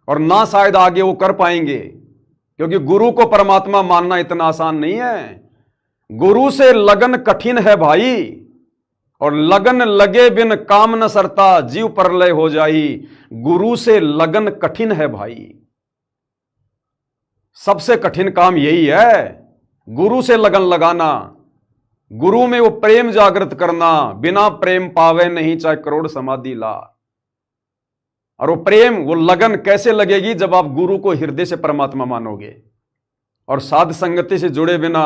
और ना शायद आगे वो कर पाएंगे, क्योंकि गुरु को परमात्मा मानना इतना आसान नहीं है। गुरु से लगन कठिन है भाई, और लगन लगे बिन काम न सरता, जीव परलय हो जाई। गुरु से लगन कठिन है भाई, सबसे कठिन काम यही है, गुरु से लगन लगाना, गुरु में वो प्रेम जागृत करना। बिना प्रेम पावे नहीं, चाहे करोड़ समाधि ला। और वो प्रेम, वो लगन कैसे लगेगी? जब आप गुरु को हृदय से परमात्मा मानोगे। और साध संगति से जुड़े बिना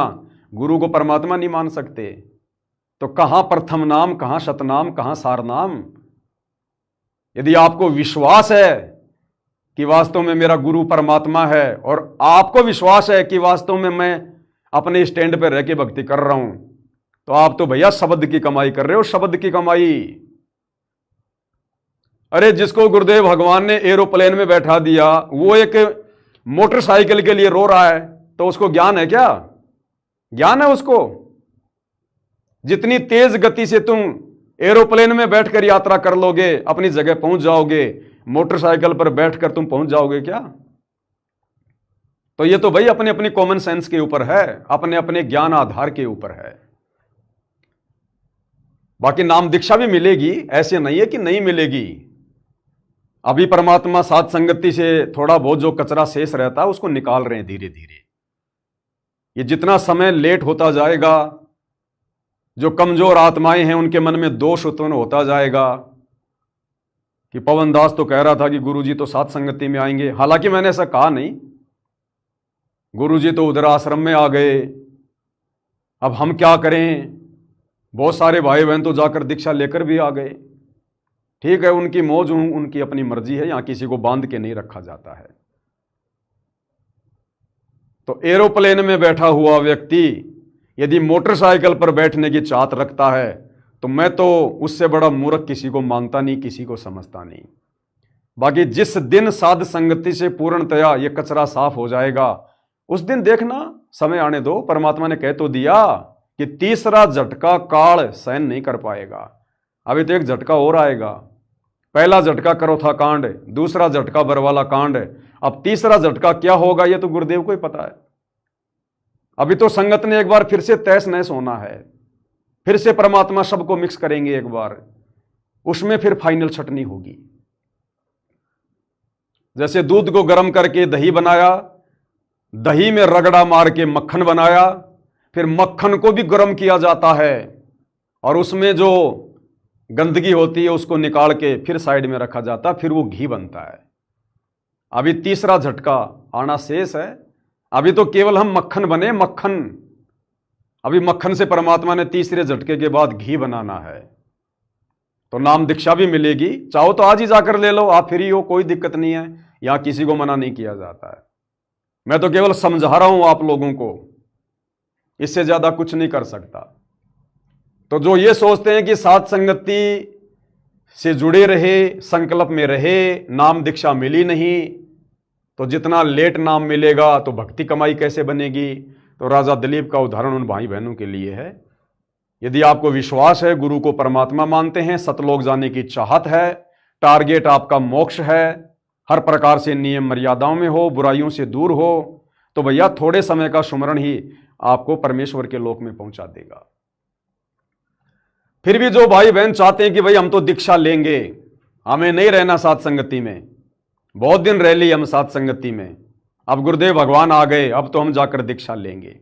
गुरु को परमात्मा नहीं मान सकते। तो कहां प्रथम नाम, कहां शतनाम, कहां सार नाम? यदि आपको विश्वास है कि वास्तव में मेरा गुरु परमात्मा है, और आपको विश्वास है कि वास्तव में मैं अपने स्टैंड पर रह के भक्ति कर रहा हूं, तो आप तो भैया शब्द की कमाई कर रहे हो, शब्द की कमाई। अरे जिसको गुरुदेव भगवान ने एरोप्लेन में बैठा दिया, वो एक मोटरसाइकिल के लिए रो रहा है, तो उसको ज्ञान है क्या? ज्ञान है उसको? जितनी तेज गति से तुम एरोप्लेन में बैठकर यात्रा कर लोगे, अपनी जगह पहुंच जाओगे, मोटरसाइकिल पर बैठकर तुम पहुंच जाओगे क्या? तो ये तो भाई अपने अपने कॉमन सेंस के ऊपर है, अपने अपने ज्ञान आधार के ऊपर है। बाकी नाम दीक्षा भी मिलेगी, ऐसे नहीं है कि नहीं मिलेगी। अभी परमात्मा साथ संगति से थोड़ा बहुत जो कचरा शेष रहता है उसको निकाल रहे हैं धीरे धीरे। ये जितना समय लेट होता जाएगा, जो कमजोर आत्माएं हैं उनके मन में दोष उत्पन्न होता जाएगा। कि पवन दास तो कह रहा था कि गुरुजी तो साथ संगति में आएंगे, हालांकि मैंने ऐसा कहा नहीं। गुरुजी तो उधर आश्रम में आ गए, अब हम क्या करें? बहुत सारे भाई बहन तो जाकर दीक्षा लेकर भी आ गए। ठीक है, उनकी मौज, उनकी अपनी मर्जी है, यहां किसी को बांध के नहीं रखा जाता है। तो एरोप्लेन में बैठा हुआ व्यक्ति यदि मोटरसाइकिल पर बैठने की चाहत रखता है, तो मैं तो उससे बड़ा मूर्ख किसी को मानता नहीं, किसी को समझता नहीं। बाकी जिस दिन साध संगति से पूर्णतया ये कचरा साफ हो जाएगा, उस दिन देखना, समय आने दो। परमात्मा ने कह तो दिया कि तीसरा झटका काल सहन नहीं कर पाएगा। अभी तो एक झटका और आएगा। पहला झटका करो था कांड, दूसरा झटका बरवाला कांड, अब तीसरा झटका क्या होगा ये तो गुरुदेव को ही पता है। अभी तो संगत ने एक बार फिर से तहस नहस होना है, फिर से परमात्मा सबको मिक्स करेंगे एक बार, उसमें फिर फाइनल छटनी होगी। जैसे दूध को गर्म करके दही बनाया, दही में रगड़ा मार के मक्खन बनाया, फिर मक्खन को भी गर्म किया जाता है और उसमें जो गंदगी होती है उसको निकाल के फिर साइड में रखा जाता है, फिर वो घी बनता है। अभी तीसरा झटका आना शेष है। अभी तो केवल हम मक्खन बने, मक्खन। अभी मक्खन से परमात्मा ने तीसरे झटके के बाद घी बनाना है, तो नाम दीक्षा भी मिलेगी। चाहो तो आज ही जाकर ले लो, आप फ्री हो, कोई दिक्कत नहीं है, यहां किसी को मना नहीं किया जाता है। मैं तो केवल समझा रहा हूं आप लोगों को, इससे ज्यादा कुछ नहीं कर सकता। तो जो ये सोचते हैं कि साथ संगति से जुड़े रहे, संकल्प में रहे, नाम दीक्षा मिली नहीं, तो जितना लेट नाम मिलेगा तो भक्ति कमाई कैसे बनेगी। तो राजा दिलीप का उदाहरण उन भाई बहनों के लिए है। यदि आपको विश्वास है, गुरु को परमात्मा मानते हैं, सतलोक जाने की चाहत है, टारगेट आपका मोक्ष है, हर प्रकार से नियम मर्यादाओं में हो, बुराइयों से दूर हो, तो भैया थोड़े समय का सुमरण ही आपको परमेश्वर के लोक में पहुंचा देगा। फिर भी जो भाई बहन चाहते हैं कि भाई हम तो दीक्षा लेंगे, हमें नहीं रहना साथ संगति में, बहुत दिन रह ली हम साथ संगति में, अब गुरुदेव भगवान आ गए, अब तो हम जाकर दीक्षा लेंगे,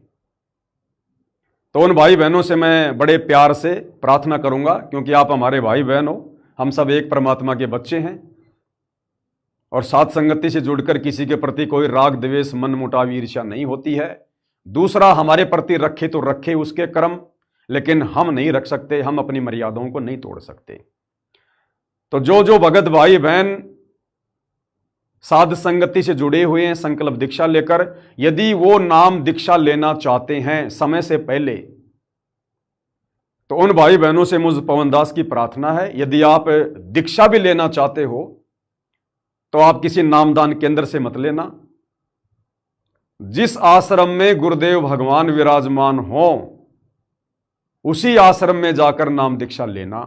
तो उन भाई बहनों से मैं बड़े प्यार से प्रार्थना करूंगा, क्योंकि आप हमारे भाई बहन हो, हम सब एक परमात्मा के बच्चे हैं, और साथ संगति से जुड़कर किसी के प्रति कोई राग द्वेष मन मुटाव ईर्ष्या नहीं होती है। दूसरा हमारे प्रति रखे तो रखे उसके कर्म, लेकिन हम नहीं रख सकते, हम अपनी मर्यादाओं को नहीं तोड़ सकते। तो जो जो भगत भाई बहन साध संगति से जुड़े हुए हैं संकल्प दीक्षा लेकर, यदि वो नाम दीक्षा लेना चाहते हैं समय से पहले, तो उन भाई बहनों से मुझ पवनदास की प्रार्थना है, यदि आप दीक्षा भी लेना चाहते हो तो आप किसी नामदान केंद्र से मत लेना। जिस आश्रम में गुरुदेव भगवान विराजमान हो उसी आश्रम में जाकर नाम दीक्षा लेना,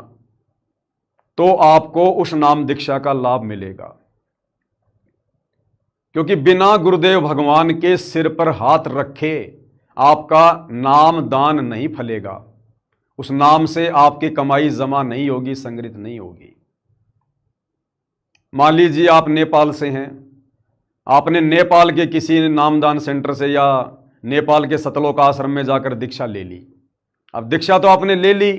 तो आपको उस नाम दीक्षा का लाभ मिलेगा। क्योंकि बिना गुरुदेव भगवान के सिर पर हाथ रखे आपका नाम दान नहीं फलेगा, उस नाम से आपकी कमाई जमा नहीं होगी, संग्रहित नहीं होगी। मान लीजिए आप नेपाल से हैं, आपने नेपाल के किसी नामदान सेंटर से या नेपाल के सतलोक आश्रम में जाकर दीक्षा ले ली। अब दीक्षा तो आपने ले ली,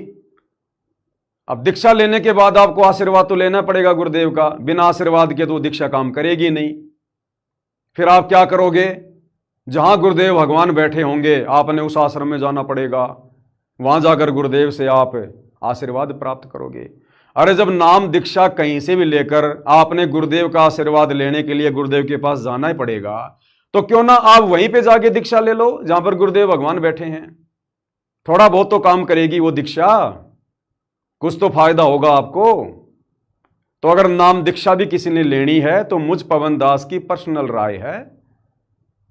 अब दीक्षा लेने के बाद आपको आशीर्वाद तो लेना पड़ेगा गुरुदेव का, बिना आशीर्वाद के तो दीक्षा काम करेगी नहीं। फिर आप क्या करोगे, जहां गुरुदेव भगवान बैठे होंगे आपने उस आश्रम में जाना पड़ेगा, वहां जाकर गुरुदेव से आप आशीर्वाद प्राप्त करोगे। अरे जब नाम दीक्षा कहीं से भी लेकर आपने गुरुदेव का आशीर्वाद लेने के लिए गुरुदेव के पास जाना ही पड़ेगा, तो क्यों ना आप वहीं पे जाके दीक्षा ले लो जहां पर गुरुदेव भगवान बैठे हैं। थोड़ा बहुत तो काम करेगी वो दीक्षा, कुछ तो फायदा होगा आपको। तो अगर नाम दीक्षा भी किसी ने लेनी है तो मुझ पवन दास की पर्सनल राय है,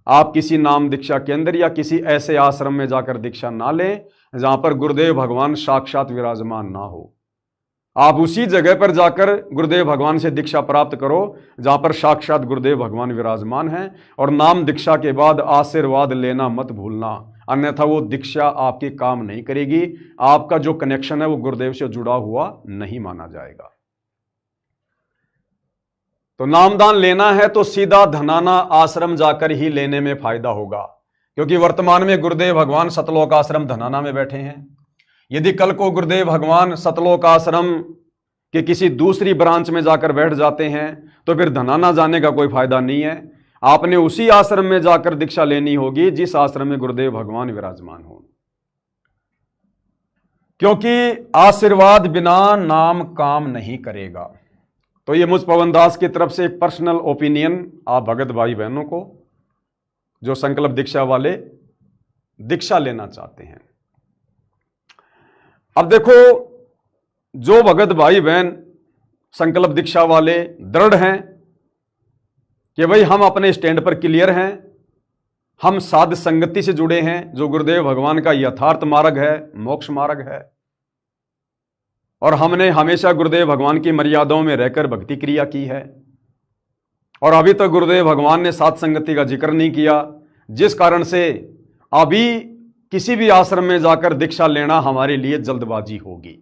आप किसी नाम दीक्षा केंद्र या किसी ऐसे आश्रम में जाकर दीक्षा ना लें जहां पर गुरुदेव भगवान साक्षात विराजमान ना हो। आप उसी जगह पर जाकर गुरुदेव भगवान से दीक्षा प्राप्त करो जहां पर साक्षात गुरुदेव भगवान विराजमान हैं, और नाम दीक्षा के बाद आशीर्वाद लेना मत भूलना, अन्यथा वो दीक्षा आपके काम नहीं करेगी, आपका जो कनेक्शन है वो गुरुदेव से जुड़ा हुआ नहीं माना जाएगा। तो नामदान लेना है तो सीधा धनाना आश्रम जाकर ही लेने में फायदा होगा, क्योंकि वर्तमान में गुरुदेव भगवान सतलोक आश्रम धनाना में बैठे हैं। यदि कल को गुरुदेव भगवान सतलोक आश्रम के किसी दूसरी ब्रांच में जाकर बैठ जाते हैं तो फिर धनाना जाने का कोई फायदा नहीं है। आपने उसी आश्रम में जाकर दीक्षा लेनी होगी जिस आश्रम में गुरुदेव भगवान विराजमान हो, क्योंकि आशीर्वाद बिना नाम काम नहीं करेगा। तो ये मुझ पवन दास की तरफ से एक पर्सनल ओपिनियन आप भगत भाई बहनों को जो संकल्प दीक्षा वाले दीक्षा लेना चाहते हैं। अब देखो, जो भगत भाई बहन संकल्प दीक्षा वाले दृढ़ हैं कि भाई हम अपने स्टैंड पर क्लियर हैं, हम साध संगति से जुड़े हैं, जो गुरुदेव भगवान का यथार्थ मार्ग है, मोक्ष मार्ग है, और हमने हमेशा गुरुदेव भगवान की मर्यादाओं में रहकर भक्ति क्रिया की है, और अभी तक गुरुदेव भगवान ने साध संगति का जिक्र नहीं किया, जिस कारण से अभी किसी भी आश्रम में जाकर दीक्षा लेना हमारे लिए जल्दबाजी होगी।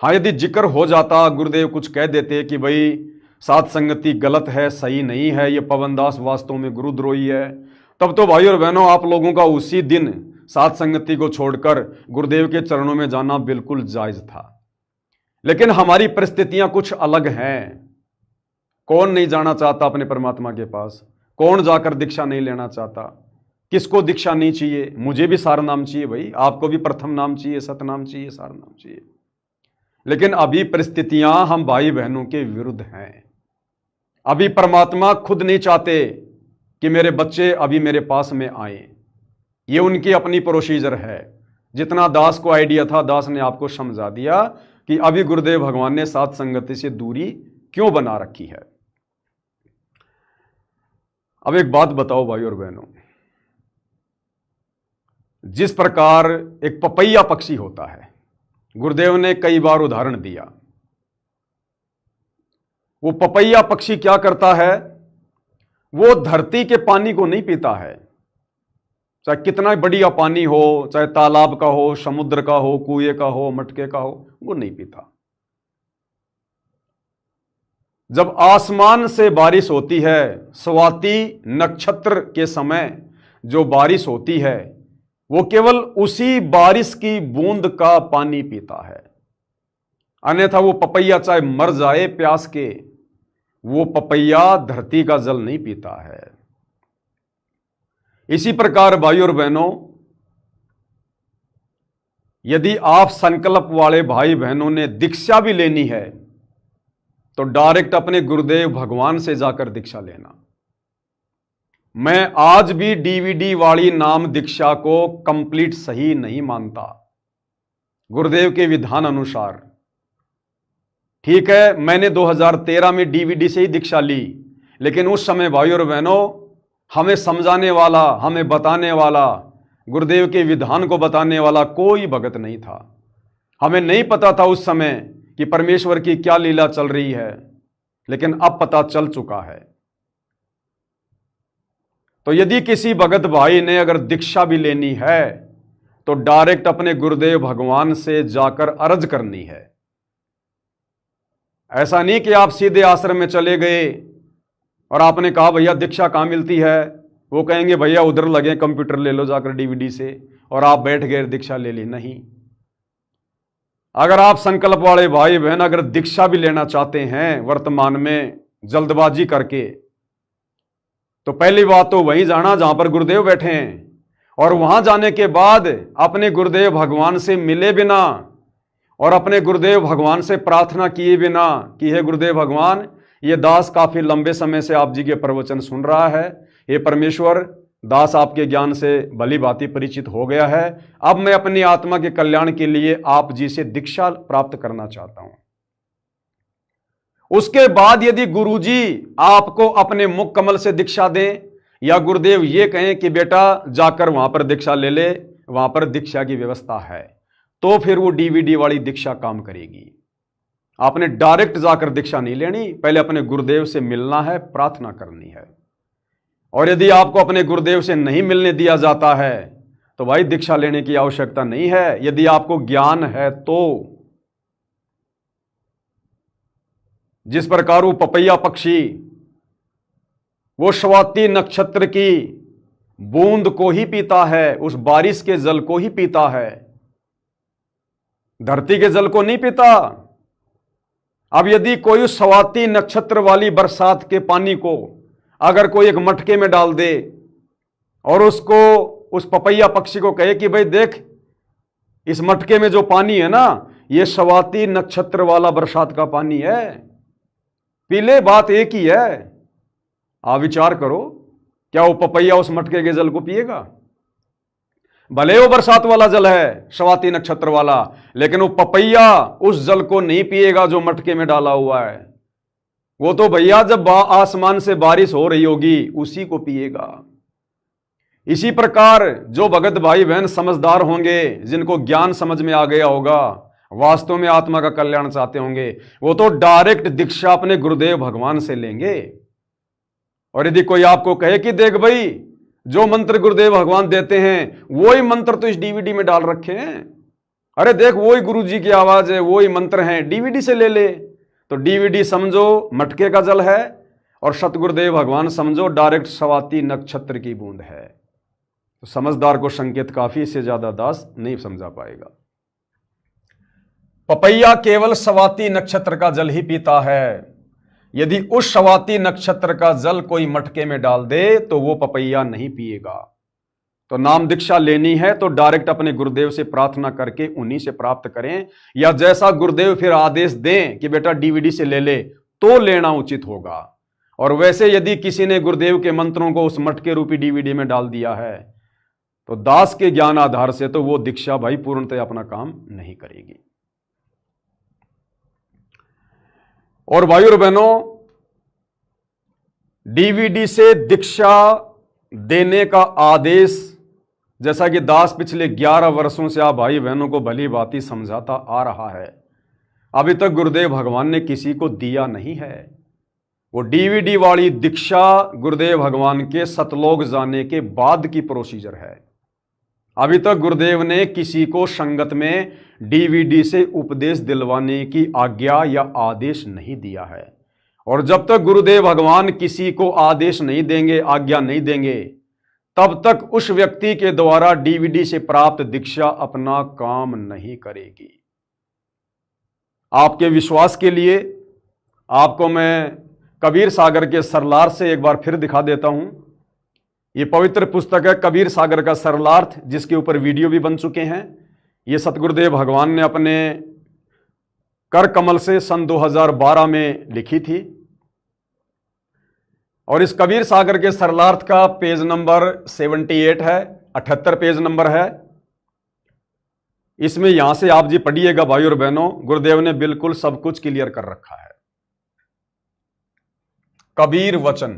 हाँ, यदि जिक्र हो जाता, गुरुदेव कुछ कह देते कि भाई साध संगति गलत है, सही नहीं है, ये पवनदास वास्तव में गुरुद्रोही है, तब तो भाई और बहनों आप लोगों का उसी दिन साध संगति को छोड़कर गुरुदेव के चरणों में जाना बिल्कुल जायज था। लेकिन हमारी परिस्थितियां कुछ अलग हैं। कौन नहीं जाना चाहता अपने परमात्मा के पास, कौन जाकर दीक्षा नहीं लेना चाहता। किसको दीक्षा नहीं चाहिए? मुझे भी सार नाम चाहिए भाई, आपको भी प्रथम नाम चाहिए, सतनाम चाहिए, सार नाम चाहिए। लेकिन अभी परिस्थितियां हम भाई बहनों के विरुद्ध हैं। अभी परमात्मा खुद नहीं चाहते कि मेरे बच्चे अभी मेरे पास में आए। ये उनकी अपनी प्रोसीजर है। जितना दास को आइडिया था, दास ने आपको समझा दिया कि अभी गुरुदेव भगवान ने सात संगति से दूरी क्यों बना रखी है। अब एक बात बताओ भाई और बहनों, जिस प्रकार एक पपैया पक्षी होता है, गुरुदेव ने कई बार उदाहरण दिया। वो पपैया पक्षी क्या करता है? वो धरती के पानी को नहीं पीता है, चाहे कितना बढ़िया पानी हो, चाहे तालाब का हो, समुद्र का हो, कुएं का हो, मटके का हो, वो नहीं पीता। जब आसमान से बारिश होती है, स्वाति नक्षत्र के समय जो बारिश होती है, वो केवल उसी बारिश की बूंद का पानी पीता है। अन्यथा वो पपैया चाहे मर जाए प्यास के, वो पपैया धरती का जल नहीं पीता है। इसी प्रकार भाई और बहनों, यदि आप संकल्प वाले भाई बहनों ने दीक्षा भी लेनी है तो डायरेक्ट अपने गुरुदेव भगवान से जाकर दीक्षा लेना। मैं आज भी डीवीडी वाली नाम दीक्षा को कंप्लीट सही नहीं मानता गुरुदेव के विधान अनुसार। ठीक है, मैंने 2013 में डीवीडी से ही दीक्षा ली, लेकिन उस समय भाई और बहनों हमें समझाने वाला, हमें बताने वाला, गुरुदेव के विधान को बताने वाला कोई भगत नहीं था। हमें नहीं पता था उस समय कि परमेश्वर की क्या लीला चल रही है, लेकिन अब पता चल चुका है। तो यदि किसी भगत भाई ने अगर दीक्षा भी लेनी है तो डायरेक्ट अपने गुरुदेव भगवान से जाकर अर्ज करनी है। ऐसा नहीं कि आप सीधे आश्रम में चले गए और आपने कहा भैया दीक्षा कहाँ मिलती है, वो कहेंगे भैया उधर लगे कंप्यूटर ले लो जाकर डीवीडी से, और आप बैठ गए दीक्षा ले ली। नहीं, अगर आप संकल्प वाले भाई बहन अगर दीक्षा भी लेना चाहते हैं वर्तमान में जल्दबाजी करके, तो पहली बात तो वहीं जाना जहां पर गुरुदेव बैठे हैं, और वहां जाने के बाद अपने गुरुदेव भगवान से मिले बिना और अपने गुरुदेव भगवान से प्रार्थना किए बिना कि हे गुरुदेव भगवान, ये दास काफी लंबे समय से आप जी के प्रवचन सुन रहा है, ये परमेश्वर दास आपके ज्ञान से भली भांति परिचित हो गया है, अब मैं अपनी आत्मा के कल्याण के लिए आप जी से दीक्षा प्राप्त करना चाहता हूं। उसके बाद यदि गुरुजी आपको अपने मुख कमल से दीक्षा दें या गुरुदेव ये कहें कि बेटा जाकर वहां पर दीक्षा ले ले, वहां पर दीक्षा की व्यवस्था है, तो फिर वो डीवीडी वाली दीक्षा काम करेगी। आपने डायरेक्ट जाकर दीक्षा नहीं लेनी, पहले अपने गुरुदेव से मिलना है, प्रार्थना करनी है। और यदि आपको अपने गुरुदेव से नहीं मिलने दिया जाता है तो भाई दीक्षा लेने की आवश्यकता नहीं है, यदि आपको ज्ञान है तो। जिस प्रकार वो पपैया पक्षी वो स्वाति नक्षत्र की बूंद को ही पीता है, उस बारिश के जल को ही पीता है, धरती के जल को नहीं पीता। अब यदि कोई उस स्वाति नक्षत्र वाली बरसात के पानी को अगर कोई एक मटके में डाल दे और उसको उस पपैया पक्षी को कहे कि भाई देख, इस मटके में जो पानी है ना, ये स्वाति नक्षत्र वाला बरसात का पानी है, पी ले, बात एक ही है। आप विचार करो, क्या वो पपैया उस मटके के जल को पिएगा? भले वो बरसात वाला जल है, स्वाति नक्षत्र वाला, लेकिन वो पपैया उस जल को नहीं पिएगा जो मटके में डाला हुआ है। वो तो भैया जब आसमान से बारिश हो रही होगी उसी को पिएगा। इसी प्रकार जो भगत भाई बहन समझदार होंगे, जिनको ज्ञान समझ में आ गया होगा, वास्तव में आत्मा का कल्याण चाहते होंगे, वो तो डायरेक्ट दीक्षा अपने गुरुदेव भगवान से लेंगे। और यदि कोई आपको कहे कि देख भाई, जो मंत्र गुरुदेव भगवान देते हैं वही मंत्र तो इस डीवीडी में डाल रखे हैं, अरे देख वही गुरुजी की आवाज है, वही मंत्र हैं, डीवीडी से ले ले, तो डीवीडी समझो मटके का जल है और सतगुरुदेव भगवान समझो डायरेक्ट स्वाति नक्षत्र की बूंद है। तो समझदार को संकेत काफी, से ज्यादा दास नहीं समझा पाएगा। पपैया केवल स्वाति नक्षत्र का जल ही पीता है। यदि उस स्वाति नक्षत्र का जल कोई मटके में डाल दे तो वो पपैया नहीं पिएगा। तो नाम दीक्षा लेनी है तो डायरेक्ट अपने गुरुदेव से प्रार्थना करके उन्हीं से प्राप्त करें, या जैसा गुरुदेव फिर आदेश दें कि बेटा डीवीडी से ले ले तो लेना उचित होगा। और वैसे यदि किसी ने गुरुदेव के मंत्रों को उस मटके रूपी डीवीडी में डाल दिया है तो दास के ज्ञान आधार से तो वो दीक्षा भाई पूर्णतः अपना काम नहीं करेगी। और भाइयों और बहनों, डीवीडी से दीक्षा देने का आदेश, जैसा कि दास पिछले 11 वर्षों से आप भाई बहनों को भली भांति समझाता आ रहा है, अभी तक गुरुदेव भगवान ने किसी को दिया नहीं है। वो डीवीडी वाली दीक्षा गुरुदेव भगवान के सतलोक जाने के बाद की प्रोसीजर है। अभी तक गुरुदेव ने किसी को संगत में डीवीडी से उपदेश दिलवाने की आज्ञा या आदेश नहीं दिया है। और जब तक गुरुदेव भगवान किसी को आदेश नहीं देंगे, आज्ञा नहीं देंगे, तब तक उस व्यक्ति के द्वारा डीवीडी से प्राप्त दीक्षा अपना काम नहीं करेगी। आपके विश्वास के लिए आपको मैं कबीर सागर के सरलार्थ से एक बार फिर दिखा देता हूं। ये पवित्र पुस्तक है कबीर सागर का सरलार्थ, जिसके ऊपर वीडियो भी बन चुके हैं। ये सतगुरुदेव भगवान ने अपने कर कमल से सन 2012 में लिखी थी। और इस कबीर सागर के सरलार्थ का पेज नंबर 78 है, 78 पेज नंबर है। इसमें यहां से आप जी पढ़िएगा भाई और बहनों, गुरुदेव ने बिल्कुल सब कुछ क्लियर कर रखा है। कबीर वचन,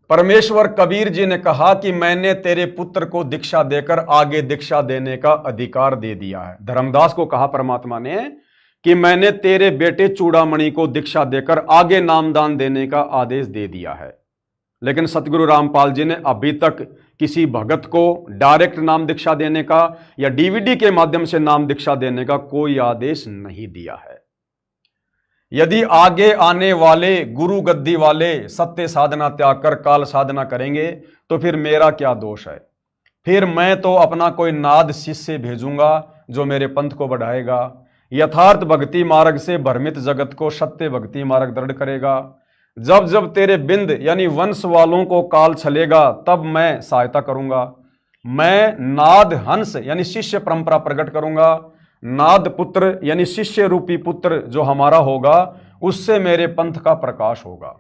परमेश्वर कबीर जी ने कहा कि मैंने तेरे पुत्र को दीक्षा देकर आगे दीक्षा देने का अधिकार दे दिया है। धर्मदास को कहा परमात्मा ने कि मैंने तेरे बेटे चूड़ामणि को दीक्षा देकर आगे नामदान देने का आदेश दे दिया है। लेकिन सतगुरु रामपाल जी ने अभी तक किसी भगत को डायरेक्ट नाम दीक्षा देने का या डीवीडी के माध्यम से नाम दीक्षा देने का कोई आदेश नहीं दिया है। यदि आगे आने वाले गुरु गद्दी वाले सत्य साधना त्याग कर काल साधना करेंगे तो फिर मेरा क्या दोष है? फिर मैं तो अपना कोई नाद शिष्य भेजूंगा जो मेरे पंथ को बढ़ाएगा, यथार्थ भक्ति मार्ग से भ्रमित जगत को सत्य भक्ति मार्ग दृढ़ करेगा। जब जब तेरे बिंद यानी वंश वालों को काल छलेगा तब मैं सहायता करूंगा। मैं नाद हंस यानी शिष्य परंपरा प्रकट करूंगा। नाद पुत्र यानी शिष्य रूपी पुत्र जो हमारा होगा उससे मेरे पंथ का प्रकाश होगा।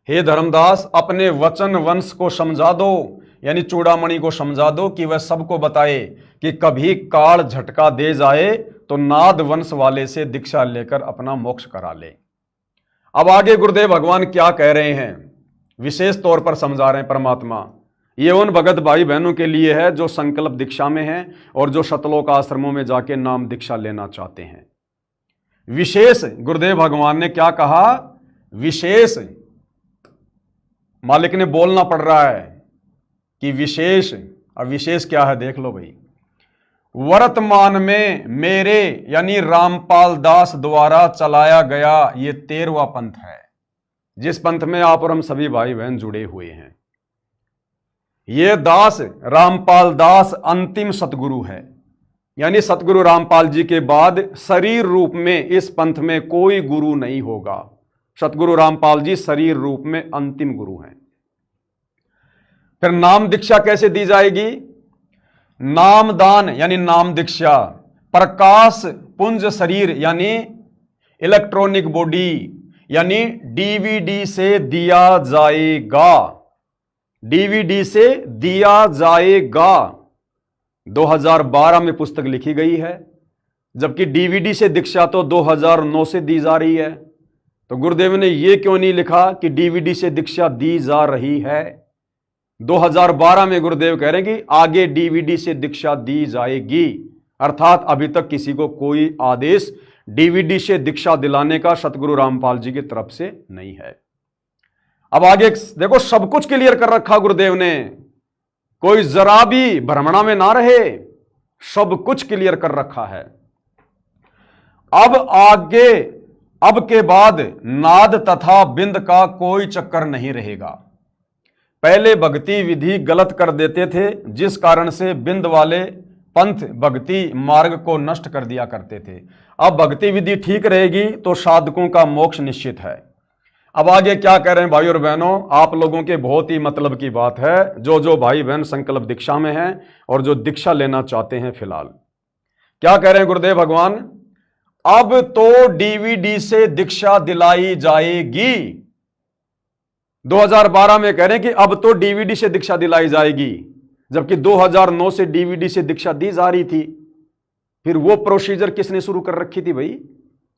हे धर्मदास, अपने वचन वंश को समझा दो, यानी चूड़ामणि को समझा दो कि वह सबको बताए कि कभी काल झटका दे जाए तो नाद वंश वाले से दीक्षा लेकर अपना मोक्ष करा ले। अब आगे गुरुदेव भगवान क्या कह रहे हैं, विशेष तौर पर समझा रहे हैं परमात्मा। ये उन भगत भाई बहनों के लिए है जो संकल्प दीक्षा में हैं और जो सतलोक आश्रमों में जाके नाम दीक्षा लेना चाहते हैं। विशेष गुरुदेव भगवान ने क्या कहा, विशेष मालिक ने बोलना पड़ रहा है कि विशेष। अब विशेष क्या है देख लो भाई। वर्तमान में मेरे यानी रामपाल दास द्वारा चलाया गया ये 13वां पंथ है, जिस पंथ में आप और हम सभी भाई बहन जुड़े हुए हैं। ये दास रामपाल दास अंतिम सतगुरु है, यानी सतगुरु रामपाल जी के बाद शरीर रूप में इस पंथ में कोई गुरु नहीं होगा। सतगुरु रामपाल जी शरीर रूप में अंतिम गुरु हैं। फिर नाम दीक्षा कैसे दी जाएगी? नामदान यानी नाम दीक्षा प्रकाश पुंज शरीर यानी इलेक्ट्रॉनिक बॉडी यानी डीवीडी से दिया जाएगा। डीवीडी से दिया जाएगा। 2012 में पुस्तक लिखी गई है, जबकि डीवीडी से दीक्षा तो 2009 से दी जा रही है। तो गुरुदेव ने यह क्यों नहीं लिखा कि डीवीडी से दीक्षा दी जा रही है? 2012 में गुरुदेव कह रहे हैं कि आगे डीवीडी से दीक्षा दी जाएगी, अर्थात अभी तक किसी को कोई आदेश डीवीडी से दीक्षा दिलाने का सतगुरु रामपाल जी की तरफ से नहीं है। अब आगे देखो, सब कुछ क्लियर कर रखा गुरुदेव ने, कोई जरा भी भ्रमणा में ना रहे, सब कुछ क्लियर कर रखा है। अब आगे अब के बाद नाद तथा बिंद का कोई चक्कर नहीं रहेगा। पहले भक्ति विधि गलत कर देते थे, जिस कारण से बिंद वाले पंथ भक्ति मार्ग को नष्ट कर दिया करते थे। अब भक्ति विधि ठीक रहेगी तो साधकों का मोक्ष निश्चित है। अब आगे क्या कह रहे हैं भाई और बहनों, आप लोगों के बहुत ही मतलब की बात है। जो भाई बहन संकल्प दीक्षा में हैं और जो दीक्षा लेना चाहते हैं, फिलहाल क्या कह रहे हैं गुरुदेव भगवान, अब तो डीवीडी से दीक्षा दिलाई जाएगी। 2012 में कह रहे हैं कि अब तो डीवीडी से दीक्षा दिलाई जाएगी, जबकि 2009 से डीवीडी से दीक्षा दी जा रही थी। फिर वो प्रोसीजर किसने शुरू कर रखी थी भाई?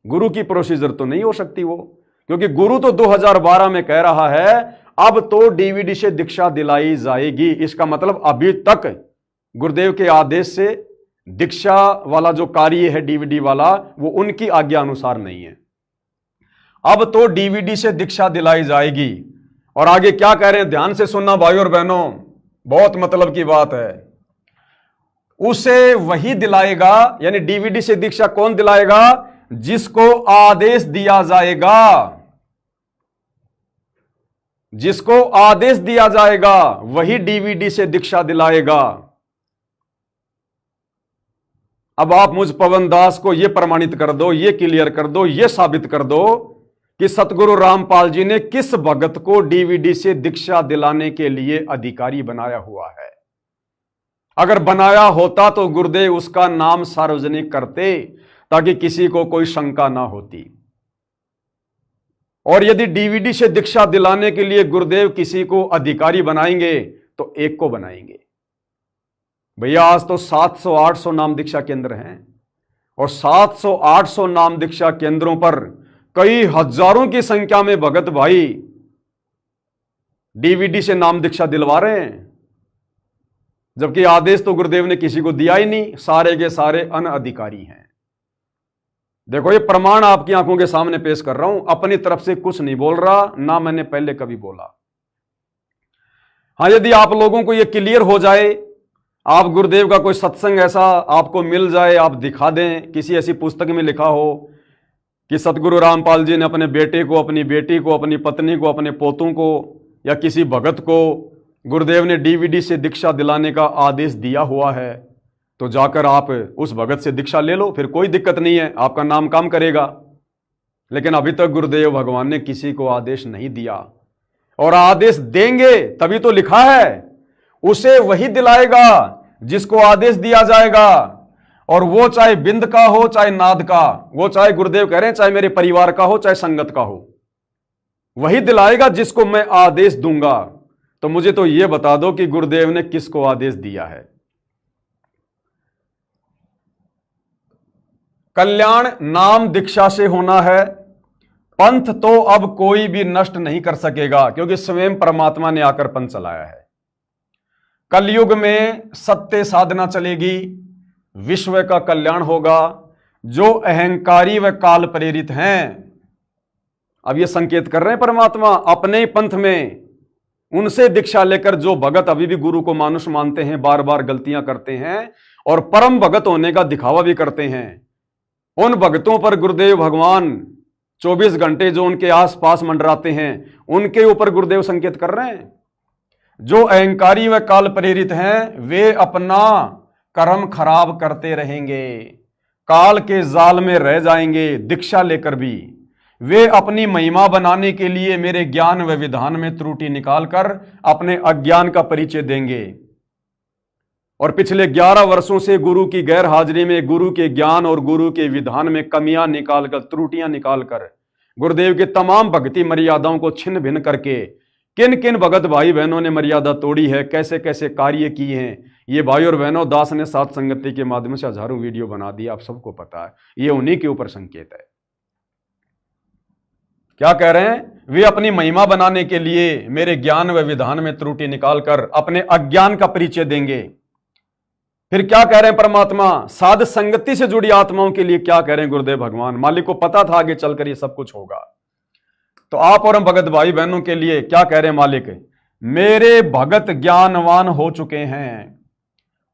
गुरु की प्रोसीजर तो नहीं हो सकती वो, क्योंकि गुरु तो 2012 में कह रहा है अब तो डीवीडी से दीक्षा दिलाई जाएगी। इसका मतलब अभी तक गुरुदेव के आदेश से दीक्षा वाला जो कार्य है डीवीडी वाला, वो उनकी आज्ञा अनुसार नहीं है। अब तो डीवीडी से दीक्षा दिलाई जाएगी। और आगे क्या कह रहे हैं, ध्यान से सुनना भाई और बहनों, बहुत मतलब की बात है। उसे वही दिलाएगा, यानी डीवीडी से दीक्षा कौन दिलाएगा? जिसको आदेश दिया जाएगा। जिसको आदेश दिया जाएगा वही डीवीडी से दीक्षा दिलाएगा। अब आप मुझ पवन दास को यह प्रमाणित कर दो, यह क्लियर कर दो, यह साबित कर दो कि सतगुरु रामपाल जी ने किस भगत को डीवीडी से दीक्षा दिलाने के लिए अधिकारी बनाया हुआ है। अगर बनाया होता तो गुरुदेव उसका नाम सार्वजनिक करते, ताकि किसी को कोई शंका ना होती। और यदि डीवीडी से दीक्षा दिलाने के लिए गुरुदेव किसी को अधिकारी बनाएंगे तो एक को बनाएंगे। भैया आज तो 700-800 नाम दीक्षा केंद्र हैं, और 700-800 नाम दीक्षा केंद्रों पर कई हजारों की संख्या में भगत भाई डीवीडी से नाम दीक्षा दिलवा रहे हैं, जबकि आदेश तो गुरुदेव ने किसी को दिया ही नहीं। सारे के सारे अनअधिकारी हैं। देखो ये प्रमाण आपकी आंखों के सामने पेश कर रहा हूं, अपनी तरफ से कुछ नहीं बोल रहा, ना मैंने पहले कभी बोला। हां, यदि आप लोगों को यह क्लियर हो जाए, आप गुरुदेव का कोई सत्संग ऐसा आपको मिल जाए, आप दिखा दें, किसी ऐसी पुस्तक में लिखा हो कि सतगुरु रामपाल जी ने अपने बेटे को, अपनी बेटी को, अपनी पत्नी को, अपने पोतों को या किसी भगत को गुरुदेव ने डीवीडी से दीक्षा दिलाने का आदेश दिया हुआ है, तो जाकर आप उस भगत से दीक्षा ले लो, फिर कोई दिक्कत नहीं है, आपका नाम काम करेगा। लेकिन अभी तक गुरुदेव भगवान ने किसी को आदेश नहीं दिया, और आदेश देंगे तभी तो लिखा है उसे वही दिलाएगा जिसको आदेश दिया जाएगा। और वो चाहे बिंद का हो, चाहे नाद का, वो चाहे गुरुदेव कह रहे हैं चाहे मेरे परिवार का हो, चाहे संगत का हो, वही दिलाएगा जिसको मैं आदेश दूंगा। तो मुझे तो यह बता दो कि गुरुदेव ने किसको आदेश दिया है। कल्याण नाम दीक्षा से होना है। पंथ तो अब कोई भी नष्ट नहीं कर सकेगा, क्योंकि स्वयं परमात्मा ने आकर पंथ चलाया है। कलयुग में सत्य साधना चलेगी, विश्व का कल्याण होगा। जो अहंकारी व काल प्रेरित हैं, अब ये संकेत कर रहे हैं परमात्मा अपने ही पंथ में, उनसे दीक्षा लेकर जो भगत अभी भी गुरु को मानुष मानते हैं, बार बार गलतियां करते हैं और परम भगत होने का दिखावा भी करते हैं, उन भक्तों पर गुरुदेव भगवान 24 घंटे जो उनके आसपास मंडराते हैं, उनके ऊपर गुरुदेव संकेत कर रहे हैं। जो अहंकारी व काल प्रेरित हैं, वे अपना कर्म खराब करते रहेंगे, काल के जाल में रह जाएंगे। दीक्षा लेकर भी वे अपनी महिमा बनाने के लिए मेरे ज्ञान व विधान में त्रुटि निकालकर अपने अज्ञान का परिचय देंगे। और पिछले 11 वर्षों से गुरु की गैर हाजिरी में गुरु के ज्ञान और गुरु के विधान में कमियां निकालकर, त्रुटियां निकालकर, गुरुदेव के तमाम भक्ति मर्यादाओं को छिन्न भिन्न करके किन किन भगत भाई बहनों ने मर्यादा तोड़ी है, कैसे कैसे कार्य किए हैं, ये भाई और बहनों दास ने सात संगति के माध्यम से हजारों वीडियो बना दिया, आप सबको पता है। ये उन्हीं के ऊपर संकेत है। क्या कह रहे हैं? वे अपनी महिमा बनाने के लिए मेरे ज्ञान व विधान में त्रुटि निकालकर अपने अज्ञान का परिचय देंगे। फिर क्या कह रहे हैं परमात्मा? साध संगति से जुड़ी आत्माओं के लिए क्या कह रहे हैं गुरुदेव भगवान? मालिक को पता था आगे चलकर ये सब कुछ होगा। तो आप और हम भगत भाई बहनों के लिए क्या कह रहे हैं मालिक? मेरे भगत ज्ञानवान हो चुके हैं,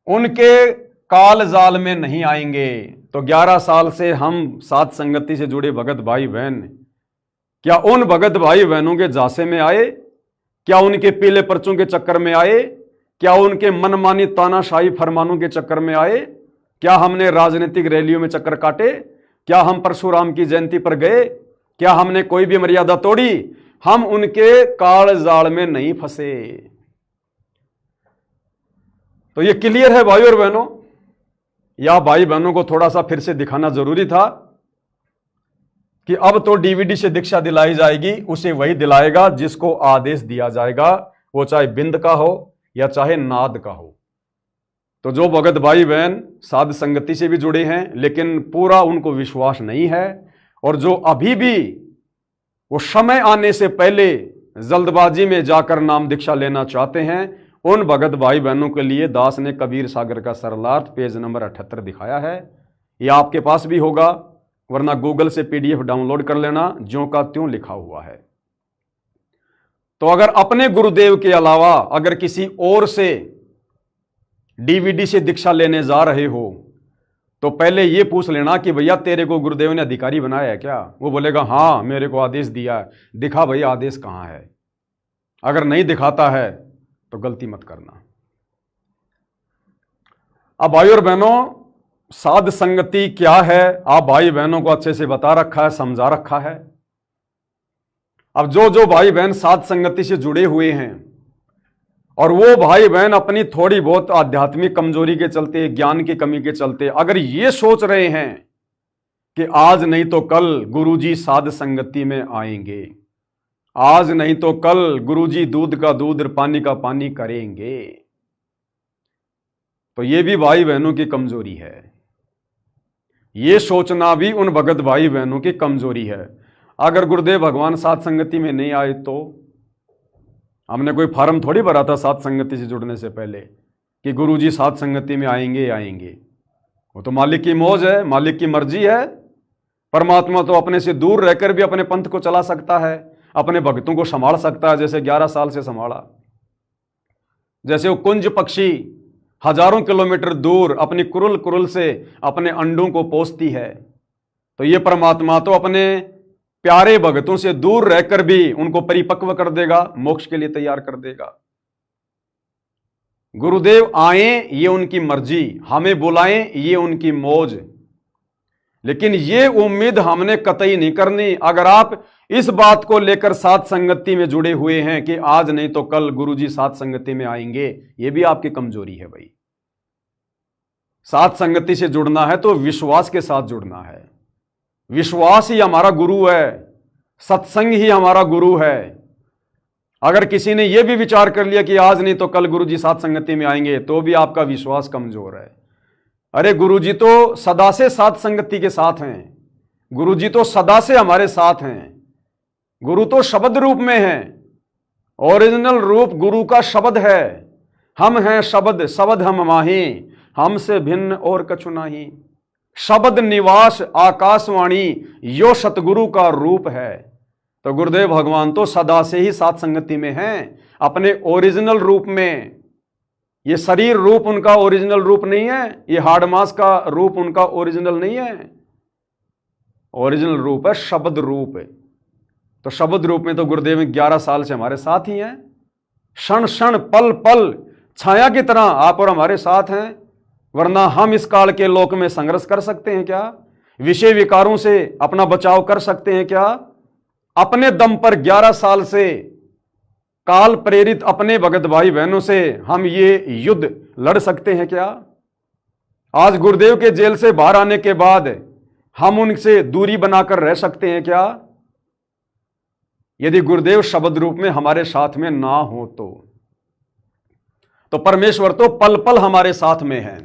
उनके काल जाल में नहीं आएंगे। तो 11 साल से हम साथ संगति से जुड़े भगत भाई बहन क्या उन भगत भाई बहनों के झांसे में आए? क्या उनके पीले पर्चों के चक्कर में आए? क्या उनके मनमानी तानाशाही फरमानों के चक्कर में आए? क्या हमने राजनीतिक रैलियों में चक्कर काटे? क्या हम परशुराम की जयंती पर गए? क्या हमने कोई भी मर्यादा तोड़ी? हम उनके काल जाल में नहीं फंसे। तो ये क्लियर है भाई और बहनों, या भाई बहनों को थोड़ा सा फिर से दिखाना जरूरी था कि अब तो डीवीडी से दीक्षा दिलाई जाएगी, उसे वही दिलाएगा जिसको आदेश दिया जाएगा, वो चाहे बिंद का हो या चाहे नाद का हो। तो जो भगत भाई बहन साध संगति से भी जुड़े हैं लेकिन पूरा उनको विश्वास नहीं है, और जो अभी भी वो समय आने से पहले जल्दबाजी में जाकर नाम दीक्षा लेना चाहते हैं, उन भगत भाई बहनों के लिए दास ने कबीर सागर का सरलार्थ पेज नंबर 78 दिखाया है। यह आपके पास भी होगा, वरना गूगल से पीडीएफ डाउनलोड कर लेना, ज्यों का त्यों लिखा हुआ है। तो अगर अपने गुरुदेव के अलावा अगर किसी और से डीवीडी से दीक्षा लेने जा रहे हो तो पहले यह पूछ लेना कि भैया तेरे को गुरुदेव ने अधिकारी बनाया है क्या? वो बोलेगा हाँ मेरे को आदेश दिया है, दिखा भाई आदेश कहां है। अगर नहीं दिखाता है तो गलती मत करना। अब भाई और बहनों, साध संगति क्या है आप भाई बहनों को अच्छे से बता रखा है, समझा रखा है। अब जो जो भाई बहन साध संगति से जुड़े हुए हैं और वो भाई बहन अपनी थोड़ी बहुत आध्यात्मिक कमजोरी के चलते, ज्ञान की कमी के चलते अगर ये सोच रहे हैं कि आज नहीं तो कल गुरुजी साध संगति में आएंगे, आज नहीं तो कल गुरुजी दूध का दूध पानी का पानी करेंगे, तो ये भी भाई बहनों की कमजोरी है। ये सोचना भी उन भगत भाई बहनों की कमजोरी है। अगर गुरुदेव भगवान साध संगति में नहीं आए तो हमने कोई फार्म थोड़ी भरा था साध संगति से जुड़ने से पहले कि गुरुजी साध संगति में आएंगे आएंगे। वो तो मालिक की मौज है, मालिक की मर्जी है। परमात्मा तो अपने से दूर रहकर भी अपने पंथ को चला सकता है, अपने भक्तों को संभाल सकता है, जैसे 11 साल से संभाला। जैसे वो कुंज पक्षी हजारों किलोमीटर दूर अपनी कुरुल कुरुल से अपने अंडों को पोसती है, तो ये परमात्मा तो अपने प्यारे भक्तों से दूर रहकर भी उनको परिपक्व कर देगा, मोक्ष के लिए तैयार कर देगा। गुरुदेव आए ये उनकी मर्जी, हमें बुलाएं ये उनकी मौज, लेकिन ये उम्मीद हमने कतई नहीं करनी। अगर आप इस बात को लेकर साध संगति में जुड़े हुए हैं कि आज नहीं तो कल गुरुजी साध संगति में आएंगे, ये भी आपकी कमजोरी है भाई। साध संगति से जुड़ना है तो विश्वास के साथ जुड़ना है। विश्वास ही हमारा गुरु है, सत्संग ही हमारा गुरु है। अगर किसी ने यह भी विचार कर लिया कि आज नहीं तो कल गुरुजी साध संगति में आएंगे, तो भी आपका विश्वास कमजोर है। अरे गुरुजी तो सदा से साध संगति के साथ हैं, गुरुजी तो सदा से हमारे साथ हैं। गुरु तो शब्द रूप में है, ओरिजिनल रूप गुरु का शब्द है। हम हैं शब्द, शब्द हम माही, हमसे भिन्न और कछु नहीं। शब्द निवास आकाशवाणी यो सतगुरु का रूप है। तो गुरुदेव भगवान तो सदा से ही साध संगति में हैं, अपने ओरिजिनल रूप में। ये शरीर रूप उनका ओरिजिनल रूप नहीं है, ये हार्ड मास का रूप उनका ओरिजिनल नहीं है। ओरिजिनल रूप है शब्द रूप। तो शब्द रूप में तो गुरुदेव 11 साल से हमारे साथ ही हैं। क्षण क्षण पल पल छाया की तरह आप और हमारे साथ हैं। वरना हम इस काल के लोक में संघर्ष कर सकते हैं क्या? विषय विकारों से अपना बचाव कर सकते हैं क्या? अपने दम पर 11 साल से काल प्रेरित अपने भगत भाई बहनों से हम ये युद्ध लड़ सकते हैं क्या? आज गुरुदेव के जेल से बाहर आने के बाद हम उनसे दूरी बनाकर रह सकते हैं क्या? यदि गुरुदेव शब्द रूप में हमारे साथ में ना हो तो परमेश्वर तो पल पल हमारे साथ में है।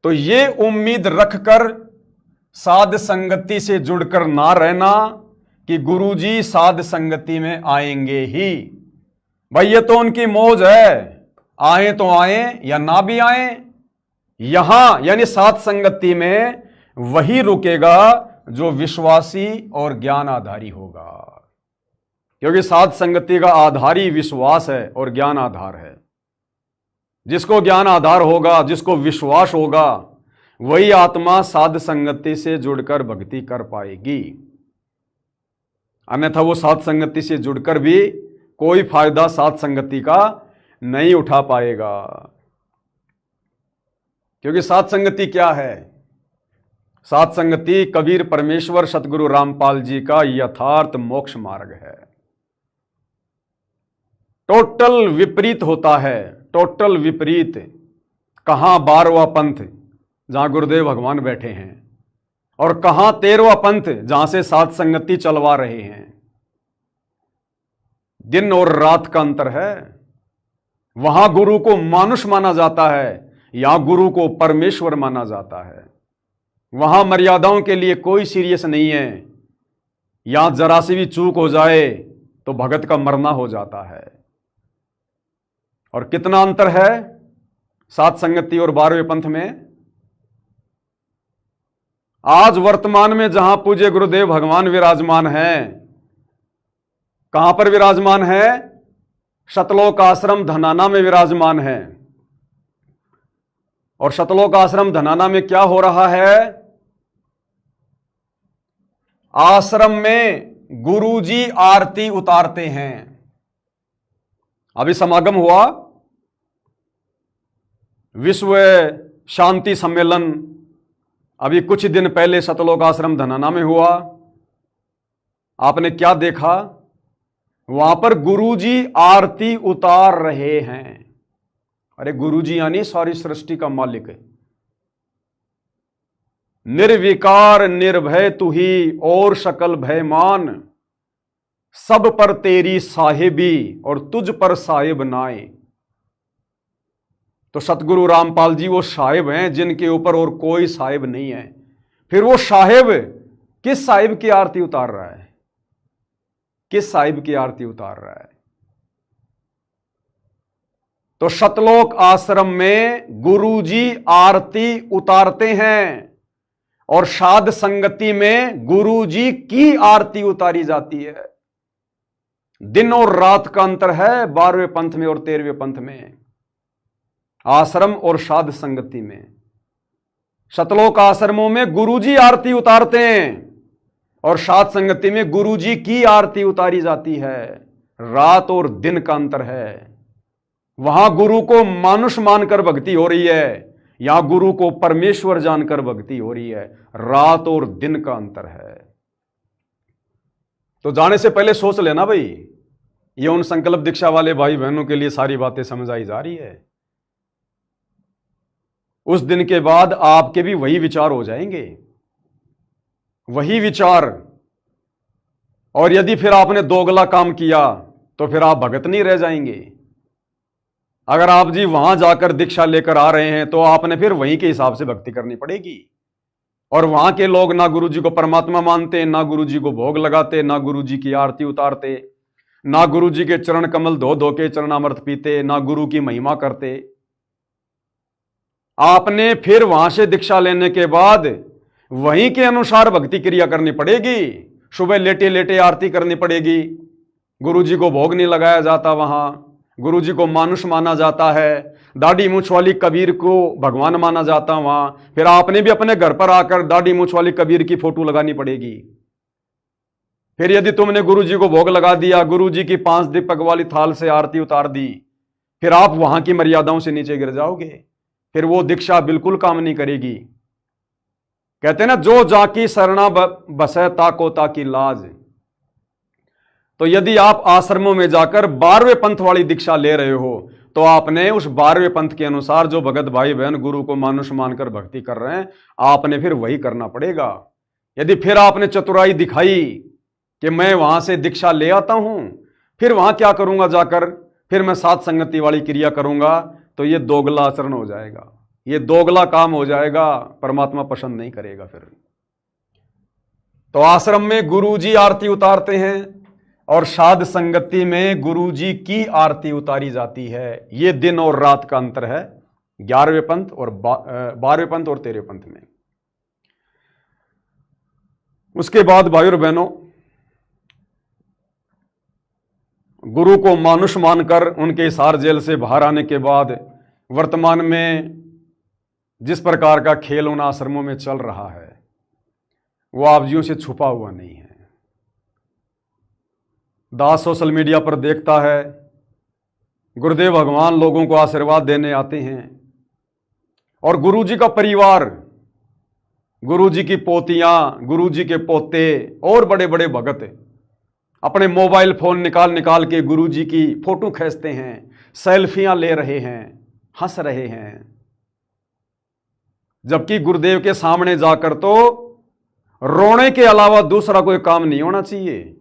तो ये उम्मीद रखकर साध संगति से जुड़कर ना रहना कि गुरुजी साध संगति में आएंगे ही। भाई ये तो उनकी मौज है, आए तो आए या ना भी आए। यहां यानी साध संगति में वही रुकेगा जो विश्वासी और ज्ञान आधारी होगा, क्योंकि साध संगति का आधार ही विश्वास है और ज्ञान आधार है। जिसको ज्ञान आधार होगा, जिसको विश्वास होगा, वही आत्मा साध संगति से जुड़कर भक्ति कर पाएगी। अन्यथा वो साध संगति से जुड़कर भी कोई फायदा साध संगति का नहीं उठा पाएगा। क्योंकि साध संगति क्या है? साध संगति कबीर परमेश्वर सतगुरु रामपाल जी का यथार्थ मोक्ष मार्ग है। टोटल विपरीत होता है, टोटल विपरीत। कहां 12वां पंथ जहां गुरुदेव भगवान बैठे हैं, और कहां 13वां पंथ जहां से साध संगति चलवा रहे हैं। दिन और रात का अंतर है। वहां गुरु को मानुष माना जाता है, यहां गुरु को परमेश्वर माना जाता है। वहां मर्यादाओं के लिए कोई सीरियस नहीं है। यहां जरा सी भी चूक हो जाए तो भगत का मरना हो जाता है। और कितना अंतर है साध संगति और 12वें पंथ में। आज वर्तमान में जहां पूज्य गुरुदेव भगवान विराजमान हैं, कहां पर विराजमान है? शतलोक आश्रम धनाना में विराजमान है। और शतलोक आश्रम धनाना में क्या हो रहा है? आश्रम में गुरुजी आरती उतारते हैं। अभी समागम हुआ, विश्व शांति सम्मेलन अभी कुछ दिन पहले शतलोक आश्रम धनाना में हुआ। आपने क्या देखा? वहां पर गुरुजी आरती उतार रहे हैं। अरे गुरुजी यानी सारी सृष्टि का मालिक है। निर्विकार निर्भय तू ही और सकल भयमान, सब पर तेरी साहिबी और तुझ पर साहिब नाए। तो सतगुरु रामपाल जी वो साहिब हैं जिनके ऊपर और कोई साहिब नहीं है। फिर वो साहिब किस साहिब की आरती उतार रहा है? किस साहिब की आरती उतार रहा है? तो शतलोक आश्रम में गुरुजी आरती उतारते हैं और साध संगति में गुरुजी की आरती उतारी जाती है। दिन और रात का अंतर है 12वें पंथ में और 13वें पंथ में, आश्रम और साध संगति में। शतलोक आश्रमों में गुरुजी आरती उतारते हैं और साध संगति में गुरुजी की आरती उतारी जाती है। रात और दिन का अंतर है। वहां गुरु को मानुष मानकर भक्ति हो रही है, यहां गुरु को परमेश्वर जानकर भक्ति हो रही है। रात और दिन का अंतर है। तो जाने से पहले सोच लेना भाई, ये उन संकल्प दीक्षा वाले भाई बहनों के लिए सारी बातें समझाई जा रही है। उस दिन के बाद आपके भी वही विचार हो जाएंगे, वही विचार। और यदि फिर आपने दोगला काम किया तो फिर आप भगत नहीं रह जाएंगे। अगर आप जी वहां जाकर दीक्षा लेकर आ रहे हैं तो आपने फिर वहीं के हिसाब से भक्ति करनी पड़ेगी। और वहां के लोग ना गुरु जी को परमात्मा मानते, ना गुरु जी को भोग लगाते, ना गुरु जी की आरती उतारते, ना गुरु जी के चरण कमल धो धो के चरणामृत पीते, ना गुरु की महिमा करते। आपने फिर वहां से दीक्षा लेने के बाद वहीं के अनुसार भक्ति क्रिया करनी पड़ेगी। सुबह लेटे लेटे आरती करनी पड़ेगी। गुरु जी को भोग नहीं लगाया जाता वहां, गुरु जी को मानुष माना जाता है। दाढ़ी मूछ वाली कबीर को भगवान माना जाता वहां। फिर आपने भी अपने घर पर आकर दाढ़ी मूछ वाली कबीर की फोटो लगानी पड़ेगी। फिर यदि तुमने गुरु जी को भोग लगा दिया, गुरु जी की 5 दीपक वाली थाल से आरती उतार दी, फिर आप वहां की मर्यादाओं से नीचे गिर जाओगे। फिर वो दीक्षा बिल्कुल काम नहीं करेगी। कहते हैं ना, जो जाकी शरणा बसै ताको ताकी लाज। तो यदि आप आश्रमों में जाकर 12वें पंथ वाली दीक्षा ले रहे हो तो आपने उस 12वें पंथ के अनुसार जो भगत भाई बहन गुरु को मानुष मानकर भक्ति कर रहे हैं, आपने फिर वही करना पड़ेगा। यदि फिर आपने चतुराई दिखाई कि मैं वहां से दीक्षा ले आता हूं, फिर वहां क्या करूंगा जाकर, फिर मैं साध संगति वाली क्रिया करूंगा, तो ये दोगला आचरण हो जाएगा, ये दोगला काम हो जाएगा। परमात्मा पसंद नहीं करेगा फिर। तो आश्रम में गुरुजी आरती उतारते हैं और साध संगति में गुरुजी की आरती उतारी जाती है। ये दिन और रात का अंतर है 11वें पंथ और 12वें पंथ और 13वें पंथ में। उसके बाद भाइयों और बहनों, गुरु को मानुष मानकर उनके हिसार जेल से बाहर आने के बाद वर्तमान में जिस प्रकार का खेल उन आश्रमों में चल रहा है वो आप जियों से छुपा हुआ नहीं है। दास सोशल मीडिया पर देखता है, गुरुदेव भगवान लोगों को आशीर्वाद देने आते हैं और गुरु जी का परिवार गुरु जी की पोतियां, गुरु जी के पोते और बड़े बड़े भगत अपने मोबाइल फोन निकाल निकाल के गुरु जी की फोटो खींचते हैं, सेल्फियां ले रहे हैं, हंस रहे हैं। जबकि गुरुदेव के सामने जाकर तो रोने के अलावा दूसरा कोई काम नहीं होना चाहिए।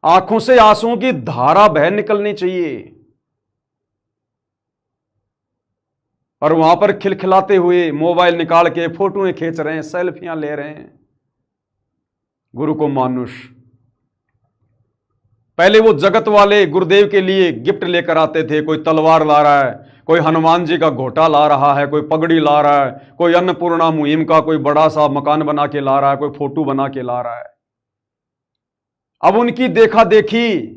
आंखों से आंसुओं की धारा बह निकलनी चाहिए। और वहां पर खिलखिलाते हुए मोबाइल निकाल के फोटोएं खींच रहे हैं, सेल्फियां ले रहे हैं। गुरु को मानुष पहले वो जगत वाले गुरुदेव के लिए गिफ्ट लेकर आते थे। कोई तलवार ला रहा है, कोई हनुमान जी का घोटा ला रहा है, कोई पगड़ी ला रहा है, कोई अन्नपूर्णा मुहिम का कोई बड़ा सा मकान बना के ला रहा है, कोई फोटो बना के ला रहा है। अब उनकी देखा देखी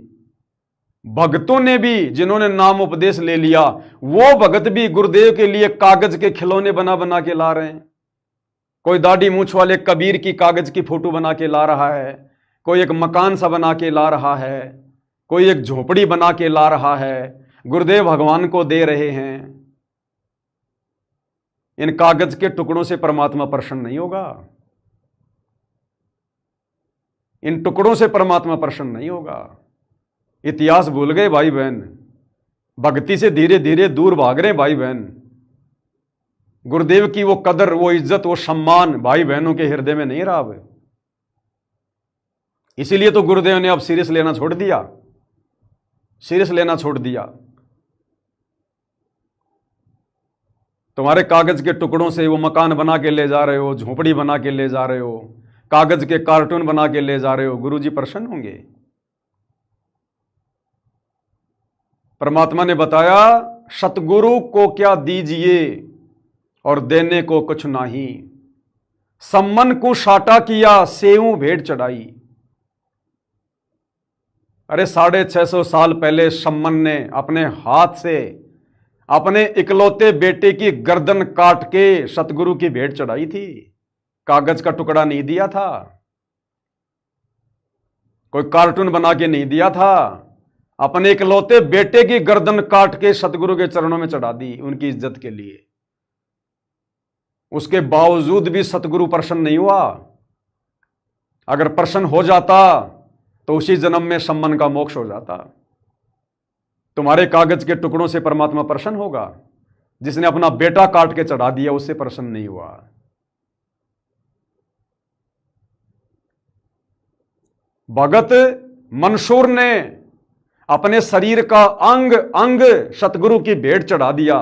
भक्तों ने भी, जिन्होंने नाम उपदेश ले लिया, वो भगत भी गुरुदेव के लिए कागज के खिलौने बना बना के ला रहे हैं। कोई दाढ़ी मूछ वाले कबीर की कागज की फोटो बना के ला रहा है, कोई एक मकान सा बना के ला रहा है, कोई एक झोपड़ी बना के ला रहा है, गुरुदेव भगवान को दे रहे हैं। इन कागज के टुकड़ों से परमात्मा प्रसन्न नहीं होगा। इन टुकड़ों से परमात्मा प्रसन्न नहीं होगा। इतिहास भूल गए भाई बहन, भक्ति से धीरे धीरे दूर भाग रहे भाई बहन। गुरुदेव की वो कदर, वो इज्जत, वो सम्मान भाई बहनों के हृदय में नहीं रहा अब। इसीलिए तो गुरुदेव ने अब सीरियस लेना छोड़ दिया, सीरियस लेना छोड़ दिया। तुम्हारे कागज के टुकड़ों से वो मकान बना के ले जा रहे हो, झोपड़ी बना के ले जा रहे हो, कागज के कार्टून बना के ले जा रहे हो, गुरुजी प्रसन्न होंगे? परमात्मा ने बताया, सतगुरु को क्या दीजिए और देने को कुछ नहीं, सम्मन को साटा किया, सेऊ भेंट चढ़ाई। अरे 650 साल पहले सम्मन ने अपने हाथ से अपने इकलौते बेटे की गर्दन काट के सतगुरु की भेंट चढ़ाई थी। कागज का टुकड़ा नहीं दिया था, कोई कार्टून बना के नहीं दिया था, अपने इकलौते बेटे की गर्दन काट के सतगुरु के चरणों में चढ़ा दी उनकी इज्जत के लिए। उसके बावजूद भी सतगुरु प्रसन्न नहीं हुआ। अगर प्रसन्न हो जाता तो उसी जन्म में सम्मन का मोक्ष हो जाता। तुम्हारे कागज के टुकड़ों से परमात्मा प्रसन्न होगा? जिसने अपना बेटा काट के चढ़ा दिया उससे प्रसन्न नहीं हुआ। भगत मंसूर ने अपने शरीर का अंग अंग सतगुरु की भेंट चढ़ा दिया,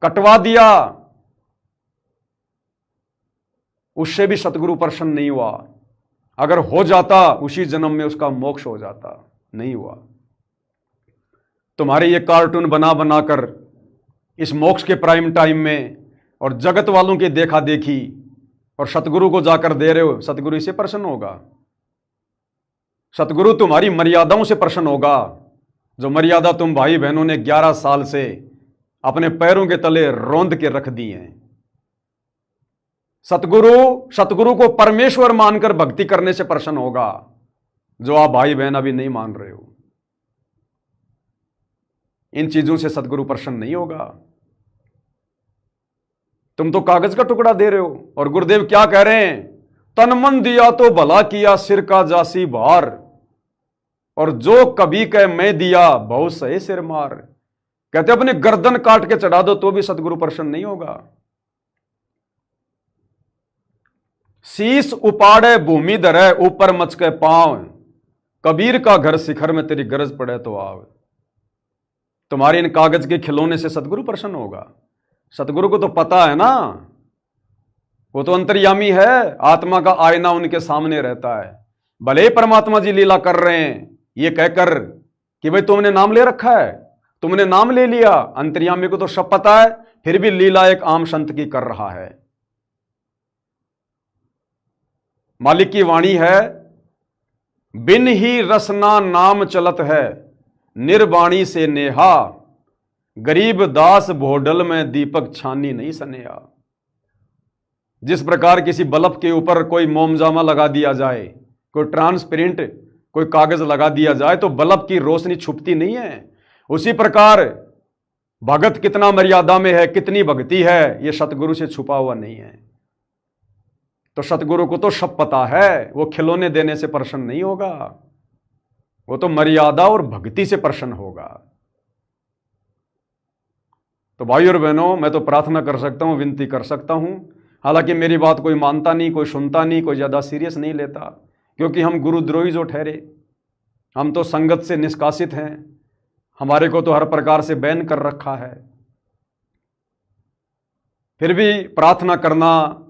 कटवा दिया, उससे भी सतगुरु प्रसन्न नहीं हुआ। अगर हो जाता उसी जन्म में उसका मोक्ष हो जाता, नहीं हुआ। तुम्हारे ये कार्टून बना बनाकर इस मोक्ष के प्राइम टाइम में और जगत वालों की देखा देखी और सतगुरु को जाकर दे रहे हो, सतगुरु इससे प्रसन्न होगा? सतगुरु तुम्हारी मर्यादाओं से प्रसन्न होगा, जो मर्यादा तुम भाई बहनों ने 11 साल से अपने पैरों के तले रौंद के रख दी हैं। सतगुरु को परमेश्वर मानकर भक्ति करने से प्रसन्न होगा, जो आप भाई बहन अभी नहीं मान रहे हो। इन चीजों से सतगुरु प्रसन्न नहीं होगा। तुम तो कागज का टुकड़ा दे रहे हो। और गुरुदेव क्या कह रहे हैं? तन मन दिया तो भला किया, सिर का जासी भार, और जो कभी कह मैं दिया, बहुत सही सिर मार। कहते अपने गर्दन काट के चढ़ा दो तो भी सतगुरु प्रसन्न नहीं होगा। शीश उपाड़े भूमि धरे, ऊपर मच के पांव, कबीर का घर शिखर में तेरी गरज पड़े तो आव। तुम्हारे इन कागज के खिलौने से सतगुरु प्रसन्न होगा? सतगुरु को तो पता है ना, वो तो अंतर्यामी है, आत्मा का आईना उनके सामने रहता है। भले ही परमात्मा जी लीला कर रहे हैं ये कहकर कि भाई तुमने नाम ले रखा है, तुमने नाम ले लिया, अंतर्यामी को तो सब पता है, फिर भी लीला एक आम संत की कर रहा है। मालिक की वाणी है, बिन ही रसना नाम चलत है, निर्वाणी से नेहा, गरीब दास भोडल में दीपक छानी नहीं सनेहा। जिस प्रकार किसी बल्ब के ऊपर कोई मोमजामा लगा दिया जाए, कोई ट्रांसपेरेंट कोई कागज लगा दिया जाए तो बल्ब की रोशनी छुपती नहीं है, उसी प्रकार भगत कितना मर्यादा में है, कितनी भक्ति है, यह सतगुरु से छुपा हुआ नहीं है। तो सतगुरु को तो सब पता है, वो खिलौने देने से प्रसन्न नहीं होगा, वो तो मर्यादा और भक्ति से प्रसन्न होगा। तो भाई और बहनों, मैं तो प्रार्थना कर सकता हूं, विनती कर सकता हूं, हालांकि मेरी बात कोई मानता नहीं, कोई सुनता नहीं, कोई ज़्यादा सीरियस नहीं लेता, क्योंकि हम गुरुद्रोही जो ठहरे, हम तो संगत से निष्कासित हैं, हमारे को तो हर प्रकार से बैन कर रखा है। फिर भी प्रार्थना करना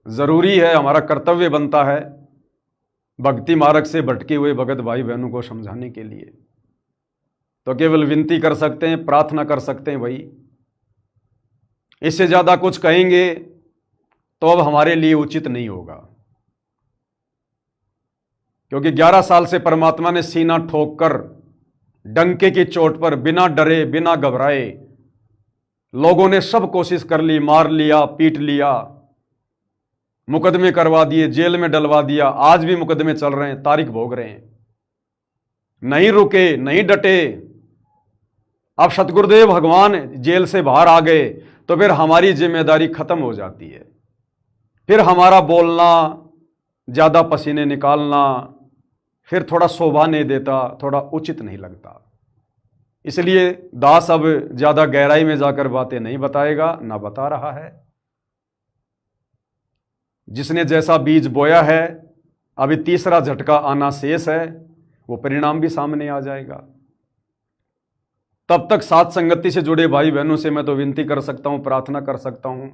जरूरी है, हमारा कर्तव्य बनता है भक्ति मार्ग से भटके हुए भगत भाई बहनों को समझाने के लिए। तो केवल विनती कर सकते हैं, प्रार्थना कर सकते हैं भाई। इससे ज्यादा कुछ कहेंगे तो अब हमारे लिए उचित नहीं होगा, क्योंकि 11 साल से परमात्मा ने सीना ठोक कर डंके की चोट पर बिना डरे बिना घबराए लोगों ने सब कोशिश कर ली, मार लिया, पीट लिया, मुकदमे करवा दिए, जेल में डलवा दिया, आज भी मुकदमे चल रहे हैं, तारीख भोग रहे हैं, नहीं रुके, नहीं डटे। अब सतगुरुदेव भगवान जेल से बाहर आ गए तो फिर हमारी जिम्मेदारी खत्म हो जाती है, फिर हमारा बोलना, ज्यादा पसीने निकालना फिर थोड़ा शोभा नहीं देता, थोड़ा उचित नहीं लगता। इसलिए दास अब ज्यादा गहराई में जाकर बातें नहीं बताएगा, ना बता रहा है। जिसने जैसा बीज बोया है, अभी तीसरा झटका आना शेष है, वो परिणाम भी सामने आ जाएगा। तब तक साथ संगति से जुड़े भाई बहनों से मैं तो विनती कर सकता हूं, प्रार्थना कर सकता हूं,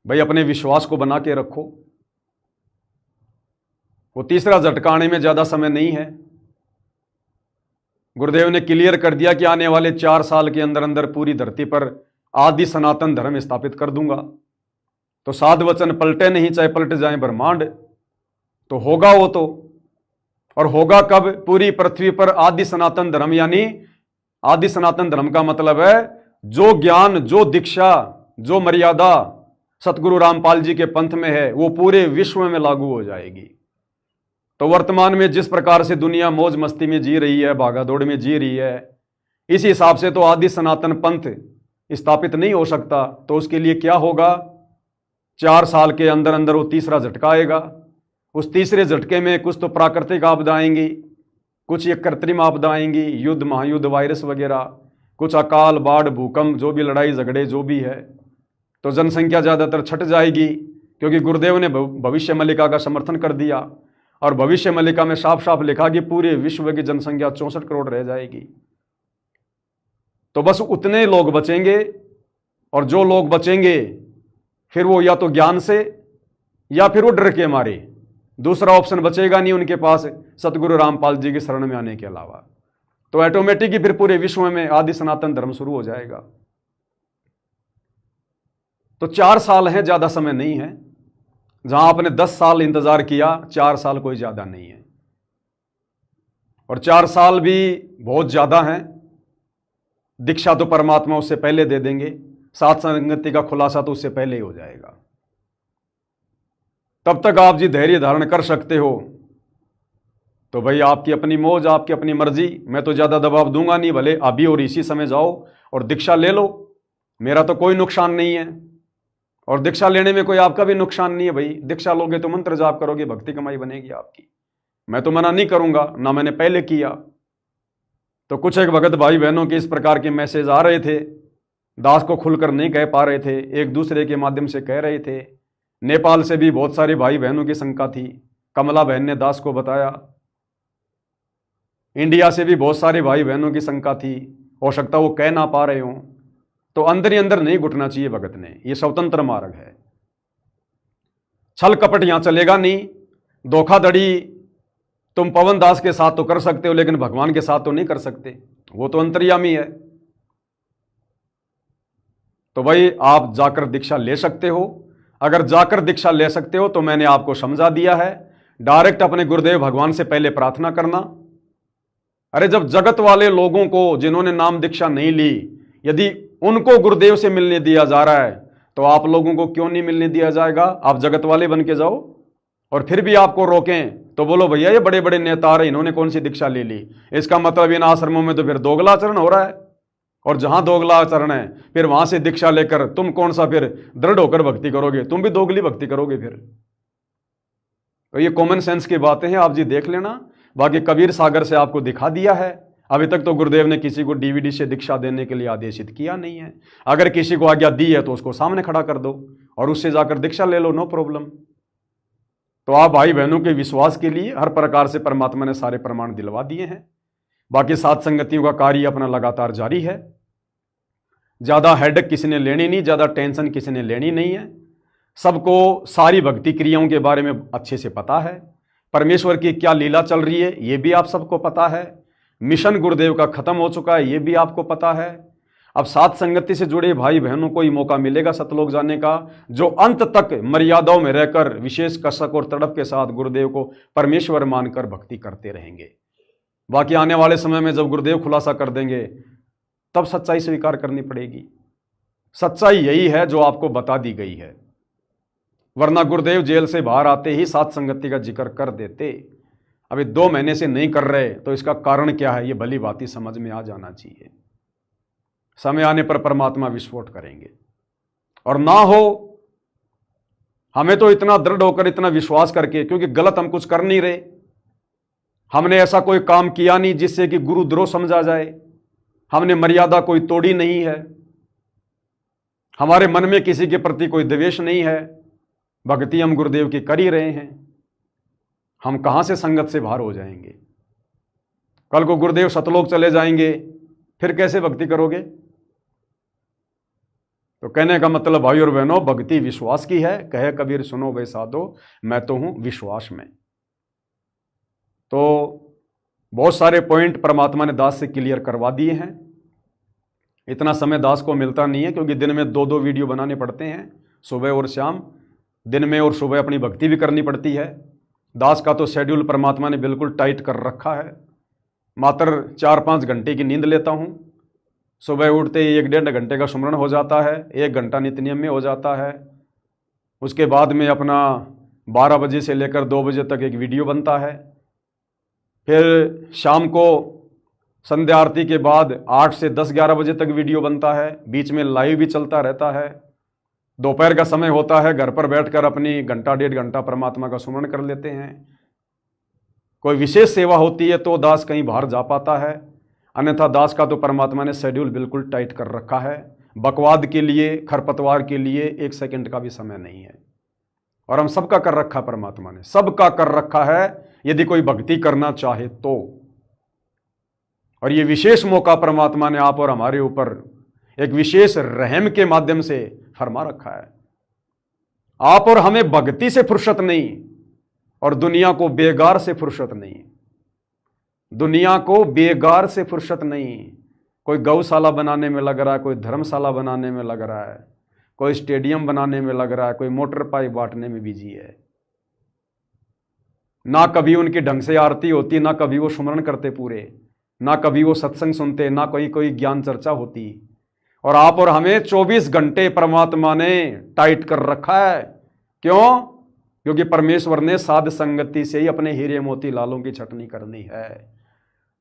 भाई अपने विश्वास को बना के रखो। वो तीसरा झटका आने में ज्यादा समय नहीं है। गुरुदेव ने क्लियर कर दिया कि आने वाले 4 साल के अंदर अंदर पूरी धरती पर आदि सनातन धर्म स्थापित कर दूंगा। तो साध वचन पलटे नहीं, चाहे पलट जाए ब्रह्मांड, तो होगा वो तो। और होगा कब? पूरी पृथ्वी पर आदि सनातन धर्म, यानी आदि सनातन धर्म का मतलब है जो ज्ञान, जो दीक्षा, जो मर्यादा सतगुरु रामपाल जी के पंथ में है वो पूरे विश्व में लागू हो जाएगी। तो वर्तमान में जिस प्रकार से दुनिया मौज मस्ती में जी रही है, भागादौड़ में जी रही है, इस हिसाब से तो आदि सनातन पंथ स्थापित नहीं हो सकता। तो उसके लिए क्या होगा? 4 साल के अंदर अंदर वो तीसरा झटका आएगा। उस तीसरे झटके में कुछ तो प्राकृतिक आपदा आएंगी, कुछ ये कृत्रिम आपदा आएंगी, युद्ध, महायुद्ध, वायरस वगैरह, कुछ अकाल, बाढ़, भूकंप, जो भी लड़ाई झगड़े जो भी है। तो जनसंख्या ज़्यादातर छट जाएगी, क्योंकि गुरुदेव ने भविष्य मल्लिका का समर्थन कर दिया और भविष्य मल्लिका में साफ साफ लिखा कि पूरे विश्व की जनसंख्या 64 करोड़ रह जाएगी। तो बस उतने लोग बचेंगे, और जो लोग बचेंगे फिर वो या तो ज्ञान से या फिर वो डर के मारे, दूसरा ऑप्शन बचेगा नहीं उनके पास सतगुरु रामपाल जी की शरण में आने के अलावा। तो ऑटोमेटिक ही फिर पूरे विश्व में आदि सनातन धर्म शुरू हो जाएगा। तो 4 साल हैं, ज्यादा समय नहीं है। जहां आपने 10 साल इंतजार किया, 4 साल कोई ज्यादा नहीं है। और 4 साल भी बहुत ज्यादा हैं। दीक्षा तो परमात्मा उससे पहले दे देंगे, साथ संगति का खुलासा तो उससे पहले ही हो जाएगा। तब तक आप जी धैर्य धारण कर सकते हो। तो भाई आपकी अपनी मौज, आपकी अपनी मर्जी, मैं तो ज्यादा दबाव दूंगा नहीं। भले अभी और इसी समय जाओ और दीक्षा ले लो, मेरा तो कोई नुकसान नहीं है। और दीक्षा लेने में कोई आपका भी नुकसान नहीं है। भाई दीक्षा लोगे तो मंत्र जाप करोगे, भक्ति कमाई बनेगी आपकी। मैं तो मना नहीं करूंगा, ना मैंने पहले किया। तो कुछ एक भगत भाई बहनों के इस प्रकार के मैसेज आ रहे थे, दास को खुलकर नहीं कह पा रहे थे, एक दूसरे के माध्यम से कह रहे थे। नेपाल से भी बहुत सारे भाई बहनों की शंका थी, कमला बहन ने दास को बताया। इंडिया से भी बहुत सारे भाई बहनों की शंका थी, हो सकता वो कह ना पा रहे हों। तो अंदर ही अंदर नहीं घुटना चाहिए भगत ने, ये स्वतंत्र मार्ग है। छल कपट यहां चलेगा नहीं। धोखाधड़ी तुम पवन दास के साथ तो कर सकते हो, लेकिन भगवान के साथ तो नहीं कर सकते, वो तो अंतर्यामी है। तो भाई आप जाकर दीक्षा ले सकते हो। अगर जाकर दीक्षा ले सकते हो तो मैंने आपको समझा दिया है, डायरेक्ट अपने गुरुदेव भगवान से पहले प्रार्थना करना। अरे जब जगत वाले लोगों को, जिन्होंने नाम दीक्षा नहीं ली, यदि उनको गुरुदेव से मिलने दिया जा रहा है तो आप लोगों को क्यों नहीं मिलने दिया जाएगा? आप जगत वाले बन के जाओ। और फिर भी आपको रोकें तो बोलो भैया ये बड़े बड़े नेता आ रहे, इन्होंने कौन सी दीक्षा ले ली? इसका मतलब इन आश्रमों में तो फिर दोगलाचरण हो रहा है। और जहां दोगला आचरण है फिर वहां से दीक्षा लेकर तुम कौन सा फिर दृढ़ होकर भक्ति करोगे? तुम भी दोगली भक्ति करोगे फिर। तो ये कॉमन सेंस की बातें हैं, आप जी देख लेना। बाकी कबीर सागर से आपको दिखा दिया है। अभी तक तो गुरुदेव ने किसी को डीवीडी से दीक्षा देने के लिए आदेशित किया नहीं है। अगर किसी को आज्ञा दी है तो उसको सामने खड़ा कर दो और उससे जाकर दीक्षा ले लो, नो प्रॉब्लम। तो आप भाई बहनों के विश्वास के लिए हर प्रकार से परमात्मा ने सारे प्रमाण दिलवा दिए हैं। बाकी सात संगतियों का कार्य अपना लगातार जारी है। ज्यादा हेडेक किसी ने लेनी नहीं, ज्यादा टेंशन किसी ने लेनी नहीं है। सबको सारी भक्ति क्रियाओं के बारे में अच्छे से पता है। परमेश्वर की क्या लीला चल रही है ये भी आप सबको पता है। मिशन गुरुदेव का खत्म हो चुका है ये भी आपको पता है। अब सात संगति से जुड़े भाई बहनों को ही मौका मिलेगा सतलोक जाने का, जो अंत तक मर्यादाओं में रहकर विशेष कसक और तड़प के साथ गुरुदेव को परमेश्वर मानकर भक्ति करते रहेंगे। बाकी आने वाले समय में जब गुरुदेव खुलासा कर देंगे तब सच्चाई स्वीकार करनी पड़ेगी। सच्चाई यही है जो आपको बता दी गई है, वरना गुरुदेव जेल से बाहर आते ही सात संगति का जिक्र कर देते। अभी 2 महीने से नहीं कर रहे तो इसका कारण क्या है ये भली बात ही समझ में आ जाना चाहिए। समय आने पर परमात्मा विस्फोट करेंगे। और ना हो हमें तो इतना दृढ़ होकर इतना विश्वास करके, क्योंकि गलत हम कुछ कर नहीं रहे, हमने ऐसा कोई काम किया नहीं जिससे कि गुरुद्रोह समझा जाए, हमने मर्यादा कोई तोड़ी नहीं है, हमारे मन में किसी के प्रति कोई द्वेष नहीं है, भक्ति हम गुरुदेव की कर ही रहे हैं। हम कहां से संगत से बाहर हो जाएंगे? कल को गुरुदेव सतलोक चले जाएंगे फिर कैसे भक्ति करोगे? तो कहने का मतलब भाई और बहनों, भक्ति विश्वास की है। कहे कबीर सुनो वे साधो, मैं तो हूं विश्वास में। तो बहुत सारे पॉइंट परमात्मा ने दास से क्लियर करवा दिए हैं। इतना समय दास को मिलता नहीं है क्योंकि दिन में 2-2 वीडियो बनाने पड़ते हैं, सुबह और शाम। दिन में और सुबह अपनी भक्ति भी करनी पड़ती है। दास का तो शेड्यूल परमात्मा ने बिल्कुल टाइट कर रखा है। मात्र 4-5 घंटे की नींद लेता हूँ। सुबह उठते ही 1-1.5 घंटे का सुमरण हो जाता है, 1 घंटा नित्य नियम में हो जाता है। उसके बाद में अपना 12 बजे से लेकर 2 बजे तक एक वीडियो बनता है। फिर शाम को संध्या आरती के बाद 8 से 10-11 बजे तक वीडियो बनता है। बीच में लाइव भी चलता रहता है। दोपहर का समय होता है, घर पर बैठकर अपनी 1-1.5 घंटा परमात्मा का सुमरण कर लेते हैं। कोई विशेष सेवा होती है तो दास कहीं बाहर जा पाता है, अन्यथा दास का तो परमात्मा ने शेड्यूल बिल्कुल टाइट कर रखा है। बकवाद के लिए, खरपतवार के लिए 1 सेकंड का भी समय नहीं है। और हम सबका कर रखा, परमात्मा ने सबका कर रखा है, यदि कोई भक्ति करना चाहे तो। और ये विशेष मौका परमात्मा ने आप और हमारे ऊपर एक विशेष रहम के माध्यम से फरमा रखा है। आप और हमें भक्ति से फुर्सत नहीं और दुनिया को बेगार से फुर्सत नहीं। दुनिया को बेगार से फुर्सत नहीं। कोई गौशाला बनाने में लग रहा है, कोई धर्मशाला बनाने में लग रहा है, कोई स्टेडियम बनाने में लग रहा है, कोई मोटर पाइप बांटने में बिजी है। ना कभी उनकी ढंग से आरती होती, ना कभी वो सुमरण करते पूरे, ना कभी वो सत्संग सुनते, ना कोई ज्ञान चर्चा होती। और आप और हमें 24 घंटे परमात्मा ने टाइट कर रखा है। क्यों? क्योंकि परमेश्वर ने साध संगति से ही अपने हीरे मोती लालों की छटनी करनी है।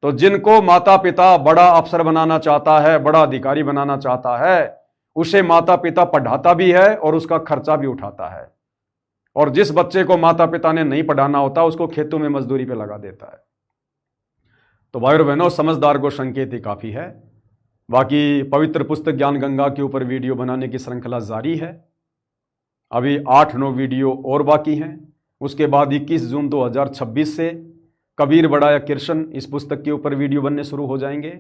तो जिनको माता पिता बड़ा अफसर बनाना चाहता है, बड़ा अधिकारी बनाना चाहता है, उसे माता पिता पढ़ाता भी है और उसका खर्चा भी उठाता है। और जिस बच्चे को माता पिता ने नहीं पढ़ाना होता उसको खेतों में मजदूरी पे लगा देता है। तो भाई और बहनों, समझदार को संकेत ही काफी है। बाकी पवित्र पुस्तक ज्ञान गंगा के ऊपर वीडियो बनाने की श्रृंखला जारी है। अभी 8-9 वीडियो और बाकी हैं। उसके बाद 21 जून 2026 से कबीर बड़ा या कृष्ण इस पुस्तक के ऊपर वीडियो बनने शुरू हो जाएंगे।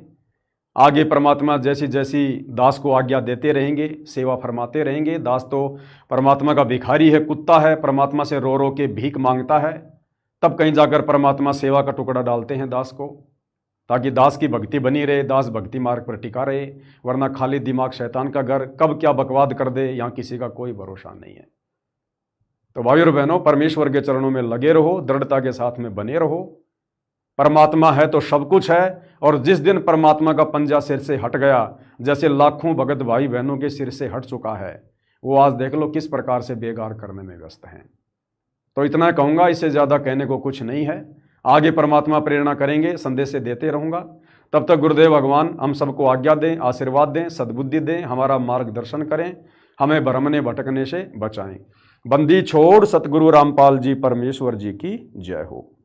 आगे परमात्मा जैसी जैसी दास को आज्ञा देते रहेंगे, सेवा फरमाते रहेंगे। दास तो परमात्मा का भिखारी है, कुत्ता है, परमात्मा से रो रो के भीख मांगता है। तब कहीं जाकर परमात्मा सेवा का टुकड़ा डालते हैं दास को, ताकि दास की भक्ति बनी रहे, दास भक्ति मार्ग पर टिका रहे। वरना खाली दिमाग शैतान का घर, कब क्या बकवाद कर दे यहाँ किसी का कोई भरोसा नहीं है। तो भाइयों और बहनों, परमेश्वर के चरणों में लगे रहो, दृढ़ता के साथ में बने रहो। परमात्मा है तो सब कुछ है। और जिस दिन परमात्मा का पंजा सिर से हट गया, जैसे लाखों भगत भाई बहनों के सिर से हट चुका है, वो आज देख लो किस प्रकार से बेगार करने में व्यस्त हैं। तो इतना कहूँगा, इससे ज़्यादा कहने को कुछ नहीं है। आगे परमात्मा प्रेरणा करेंगे, संदेश से देते रहूँगा। तब तक गुरुदेव भगवान हम सबको आज्ञा दें, आशीर्वाद दें, सद्बुद्धि दें, हमारा मार्गदर्शन करें, हमें भ्रमने भटकने से बचाएं। बंदी छोड़ सतगुरु रामपाल जी परमेश्वर जी की जय हो।